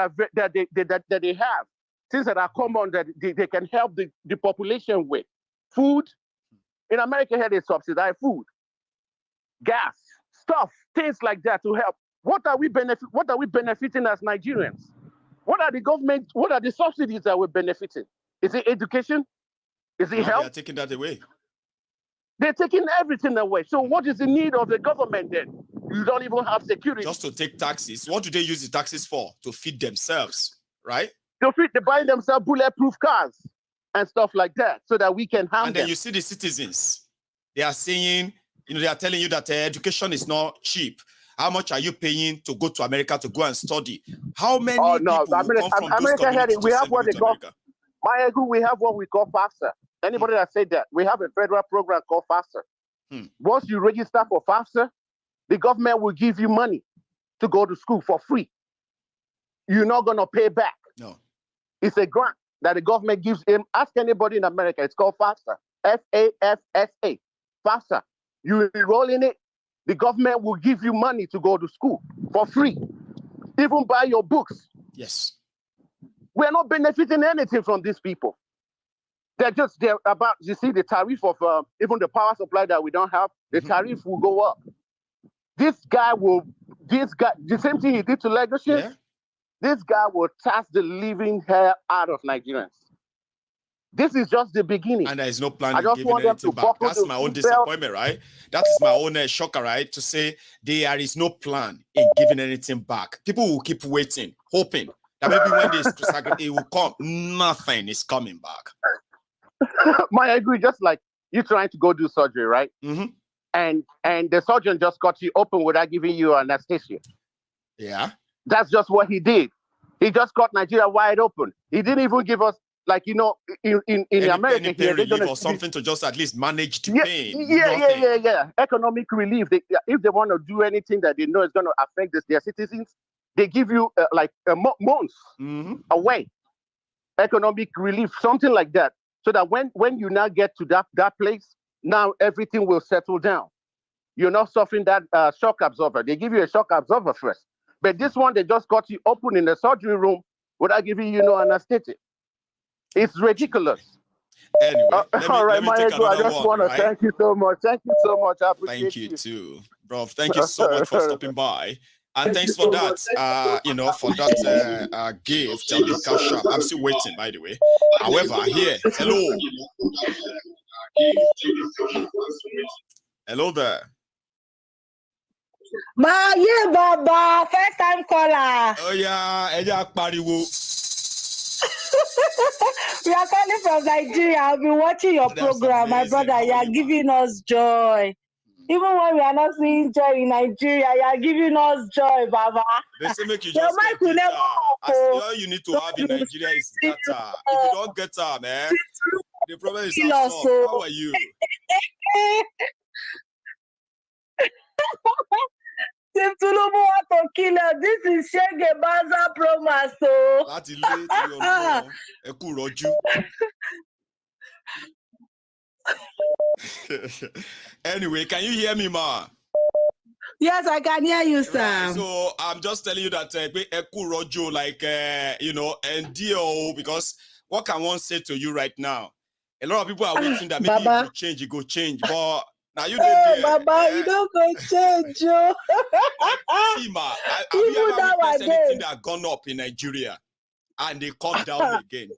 they have, things that are common that they can help the population with. Food. In America here, they subsidize food, gas, stuff, things like that to help. What are we benefiting as Nigerians? What are the subsidies that we're benefiting? Is it education? Is it health? They're taking that away. They're taking everything away. So what is the need of the government then? You don't even have security. Just to take taxes. What do they use the taxes for? To feed themselves, right? They're buying themselves bulletproof cars and stuff like that so that we can harm them. And then you see the citizens. They are saying, they are telling you that education is not cheap. How much are you paying to go to America to go and study? How many people come from those communities? We have what they call, we have what we call FAFSA. Anybody that said that, we have a federal program called FAFSA. Once you register for FAFSA, the government will give you money to go to school for free. You're not going to pay back. No. It's a grant that the government gives him. Ask anybody in America. It's called FAFSA. FAFSA. FAFSA. You enroll in it, the government will give you money to go to school for free. Even buy your books. Yes. We're not benefiting anything from these people. They're about, you see, the tariff of even the power supply that we don't have, the tariff will go up. The same thing he did to Lagosians, this guy will tax the living hell out of Nigerians. This is just the beginning. And there is no plan in giving anything back. That's my own disappointment, right? That is my own shocker, right? To say there is no plan in giving anything back. People will keep waiting, hoping that maybe when it will come, nothing is coming back. I agree, just like you trying to go do surgery, right? And the surgeon just cut you open without giving you anesthesia. Yeah. That's just what he did. He just cut Nigeria wide open. He didn't even give us, like, in America, any pain relief or something to just at least manage the pain. Yeah. Economic relief. If they want to do anything that they know is going to affect their citizens, they give you months away. Economic relief, something like that. So that when you now get to that place, now everything will settle down. you're not suffering that shock absorber. They give you a shock absorber first. But this one, they just got you open in the surgery room without giving you no anesthetic. It's ridiculous. Anyway, all right, let me take I just want to thank you so much. Thank you so much. I appreciate you too, bro. Thank you so much for stopping by. And thanks for that, for that gift of the cash app. I'm still waiting, by the way. However, here, hello. Hello there. Yeah, Baba, first time caller. Oh yeah, pariwo. We are calling from Nigeria. I've been watching your program, my brother. You are giving us joy. Even when we are not seeing joy in Nigeria, you are giving us joy, Baba. They say make you just get data. All you need to have in Nigeria is data. If you don't get data, man, the problem is solved. How are you? If Tinubu want to kill us, this is Shege Baza promise. That's late. Anyway, can you hear me, ma? Yes, I can hear you, sir. Right, so I'm just telling you that and deal, because what can one say to you right now? A lot of people are waiting that maybe if you change, it go change, but now you don't Baba, you don't go change, Joe. See, ma, have you ever witnessed anything that gone up in Nigeria and they come down again?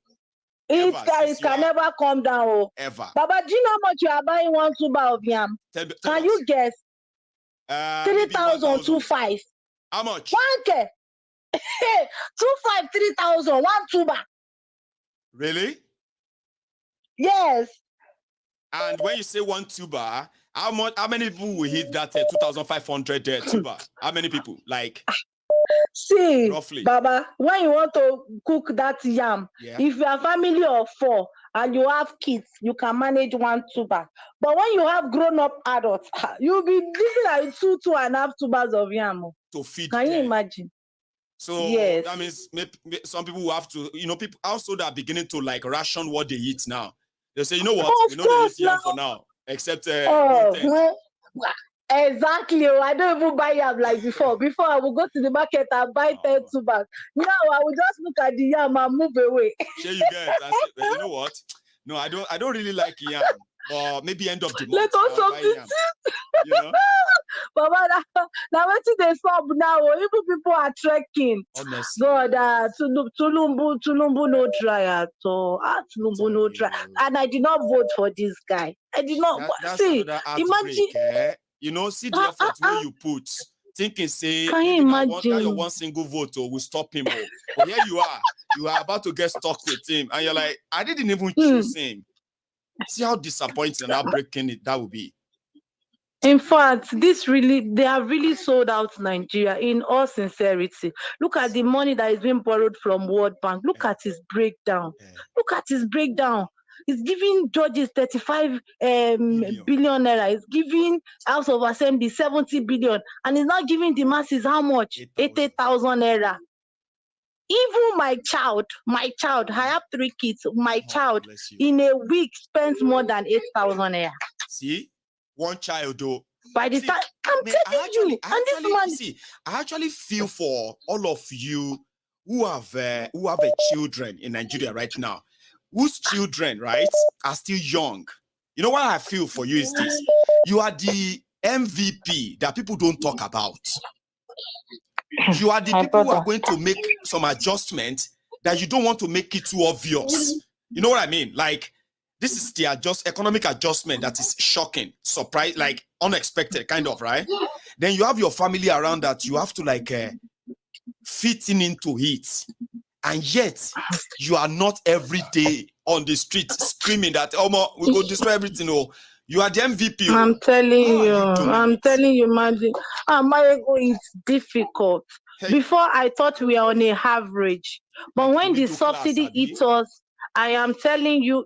It can never come down. Ever. Baba, do you know how much you are buying 1 tuber of yam? Can you guess? 3,025. How much? 1K. 25, 3,000. 1 tuber. Really? Yes. And when you say 1 tuber, how many people will hit that 2,500 tuber? How many people? Like, see, roughly. Baba, when you want to cook that yam, if you are family of 4 and you have kids, you can manage 1 tuber. But when you have grown-up adults, you'll be living like 2.5 tubers of yam to feed. Can you imagine? So yes. That means some people will have to, people also that are beginning to like ration what they eat now. They say, you know what? We know they eat yam for now, except exactly. I don't even buy yam like before. Before I would go to the market and buy 10 tubers. Now I will just look at the yam and move away. Sure, you get. Say, you know what? No, I don't really like yam. But maybe end of the month. Let us substitute. You know? Baba, now what they stop now? Even people are trekking. Honestly. God, Tulumbu no try at all. Tulumbu no try. And I did not vote for this guy. I did not. See, imagine. See the effort where you put. Thinking, say, can you imagine? Your one single vote will stop him. But here you are about to get stuck with him. And you're like, I didn't even choose him. See how disappointing and how breaking that would be. In fact, they have really sold out Nigeria in all sincerity. Look at the money that is being borrowed from World Bank. Look at his breakdown. Look at his breakdown. It's giving judges 35 billion naira. It's giving House of Assembly 70 billion. And it's not giving the masses how much? 80,000 naira. Even my child, I have 3 kids. My child in a week spends more than 8,000 naira. See, one child though. By the time I'm telling you, I actually feel for all of you who have children in Nigeria right now, whose children, right, are still young. You know what I feel for you is this: you are the MVP that people don't talk about. You are the people who are going to make some adjustment that you don't want to make it too obvious. You know what I mean? Like, this is the economic adjustment that is shocking, surprise, like unexpected, kind of, right? Then you have your family around that you have to like fit into it. And yet, you are not every day on the street screaming that, oh, we go destroy everything. Oh, you are the MVP. I'm telling you, imagine. Mayego, it's difficult. Hey. Before, I thought we are on a average. But when the subsidy hit us I am telling you,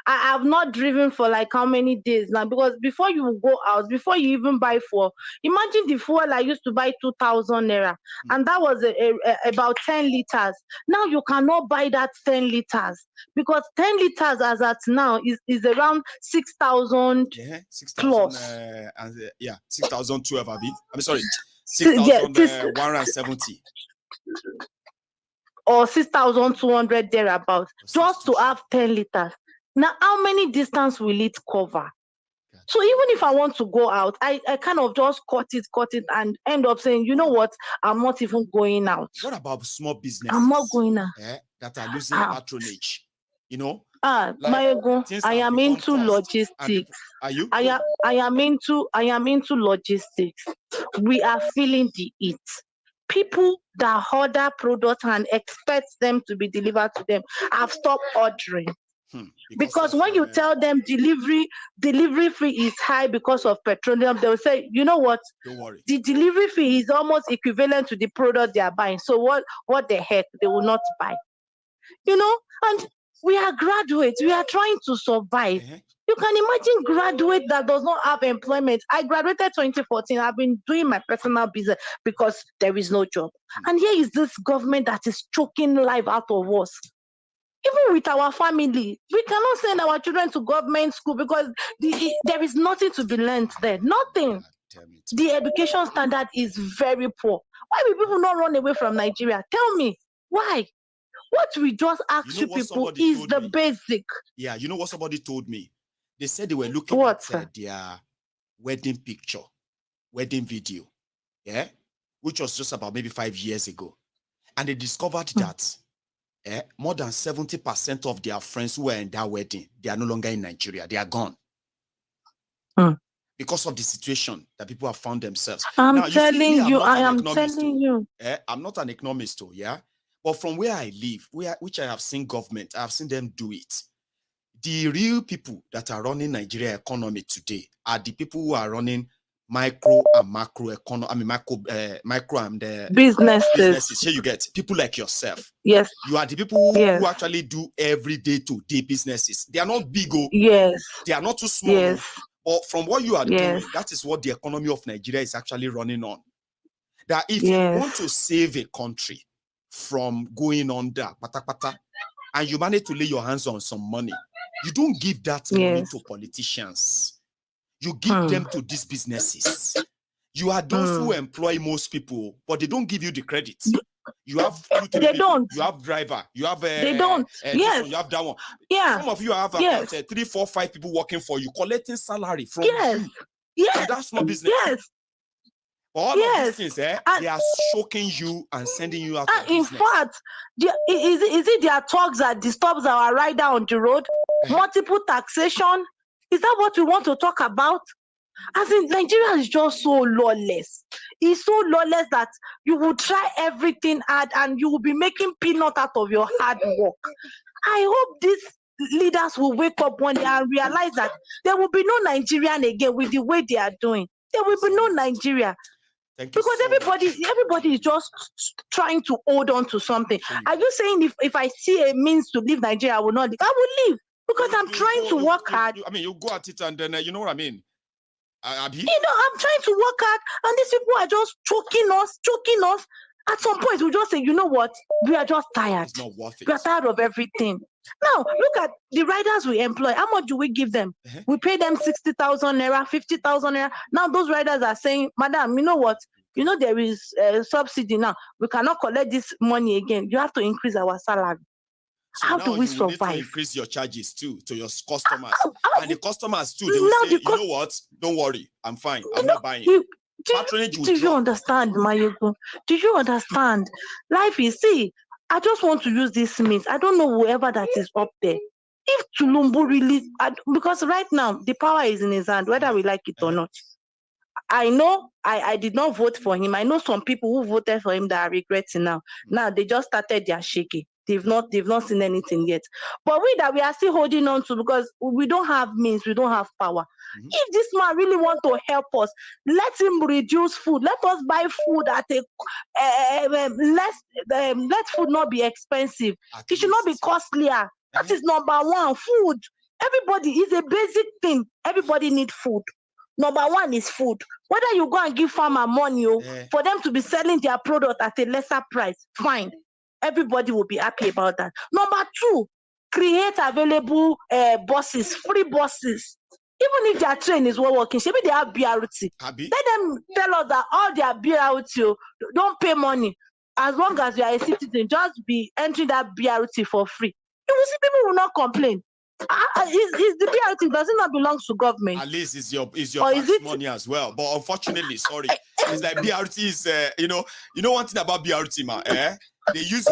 I have not driven for like how many days now, because before you go out, before you even buy fuel, imagine the fuel I used to buy 2,000 naira, and that was about 10 liters. Now you cannot buy that 10 liters because 10 liters as at now is around 6,000 plus. 6,012. I'm sorry, 6,170. Or 6,200 thereabouts, just to have 10 liters. Now, how many distance will it cover? So even if I want to go out, I kind of just cut it, and end up saying, you know what, I'm not even going out. What about small businesses? I'm not going out. That are losing patronage, I am into logistics. Are you? I am into logistics. We are feeling the heat. People that order products and expect them to be delivered to them have stopped ordering. Because when you tell them delivery fee is high because of petroleum, they'll say, you know what? Don't worry. The delivery fee is almost equivalent to the product they are buying. So what the heck? They will not buy. And we are graduates. We are trying to survive. You can imagine graduate that does not have employment. I graduated 2014. I've been doing my personal business because there is no job. And here is this government that is choking life out of us. Even with our family, we cannot send our children to government school because there is nothing to be learned there. Nothing. The education standard is very poor. Why will people not run away from Nigeria? Tell me. Why? What we just ask you people is the basic. Yeah, you know what somebody told me? They said they were looking at their wedding picture, wedding video, which was just about maybe 5 years ago. And they discovered that more than 70% of their friends who were in that wedding, they are no longer in Nigeria. They are gone. Because of the situation that people have found themselves. I'm telling you. I'm not an economist, but from where I live, which I have seen government, I have seen them do it. The real people that are running Nigeria economy today are the people who are running micro and macro economy. I mean, micro and businesses. Here you get people like yourself. Yes. You are the people who actually do everyday to day businesses. They are not big. Yes. They are not too small. Yes. But from what you are doing, that is what the economy of Nigeria is actually running on. That if you want to save a country from going under, and you manage to lay your hands on some money, you don't give that money to politicians. You give them to these businesses. You are those who employ most people, but they don't give you the credit. You have don't. You have driver. You have they don't. Yes. You have that one. Yeah. Some of you have about 3, 4, 5 people working for you, collecting salary from you. Yes. And that's not business. Yes. All of these things, they are choking you and sending you out. In fact, is it their talks that disturbs our rider on the road? Multiple taxation? Is that what we want to talk about? As in, Nigeria is just so lawless. It's so lawless that you will try everything hard and you will be making peanut out of your hard work. I hope these leaders will wake up one day and realize that there will be no Nigerian again with the way they are doing. There will be no Nigeria. Because everybody is just trying to hold on to something. Are you saying if I see a means to leave Nigeria, I will not leave? I will leave because I'm trying to work hard. You go at it and then you know what I mean? I'm trying to work hard and these people are just choking us. At some point, we just say, you know what? We are just tired. It's not worth it. We are tired of everything. Now, look at the riders we employ. How much do we give them? We pay them 60,000 naira, 50,000 naira. Now, those riders are saying, madam, you know what? You know there is a subsidy now. We cannot collect this money again. You have to increase our salary. So how do we survive? Need to increase your charges too to your customers. And the customers too, they will say, you know what? Don't worry. I'm fine. I'm not buying. Do you understand, Mayego? Do you understand? Life is, I just want to use this means. I don't know whoever that is up there. If Tinubu really, because right now, the power is in his hand, whether we like it or not. I know I did not vote for him. I know some people who voted for him that are regretting now. Now they just started their shaking. They've not seen anything yet. But we are still holding on to because we don't have means, we don't have power. If this man really want to help us, let him reduce food. Let us buy food at let food not be expensive. It should not be costlier. That is number one. Food. Everybody is a basic thing. Everybody need food. Number one is food. Whether you go and give farmer money for them to be selling their product at a lesser price, fine. Everybody will be happy about that. Number two, create available buses, free buses. Even if their train is well working, maybe they have BRT. Let them tell us that all their BRT don't pay money. As long as you are a citizen, just be entering that BRT for free. You will see people will not complain. Is the BRT, does it not belong to government? At least it's your tax money as well. But unfortunately, sorry, it's like BRT is you know one thing about BRT, man. They use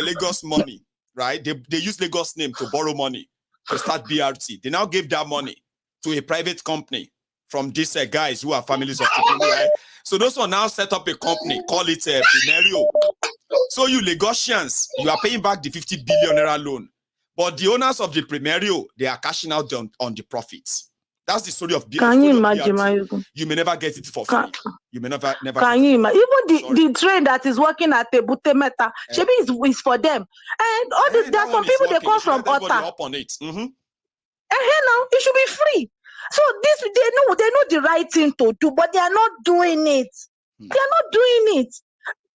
Lagos money, right? They use Lagos name to borrow money to start BRT. They now give that money to a private company from these guys who are families of Tinubu, right? So those one now set up a company, call it Primario. So you Lagosians, you are paying back the 50 billion naira loan. But the owners of the Primario, they are cashing out on the profits. That's the story of BRT. Can you imagine, you may never get it for free. You may never. Can you imagine? Even the train that is working at the Butemeta, maybe is for them. And all this, there are some people they come from Ota. Up on it. And here now, it should be free. So this they know the right thing to do, but they are not doing it. They are not doing it.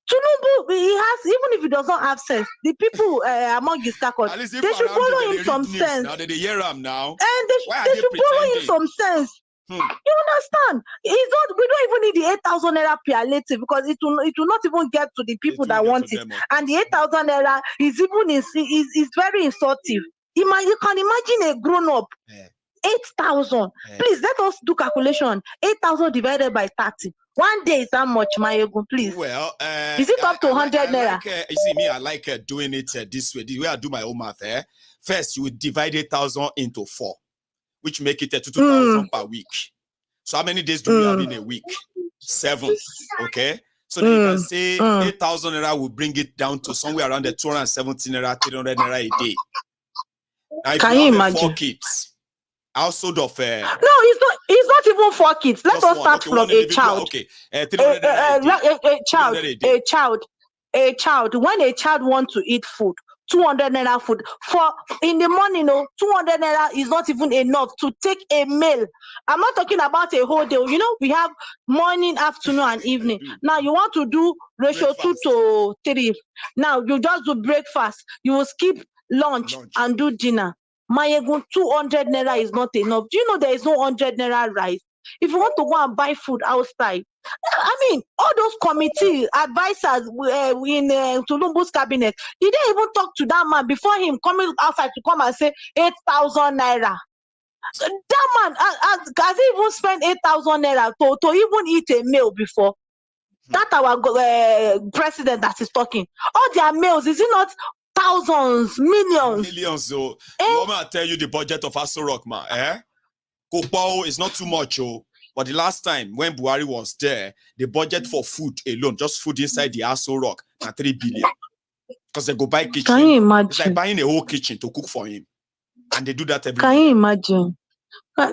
Tinubu, he has, even if he does not have sense, the people among his caucus, they should borrow him some sense. Now they hear him now. And they should borrow him some sense. You understand? It's not. We don't even need the 8,000 naira palliative because it will not even get to the people that want it. And the 8,000 naira is even is very insultive. You can imagine a grown up. 8,000. Please let us do calculation. 8,000 divided by 30. 1 day is how much, Mayegun, please? Well, is it up to 100 naira? You see me, I like doing it this way. The way I do my own math. First, you would divide 8,000 into 4, which make it 2,000 per week. So how many days do we have in a week? 7. Okay. So then you can say 8,000 naira will bring it down to somewhere around the 270 naira, 300 naira a day. Now, if can you imagine? 4 kids. Household of no, it's not even 4 kids. Let us start from a child. Okay, a child. When a child wants to eat food, 200 naira food for in the morning. 200 naira is not even enough to take a meal. I'm not talking about a whole day. We have morning, afternoon, and evening. Now you want to do ratio breakfast. 2 to 3. Now you just do breakfast. You will skip lunch. And do dinner. Mayegun, 200 naira is not enough. Do you know there is no 100 naira rice? If you want to go and buy food outside, I mean, all those committee advisors in Tinubu's cabinet, did they even talk to that man before him coming outside to come and say 8,000 naira? That man has he even spent 8,000 naira to even eat a meal before? That our president that is talking. All their meals, is it not thousands, millions? So let me tell you the budget of Aso Rock, man. Kopao is not too much, but the last time when Buhari was there, the budget for food alone, just food inside the Aso Rock, na 3 billion. Because they go buy kitchen. Can you imagine? It's like buying a whole kitchen to cook for him, and they do that every. Can you imagine?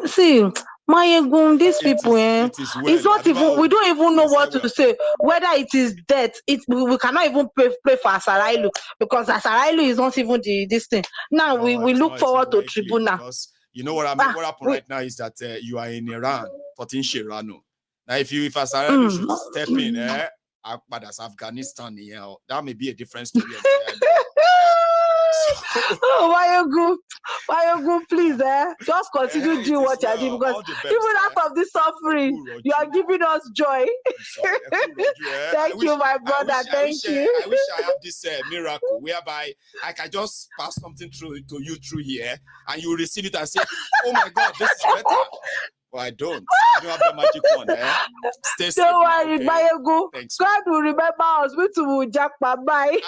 See, Mayegun, these people, it's not even. We don't even know what to say. Whether it is death, we cannot even pray for Asarailu because Asarailu is not even this thing. Now we look forward to Tribunal. You know what I mean? What happened right now is that you are in Iran, 14 Shirano. Now, if Asarailu should step in, as Afghanistan, that may be a different story. Oh, Mayegun, please, just continue doing what you're doing because even out of this suffering, you are giving us joy. Thank you, my brother. Thank you. I wish I have this miracle whereby I can just pass something through to you through here, and you receive it and say, "Oh my God, this is better." Well, I don't have the magic one. Stay safe. Don't worry, Mayegun. God will remember us. We too will jackpot. Bye.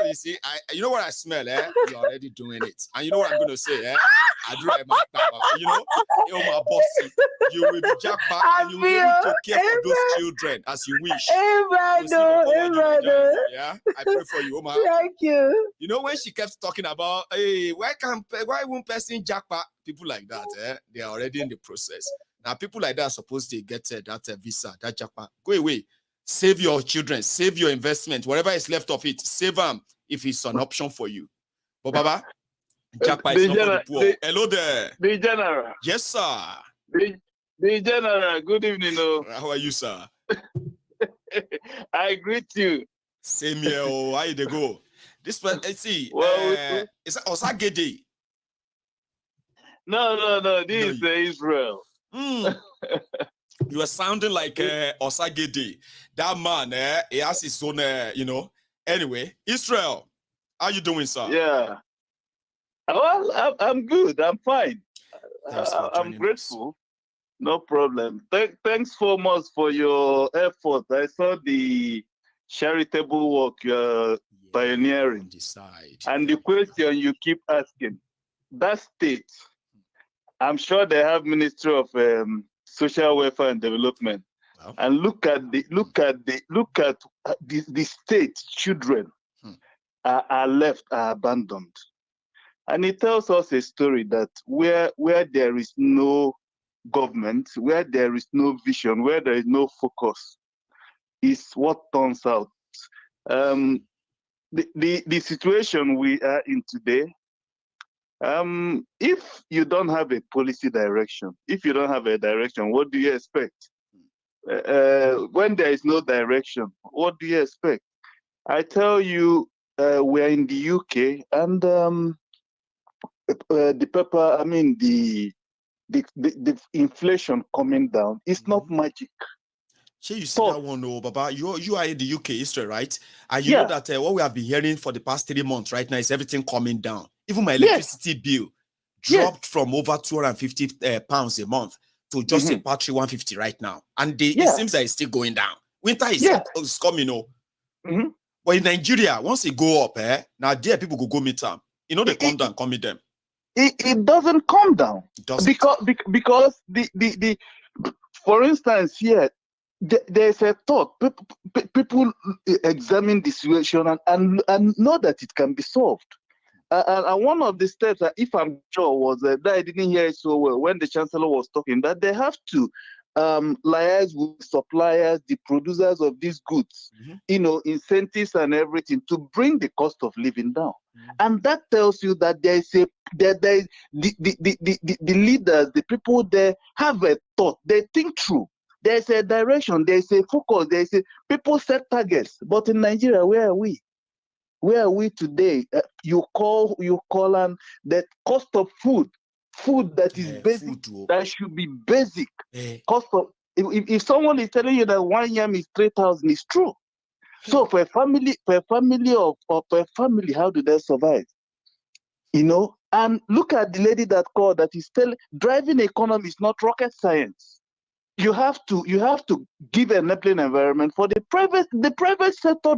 You see, you know what I smell, You're already doing it. And you know what I'm going to say, I do like my papa. You're my boss. You will be jackpot and you will be able to care for those children as you wish. Amen. Yeah, I pray for you, Oma. Thank you. You know, when she kept talking about, hey, why won't person jackpot? People like that, they are already in the process. Now, people like that are supposed to get that visa, that jackpot. Go away. Save your children. Save your investment. Whatever is left of it, save them if it's an option for you. But, Baba, Japa is not for the poor. Hello there. The general. Yes, sir. The general. Good evening. How are you, sir? I greet you. Same here. How you go? This one, let's see. Is that Osagede? No. This is Israel. You are sounding like Osagede. That man, he has his own, Anyway, Israel, how you doing, sir? Yeah. Well, I'm good. I'm fine. I'm grateful. No problem. Thanks so much for your effort. I saw the charitable work you're pioneering. And the question you keep asking, that state, I'm sure they have Ministry of Social Welfare and Development. Wow. And look at the state children are left, are abandoned. And it tells us a story that where there is no government, where there is no vision, where there is no focus, is what turns out. The situation we are in today, if you don't have a policy direction, if you don't have a direction, what do you expect? When there is no direction, what do you expect? I tell you, we're in the UK, and the inflation coming down, it's not magic. Sure, you see that one, no, Baba. You are in the UK, Israel, right? And you know that what we have been hearing for the past 3 months right now is everything coming down. Even my electricity bill dropped from over £250 pounds a month to just a patchy 150 right now. And it seems that it's still going down. Winter is coming, But in Nigeria, once it go up, now there people go meet them. They come down, come meet them. It doesn't come down. It doesn't. Because the for instance, here, there's a thought. People examine the situation and know that it can be solved. And one of the steps, if I'm sure, was that I didn't hear it so well when the Chancellor was talking, that they have to liaise with suppliers, the producers of these goods, incentives and everything to bring the cost of living down. And that tells you that the leaders, the people there have a thought, they think through. There's a direction, there's a focus, people set targets. But in Nigeria, where are we? Where are we today? You call on the cost of food that is basic, that should be basic. Cost of if someone is telling you that 1 yam is 3,000, it's true. So for a family, how do they survive? And look at the lady that called that is telling driving economy is not rocket science. You have to give an enabling environment for the private sector.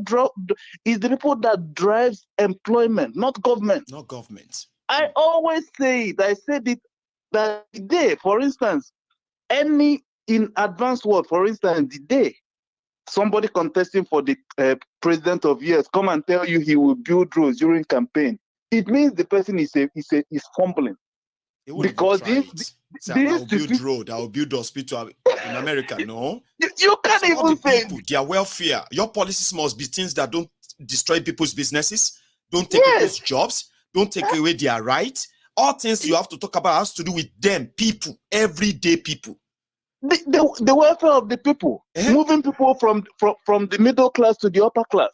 Is the people that drives employment, not government. Not government. I always say it. I said it that day, for instance, in advanced world, for instance, the day somebody contesting for the president of US come and tell you he will build roads during campaign, it means the person is fumbling. Because I will build road, I will build hospital in America. No, you can't even say their welfare. Your policies must be things that don't destroy people's businesses, don't take people's jobs, don't take away their rights. All things you have to talk about has to do with them, people, everyday people. The welfare of the people, moving people from the middle class to the upper class.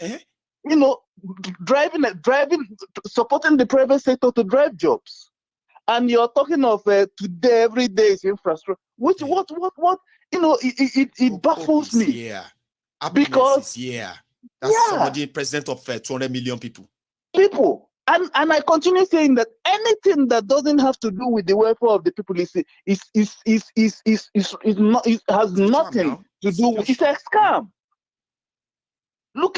Driving, supporting the private sector to drive jobs. And you're talking of today, every day is infrastructure. What? It baffles me. Yeah, because that's somebody president of 200 million people. And I continue saying that anything that doesn't have to do with the welfare of the people is has nothing to do with. It's a scam. Look,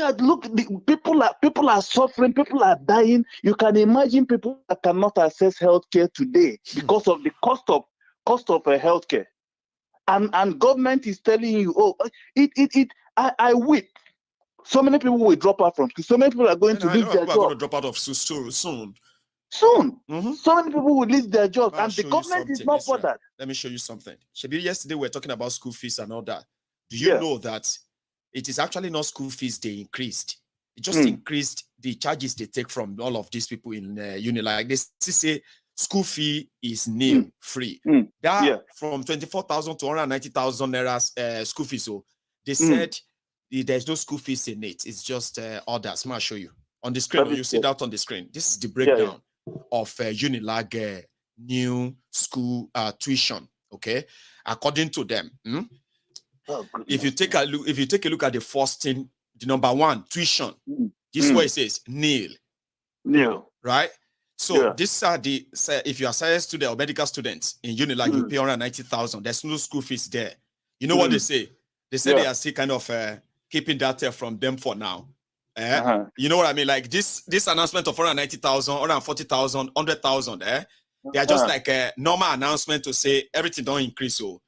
people are suffering, people are dying. You can imagine people that cannot access healthcare today because of the cost of healthcare, and government is telling you, I weep. So many people will drop out from school. So many people are going to lose their jobs. Going to drop out of soon. So many people will lose their jobs, and the government is not bothered. Let me show you something. Shabi, yesterday we were talking about school fees and all that. Do you know that it is actually not school fees they increased? It just increased the charges they take from all of these people in uni. Like they say school fee is nil, free. That from 24,000 to 190,000 naira school fees. So they said there's no school fees in it. It's just orders. I'll show you on the screen. You see that on the screen. This is the breakdown of Unilag new school tuition. Okay, according to them. If you take a look at the first thing, the number one, tuition. This is what it says, nil. Right? So these are the, if you are science student or medical students in Unilag, you pay 190,000. There's no school fees there. You know what they say? They say they are still kind of keeping that from them for now. You know what I mean? Like this announcement of 190,000, 140,000, 100,000, they are just like a normal announcement to say everything don't increase. So,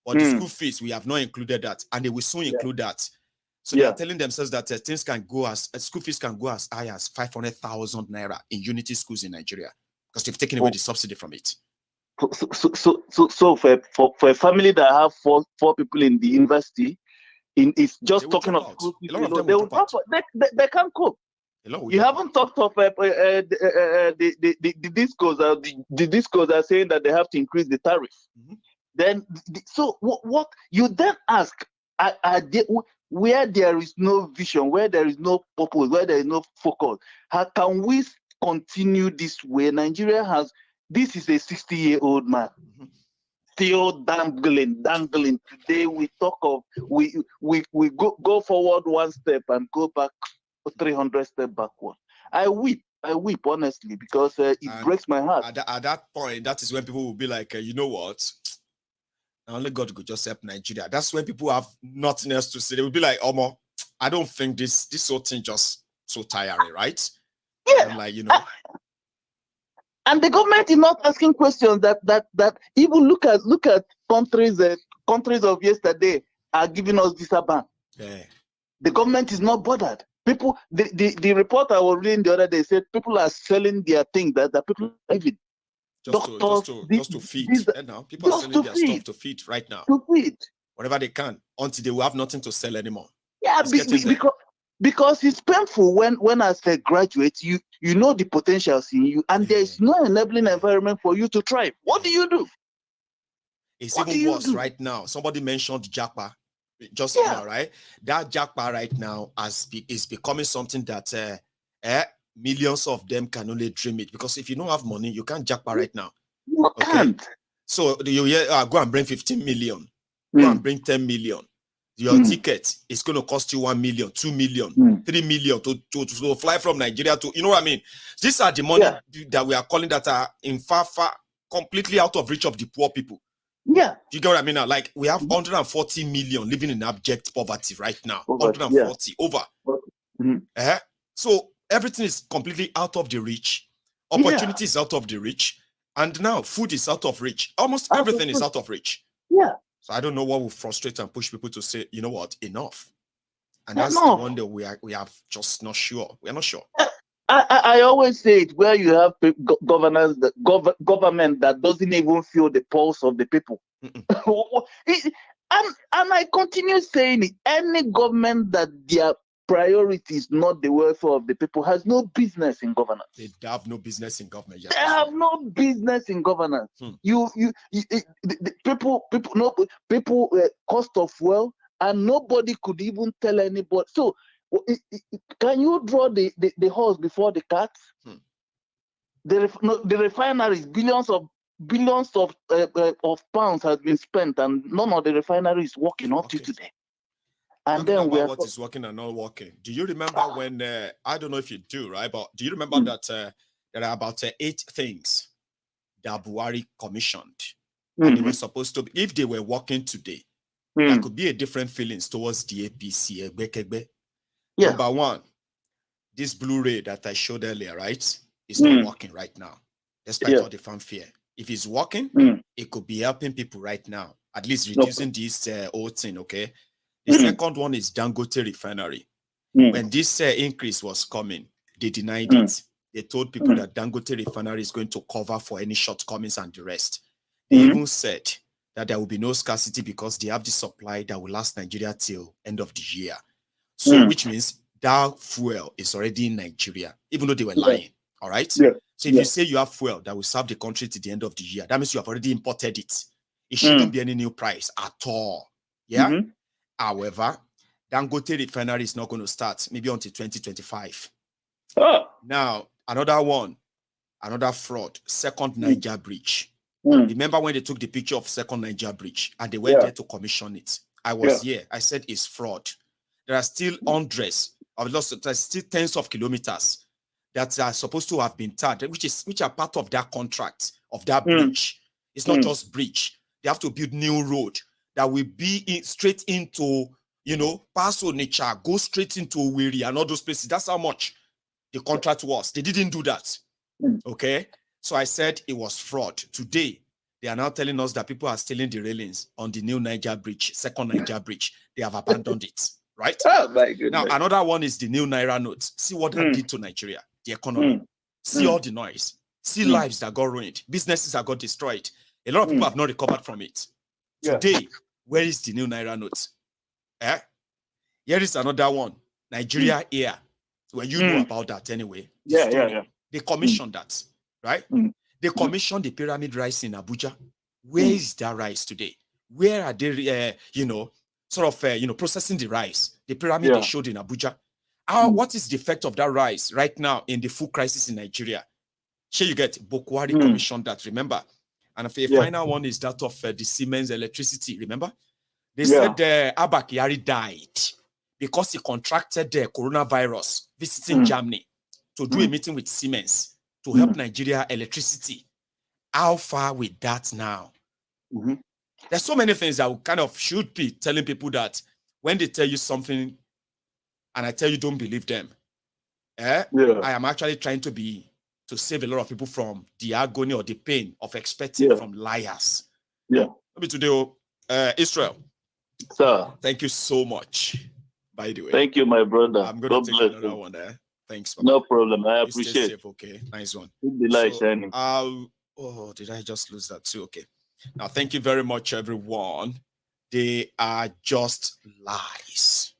but the school fees, we have not included that, and they will soon include that. So they are telling themselves that things can go as school fees can go as high as 500,000 naira in unity schools in Nigeria because they've taken away the subsidy from it. So for a family that have four people in the university, it's just talking of school fees, they can't cope. You haven't talked of the discourse are saying that they have to increase the tariff. Then, so what you then ask, where there is no vision, where there is no purpose, where there is no focus, how can we continue this way? Nigeria this is a 60-year-old man, still dangling. Today we talk of, we go forward one step and go back 300 steps backward. I weep honestly, because it breaks my heart. At that point, that is when people will be like, you know what? Only God could just help Nigeria. That's when people have nothing else to say. They will be like, Omo, I don't think this whole thing just so tiring, right? Yeah. I'm like, you know. And the government is not asking questions that even look at countries of yesterday are giving us this ban. Yeah. The government is not bothered. People, the report I was reading the other day said people are selling their things that people are even. Just to feed. Now people are selling their stuff to feed right now. To feed. Whatever they can, until they will have nothing to sell anymore. Yeah, because it's painful when as a graduate, you know the potentials in you, and there's no enabling environment for you to thrive. What do you do? It's even worse right now. Somebody mentioned Japa just now, right? That Japa right now is becoming something that millions of them can only dream it, because if you don't have money, you can't jackpot right now. You can't. So you go and bring 15 million, go and bring 10 million. Your ticket is going to cost you 1 million, 2 million, 3 million to fly from Nigeria to, you know what I mean? These are the money that we are calling that are in far completely out of reach of the poor people. Yeah. Do you get what I mean now? Like we have 140 million living in abject poverty right now. 140 over. So everything is completely out of the reach. Opportunity is out of the reach. And now food is out of reach. Almost everything is out of reach. Yeah. So I don't know what will frustrate and push people to say, you know what, enough. And that's the one that we are just not sure. We are not sure. I always say it, where you have governors, government that doesn't even feel the pulse of the people. And I continue saying it, any government that their priority is not the welfare of the people has no business in governance. They have no business in government. They have no business in governance. People cost of wealth, and nobody could even tell anybody. So can you draw the horse before the cart? The refineries, billions of pounds has been spent, and none of the refinery is working until today. And then what is working and not working. Do you remember when I don't know if you do, right? But do you remember that there are about 8 things that Buhari commissioned, and they were supposed to, if they were working today, there could be a different feelings towards the APC. Number 1, this Blu-ray that I showed earlier, right? It's not working right now, despite all the fanfare. If it's working, it could be helping people right now, at least reducing this old thing, okay? The second one is Dangote refinery. When this increase was coming, they denied it. They told people that Dangote refinery is going to cover for any shortcomings and the rest. They even said that there will be no scarcity because they have the supply that will last Nigeria till end of the year. So which means that fuel is already in Nigeria, even though they were lying. All right. Yeah. So if you say you have fuel that will serve the country to the end of the year, that means you have already imported it. It shouldn't be any new price at all. Yeah. However, Dangote refinery is not going to start maybe until 2025. Now, another fraud, second Niger bridge. Remember when they took the picture of second Niger bridge and they went there to commission it? I was here. I said it's fraud. There are still hundreds of there's still tens of kilometers that are supposed to have been tarred, which are part of that contract of that bridge. It's not just bridge. They have to build new road that will be straight into, Paso Nature, go straight into Owerri and all those places. That's how much the contract was. They didn't do that. Okay. So I said it was fraud. Today, they are now telling us that people are stealing the railings on the new Niger bridge, second Niger bridge. They have abandoned it. Right? Oh, my goodness. Now, another one is the new Naira notes. See what that did to Nigeria, the economy. See all the noise. See lives that got ruined. Businesses that got destroyed. A lot of people have not recovered from it. Today, where is the new Naira notes? Here is another one. Nigeria Air. Well, you know about that anyway. They commissioned that, right? They commissioned the pyramid rice in Abuja. Where is that rice today? Where are they, processing the rice? The pyramid they showed in Abuja. What is the effect of that rice right now in the food crisis in Nigeria? Here you get Bokwari commissioned that, remember? And the final one is that of the Siemens electricity, remember? They said Abba Kyari died because he contracted the coronavirus visiting Germany to do a meeting with Siemens to help Nigeria electricity. How far with that now? There's so many things that we kind of should be telling people that when they tell you something and I tell you don't believe them, I am actually trying to save a lot of people from the agony or the pain of expecting from liars. Maybe today, Israel. Sir. Thank you so much, by the way. Thank you, my brother. I'm going to take another one there. Thanks. Papa. No problem. I You appreciate stay it. safe, okay? Nice one. The light shining. Oh, did I just lose that too? Okay. Now, thank you very much, everyone. They are just lies.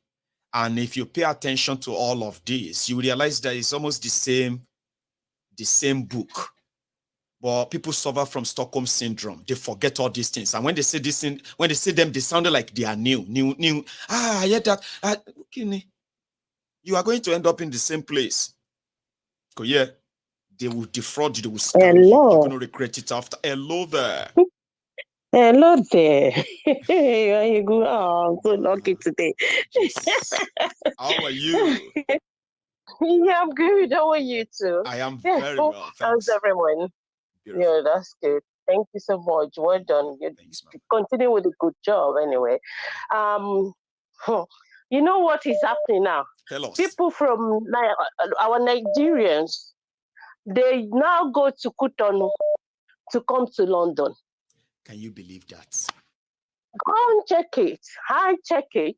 And if you pay attention to all of this, you realize that it's almost the same book. But people suffer from Stockholm syndrome. They forget all these things. And when they say this thing, when they say them, they sound like they are new. I hear that. You are going to end up in the same place. Because they will defraud you, they will scam you. You're going to regret it after. Hello there. Hello there. You go. Oh, I'm so lucky today. How are you? Yeah, I'm good. How are you too? I am very well. Thanks. How's everyone? Beautiful. Yeah, that's good. Thank you so much. Well done. You continue with a good job anyway. You know what is happening now? Tell us. People from our Nigerians, they now go to Cotonou to come to London. Can you believe that? Go and check it. I check it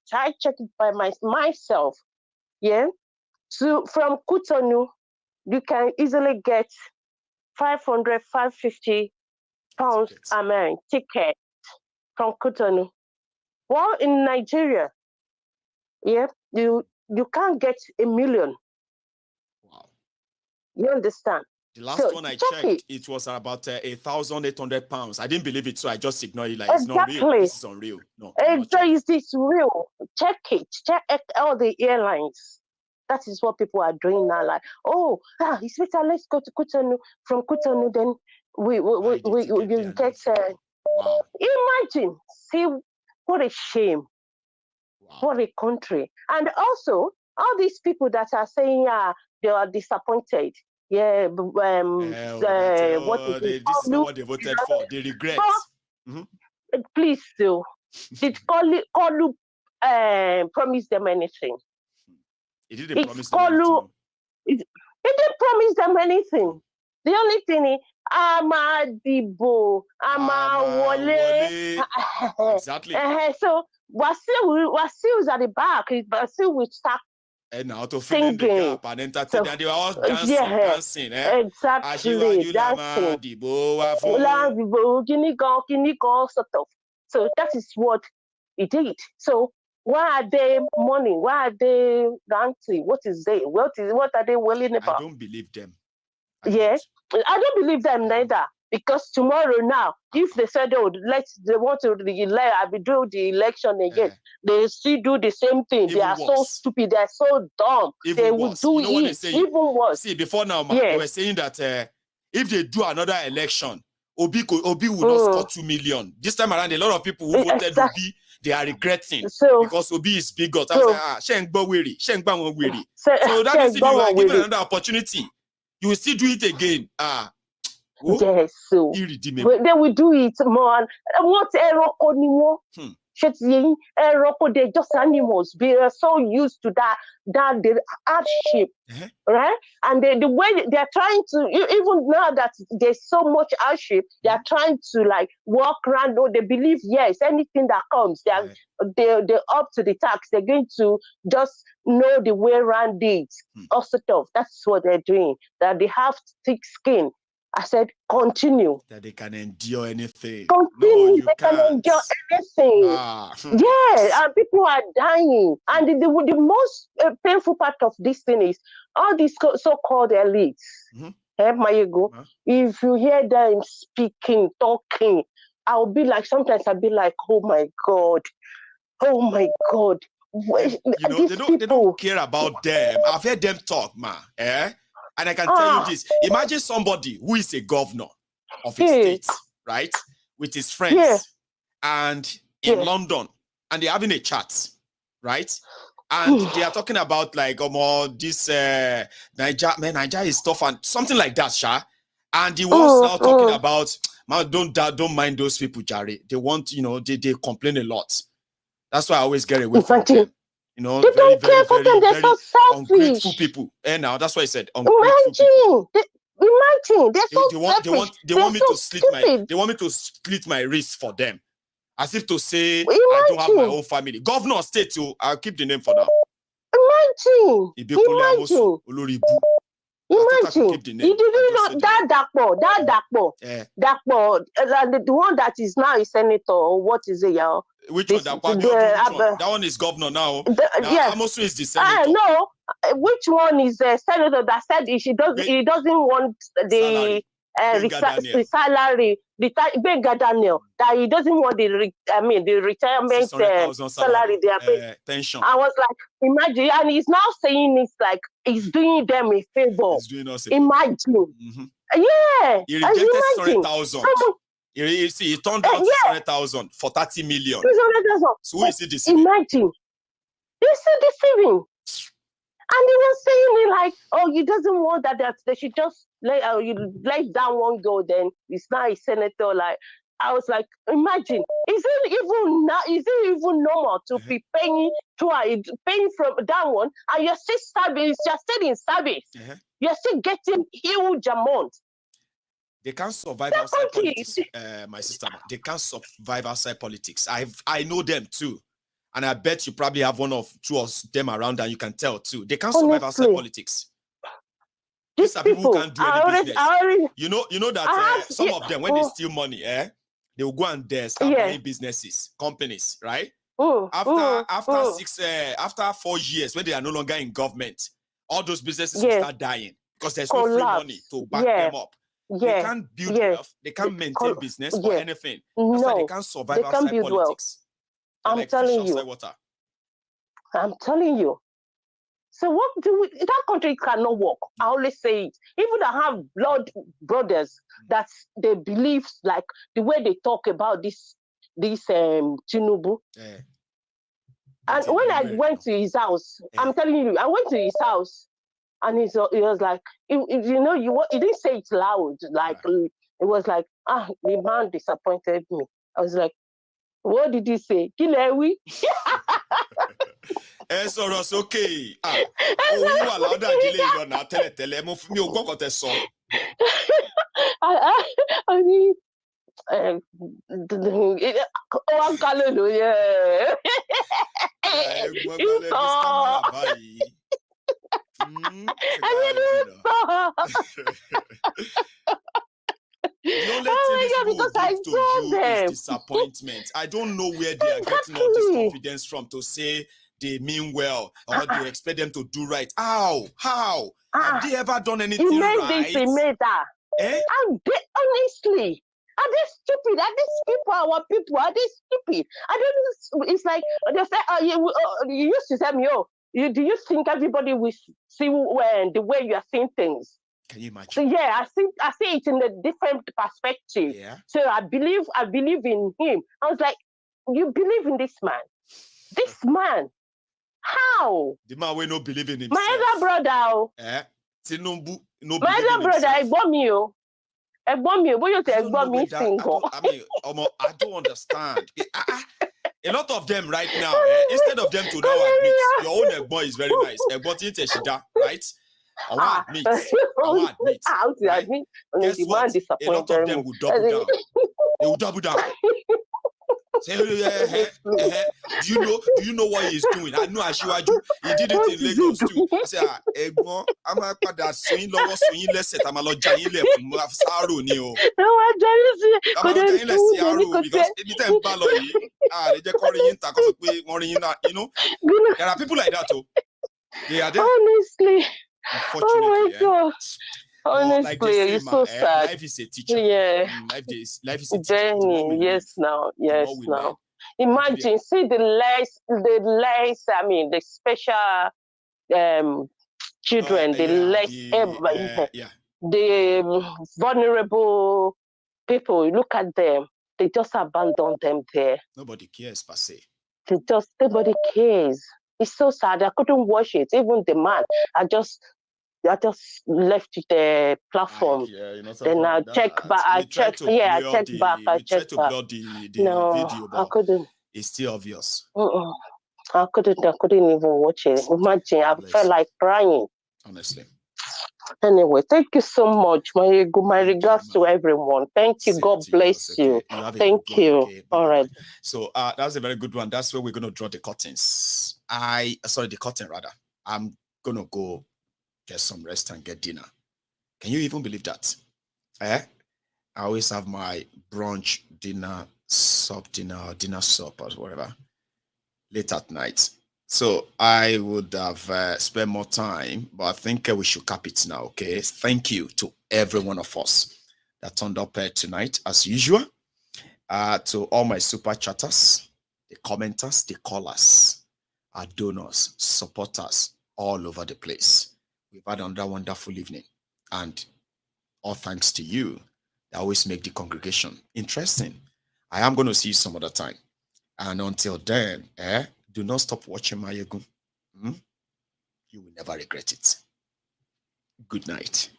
by myself. Yeah. So from Cotonou, you can easily get 500, 550 pounds ticket from Cotonou. Well, in Nigeria, you can't get 1 million. Wow. You understand? The last one I checked, it was about 1,800 pounds. I didn't believe it, so I just ignored it. Like, it's not real. This is unreal. No. It's real. Check it. Check all the airlines. That is what people are doing now. Like, it's better. Let's go to Cotonou. From Cotonou, then you get. Wow. Imagine. See, what a shame. Wow. What a country. And also, all these people that are saying, they are disappointed. Yeah, this is not what they voted for. They regret. Please do. Did Kolu promise them anything? He didn't promise them anything. He didn't promise them anything. The only thing is, Amadibo, Amawole. Exactly. So Wasiu's at the back. Wasiu will start. And now to fill in the gap and entertain, and they were all dancing. Exactly, dancing. So that is what he did. So Why are they mourning? Why are they ranting? What are they wailing about? I don't believe them. I don't believe them neither. Because tomorrow now, if they said, oh, they want to do the election again, they still do the same thing. Even they are so stupid. They are so dumb. Even they worse. will do you know what they it. say? Even worse. See, before now, man, they were saying that if they do another election, Obi will not score 2 million. This time around, a lot of people who voted Obi, they are regretting because Obi is big. I was like, so that means if you are given another opportunity, you will still do it again. Yes, so they will do it more. What they're just animals. They are so used to that the hardship, right? And the way they're trying to, even now that there's so much hardship, they're trying to like walk around. Or they believe yes, anything that comes, they're up to the tax. They're going to just know the way around it. All sort of. That's what they're doing. That they have thick skin. I said, continue. That they can endure anything. Continue, no, they can endure anything. Yeah, and people are dying. And the most painful part of this thing is all these so-called elites. If you hear them speaking, talking, sometimes I'll be like, oh my God. They don't care about them. I've heard them talk, man. And I can tell you this. Imagine somebody who is a governor of a state, right? With his friends and in London, and they're having a chat, right? And they are talking about like this Nigeria is tough and something like that, Sha. And he was now talking about, man, don't mind those people, Jerry. They want, they complain a lot. That's why I always get away from them. They don't care for them. They're so selfish. Ungrateful people. And now that's why I said ungrateful people. Imagine. They're so selfish. They want me to slit my wrist for them. As if to say I don't have my own family. Governor of state, I'll keep the name for now. Imagine. You didn't know that Dakpo, the one that is now a senator, or what is it, y'all? Which one? That one is governor now. Amosu is the senator. No, which one is the senator that said he doesn't want the salary, Benga Daniel, that he doesn't want the retirement salary they are paying. Pension. I was like, imagine, and he's now saying it's like he's doing them a favor. Imagine. Yeah. He rejected 600,000. He turned down 600,000 for 30 million. 600,000. So who is he deceiving? Imagine. He's deceiving. And he was saying it like, oh, he doesn't want that they should just let that one go, then it's now a senator. Like, I was like, imagine, is it even normal to be paying from that one, and you're still in service. You're still getting huge amount. They can't survive outside politics, my sister. They can't survive outside politics. I know them too. And I bet you probably have one of two of them around and you can tell too. They can't survive outside politics. These are people who can't do any business. You know that some of them, when they steal money, they will go and start buying businesses, companies, right? After 4 years, when they are no longer in government, all those businesses will start dying because there's no free money to back them up. They can't build wealth. They can't maintain business or anything. That's why they can't survive outside politics. I'm telling you. I'm telling you. So that country cannot work. I always say it. Even I have blood brothers that they believe like the way they talk about this Tinubu. And when I went to his house, I'm telling you, I went to his house and he was like, he didn't say it loud. Like it was like, the man disappointed me. I was like, what did he say? Kilewi. It's okay. You allow that delay now. Tell me o gbọ́ kote sọ. I mean, I'm calling you. Yeah. The only thing these people will give to them. Disappointment. I don't know where they are getting all this confidence from to say they mean well or they expect them to do right. How? Have they ever done anything right? He made that. Honestly, are they stupid? Are these people our people? Are they stupid? I don't know. It's like they say, you used to tell me, do you think everybody will see the way you are seeing things? Can you imagine? So yeah, I see it in a different perspective. Yeah. So I believe in him. I was like, you believe in this man? This man? How? The man will not believe in himself. My other brother. Tinubu, no. My other brother, I don't understand. A lot of them right now, instead of them to now admit, your own boy is very nice. Right? I want admit. How to admit? Guess what? A lot of them will double down. They will double down. Say, do you know what he's doing? I know Ashiwaju. He did it in Lagos too. I say, I'm a that swing lower swing lesset. I'm a lot giant left from Saro Neo. Because anytime Baloy, they just call in Takos morning, you know. There are people like that too. They are there. Honestly. Unfortunately, God. Honestly, it's so sad. Life is a teacher. Yeah. Life is a teacher. Yes, now. Imagine, see the special children, the vulnerable people. Look at them. They just abandon them there. Nobody cares per se. Nobody cares. It's so sad. I couldn't watch it. Even the man, I just left the platform. Then I checked back. I checked back. No, video, I couldn't. It's still obvious. I couldn't even watch it. Imagine, I felt like crying. Honestly. Anyway, thank you so much. My regards to everyone. Thank you. God bless you. Thank you. All right. So that's a very good one. That's where we're going to draw the curtains. The curtain rather. I'm going to go get some rest and get dinner. Can you even believe that? I always have my brunch, dinner, dinner sup or whatever late at night. So I would have spent more time, but I think we should cap it now, okay? Thank you to every one of us that turned up tonight, as usual. To all my super chatters, the commenters, the callers, our donors, supporters, all over the place. We've had another wonderful evening. And all thanks to you, that always make the congregation interesting. I am going to see you some other time. And until then, do not stop watching Mayegun. You will never regret it. Good night.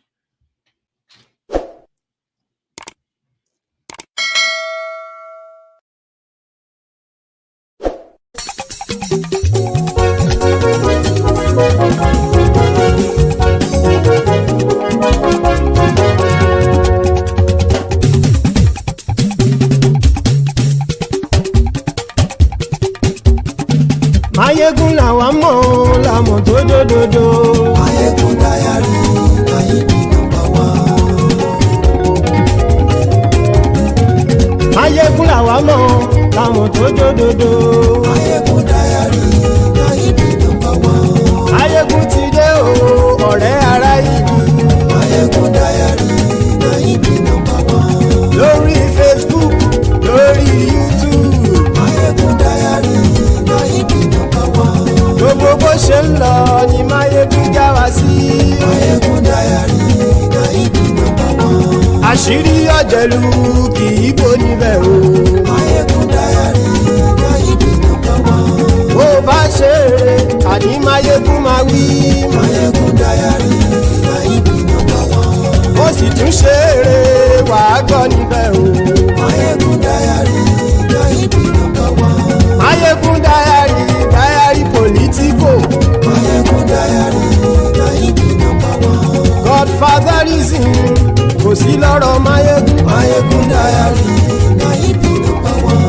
Mayegun làwa mọ̀ làmọ̀ tó dòdòdò. Mayegun Diary, Mayegun #1. Mayegun làwa mọ̀ làmọ̀ tó dòdòdò. Mayegun Diary, Mayegun #1. Mayegun ti dé o, ọ̀rẹ́ ará ìlú. Mayegun Diary, Mayegun #1. Lórí Facebook, lórí YouTube. Mayegun Diary, Mayegun #1. Gbogbo bó ṣe ń lọ ni Mayegun já wa sí. Mayegun Diary, Mayegun #1. Àṣírí ọ̀jẹ̀lú kì í bò níbẹ̀ o. Mayegun Diary, Mayegun #1. Bó bá ṣe eré, àní Mayegun máa wí. Mayegun Diary, Mayegun #1. Ó sì tún ṣe eré, wàá gbọ́ níbẹ̀ o. Mayegun Diary, Mayegun #1. Mayegun Diary, Diary Politico. Mayegun Diary, Mayegun #1. Godfatherism kò sí lọ́rọ̀ Mayegun. Mayegun Diary, Mayegun #1.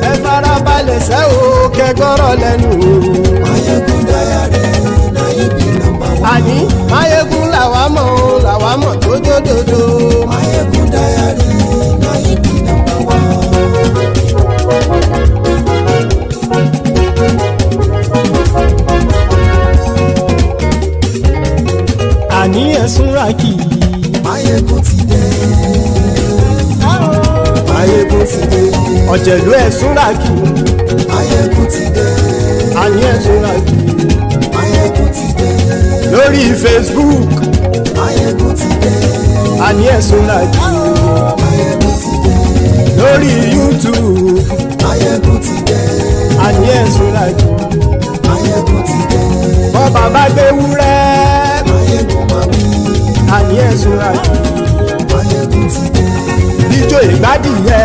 Ẹ farabalẹ̀ sẹ́ o kẹgbọ́rọ̀ lẹ́nu o. Mayegun Diary, Mayegun #1. Àní Mayegun làwa mọ̀ tó dòdòdò. Mayegun Diary, Mayegun #1. ẹ̀sùn ràkì. Máyégún ti dé. Máyégún ti dé. Ọ̀jẹ̀lú ẹ̀sùn ràkì. Máyégún ti dé. Àní ẹ̀sùn ràkì. Máyégún ti dé. Lórí Facebook. Máyégún ti dé. Àní ẹ̀sùn ràkì. Máyégún ti dé. Lórí YouTube. Máyégún ti dé. Àní ẹ̀sùn ràkì. Máyégún ti dé. Bọ́ bàbá gbé wúrẹ́. Máyégún máa wí. Àní ẹ̀sùn ràkì. Máyégún ti dé. Ijó ìgbádìyẹ.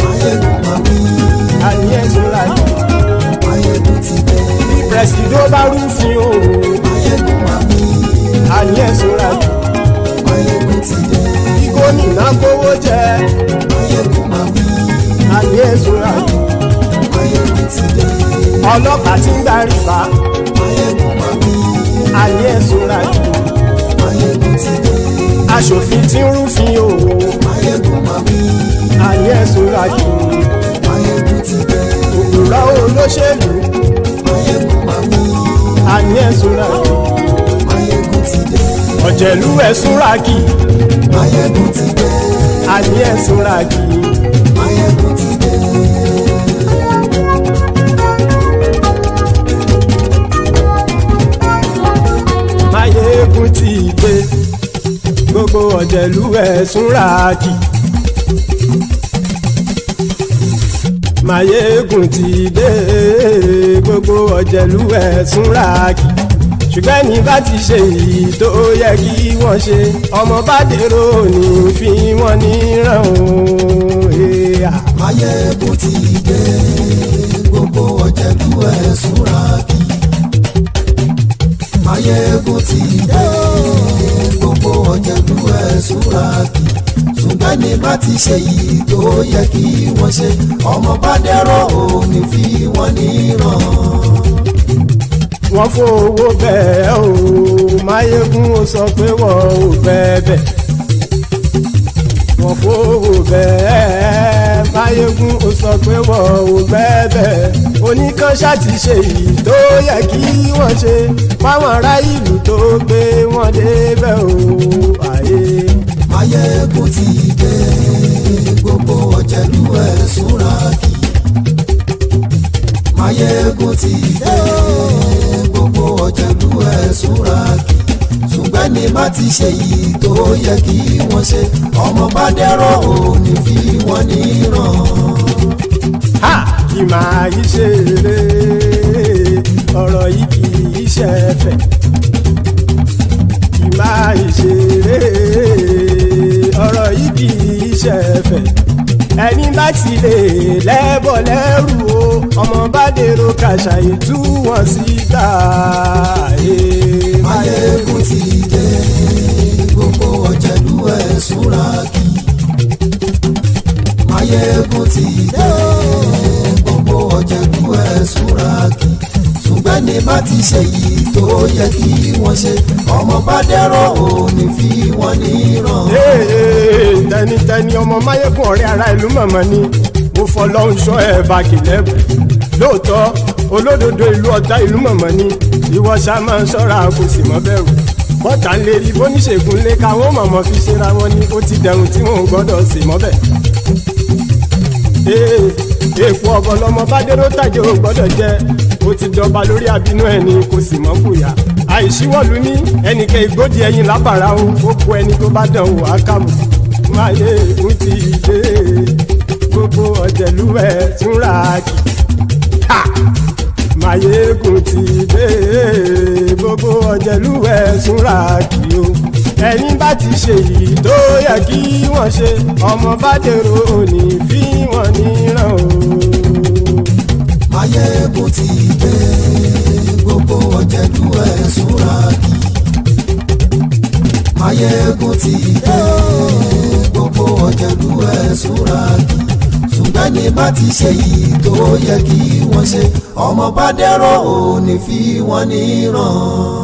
Máyégún máa wí. Àní ẹ̀sùn ràkì. Máyégún ti dé. Bí pẹ̀sìdó bá rúfin o. Máyégún máa wí. Àní ẹ̀sùn ràkì. Máyégún ti dé. Bí gómìnà kówó jẹ. Máyégún máa wí. Àní ẹ̀sùn ràkì. Máyégún ti dé. Ọlọ́pàá tí ń darí bá. Máyégún máa wí. Àní ẹ̀sùn ràkì. Máyégún ti dé. Aṣòfin tí ń rúfin o. Máyégún máa wí. Àní ẹ̀sùn ràkì. Máyégún ti dé. Òpùrọ́ olóṣèlú. Máyégún máa wí. Àní ẹ̀sùn ràkì. Máyégún ti dé. Ọ̀jẹ̀lú ẹ̀sùn ràkì. Máyégún ti dé. Àní ẹ̀sùn ràkì. Máyégún ti dé. Máyégún ti dé. Gbogbo ọ̀jẹ̀lú ẹ̀sùn ràkì. Máyégún ti dé. Gbogbo ọ̀jẹ̀lú ẹ̀sùn ràkì. Ṣùgbọ́n ní bá ti ṣe èyí tó yẹ kí wọ́n ṣe, ọmọ bá dèrò ní fi wọ́n níran o. Máyégún ti dé. Gbogbo ọ̀jẹ̀lú ẹ̀sùn ràkì. Máyégún ti dé. Gbogbo ọ̀jẹ̀lú ẹ̀sùn ràkì. Ṣùgbọ́n ní bá ti ṣe èyí tó yẹ kí wọ́n ṣe, ọmọ bá dèrò ní fi wọ́n níran. Wọ́n fowó bẹ́ẹ̀ o, Máyégún ó sọ pé wọ́n ò fẹ́ bẹ̀. Wọ́n fowó bẹ́ẹ̀, Máyégún ó sọ pé wọ́n ò fẹ́ bẹ̀. Oníkan ṣáàtì ṣe èyí tó yẹ kí wọ́n ṣe fáwọn ará ìlú tó gbé wọn débẹ̀ o. Máyégún ti dé. Gbogbo ọ̀jẹ̀lú ẹ̀sùn ràkì. Máyégún ti dé. Gbogbo ọ̀jẹ̀lú ẹ̀sùn ràkì. Ṣùgbọ́n ní bá ti ṣe yìí tó yẹ kí wọ́n ṣe, ọmọ bá dẹ́rọ̀ ò ní fi wọ́n níran. Kì máa yí ṣe eré, ọ̀rọ̀ yìí kì í ṣe ẹ̀fẹ̀. Kì máa yí ṣe eré, ọ̀rọ̀ yìí kì í ṣe ẹ̀fẹ̀. Ẹni bá ti lè lẹ́bọ̀ lẹ́rù o, ọmọ bá dèrò kàṣàyè tú wọn síta. Máyégún ti dé. Gbogbo ọ̀jẹ̀lú ẹ̀sùn ràkì. Máyégún ti dé. Gbogbo ọ̀jẹ̀lú ẹ̀sùn ràkì. Ṣùgbọ́n ní bá ti ṣe yìí tó yẹ kí wọ́n ṣe, ọmọ bá dẹ́rọ̀ ò ní fi wọ́n níran. Tẹnitẹni ọmọ Máyégún ọ̀rẹ́ ara ìlú mọ̀mọ́ ni mo fọlọ́hún ṣọ́ ẹ̀ bá kìlẹ́bù. Lóòótọ́ olódodo ìlú ọ̀tá ìlú mọ̀mọ́ ni ìwọ ṣá máa ń ṣọ́ra kò sì mọ́ bẹ̀rù. Bọ́tà ń lè rí bóníṣègùn lé káwọn mọ̀mọ́ fi ṣera wọn ni ó ti dẹrùn tí wọn ò gbọ́dọ̀ sì mọ́ bẹ̀. Èèpo ọ̀bọ lọmọ bá dérò tàjẹ́ ò gbọ́dọ̀ jẹ́, ó ti jọba lórí abínú ẹni kò sì mọ́ fòyà. Àìsíwọ́lu ní ẹnìkẹ́ ìgbódì ẹyin lábàrá o, ó kó ẹni tó bá dán wò á kàmù. Máyégún ti dé. Gbogbo ọ̀jẹ̀lú ẹ̀sùn ràkì. Máyégún ti dé. Gbogbo ọ̀jẹ̀lú ẹ̀sùn ràkì o. Ẹni bá ti ṣe yìí tó yẹ kí wọ́n ṣe, ọmọ bá dèrò ní fi wọ́n níran o. Máyégún ti dé. Gbogbo ọ̀jẹ̀lú ẹ̀sùn ràkì. Máyégún ti dé. Gbogbo ọ̀jẹ̀lú ẹ̀sùn ràkì. Ṣùgbọ́n ní bá ti ṣe yìí tó yẹ kí wọ́n ṣe, ọmọ bá dẹ́rọ̀ ò ní fi wọ́n níran.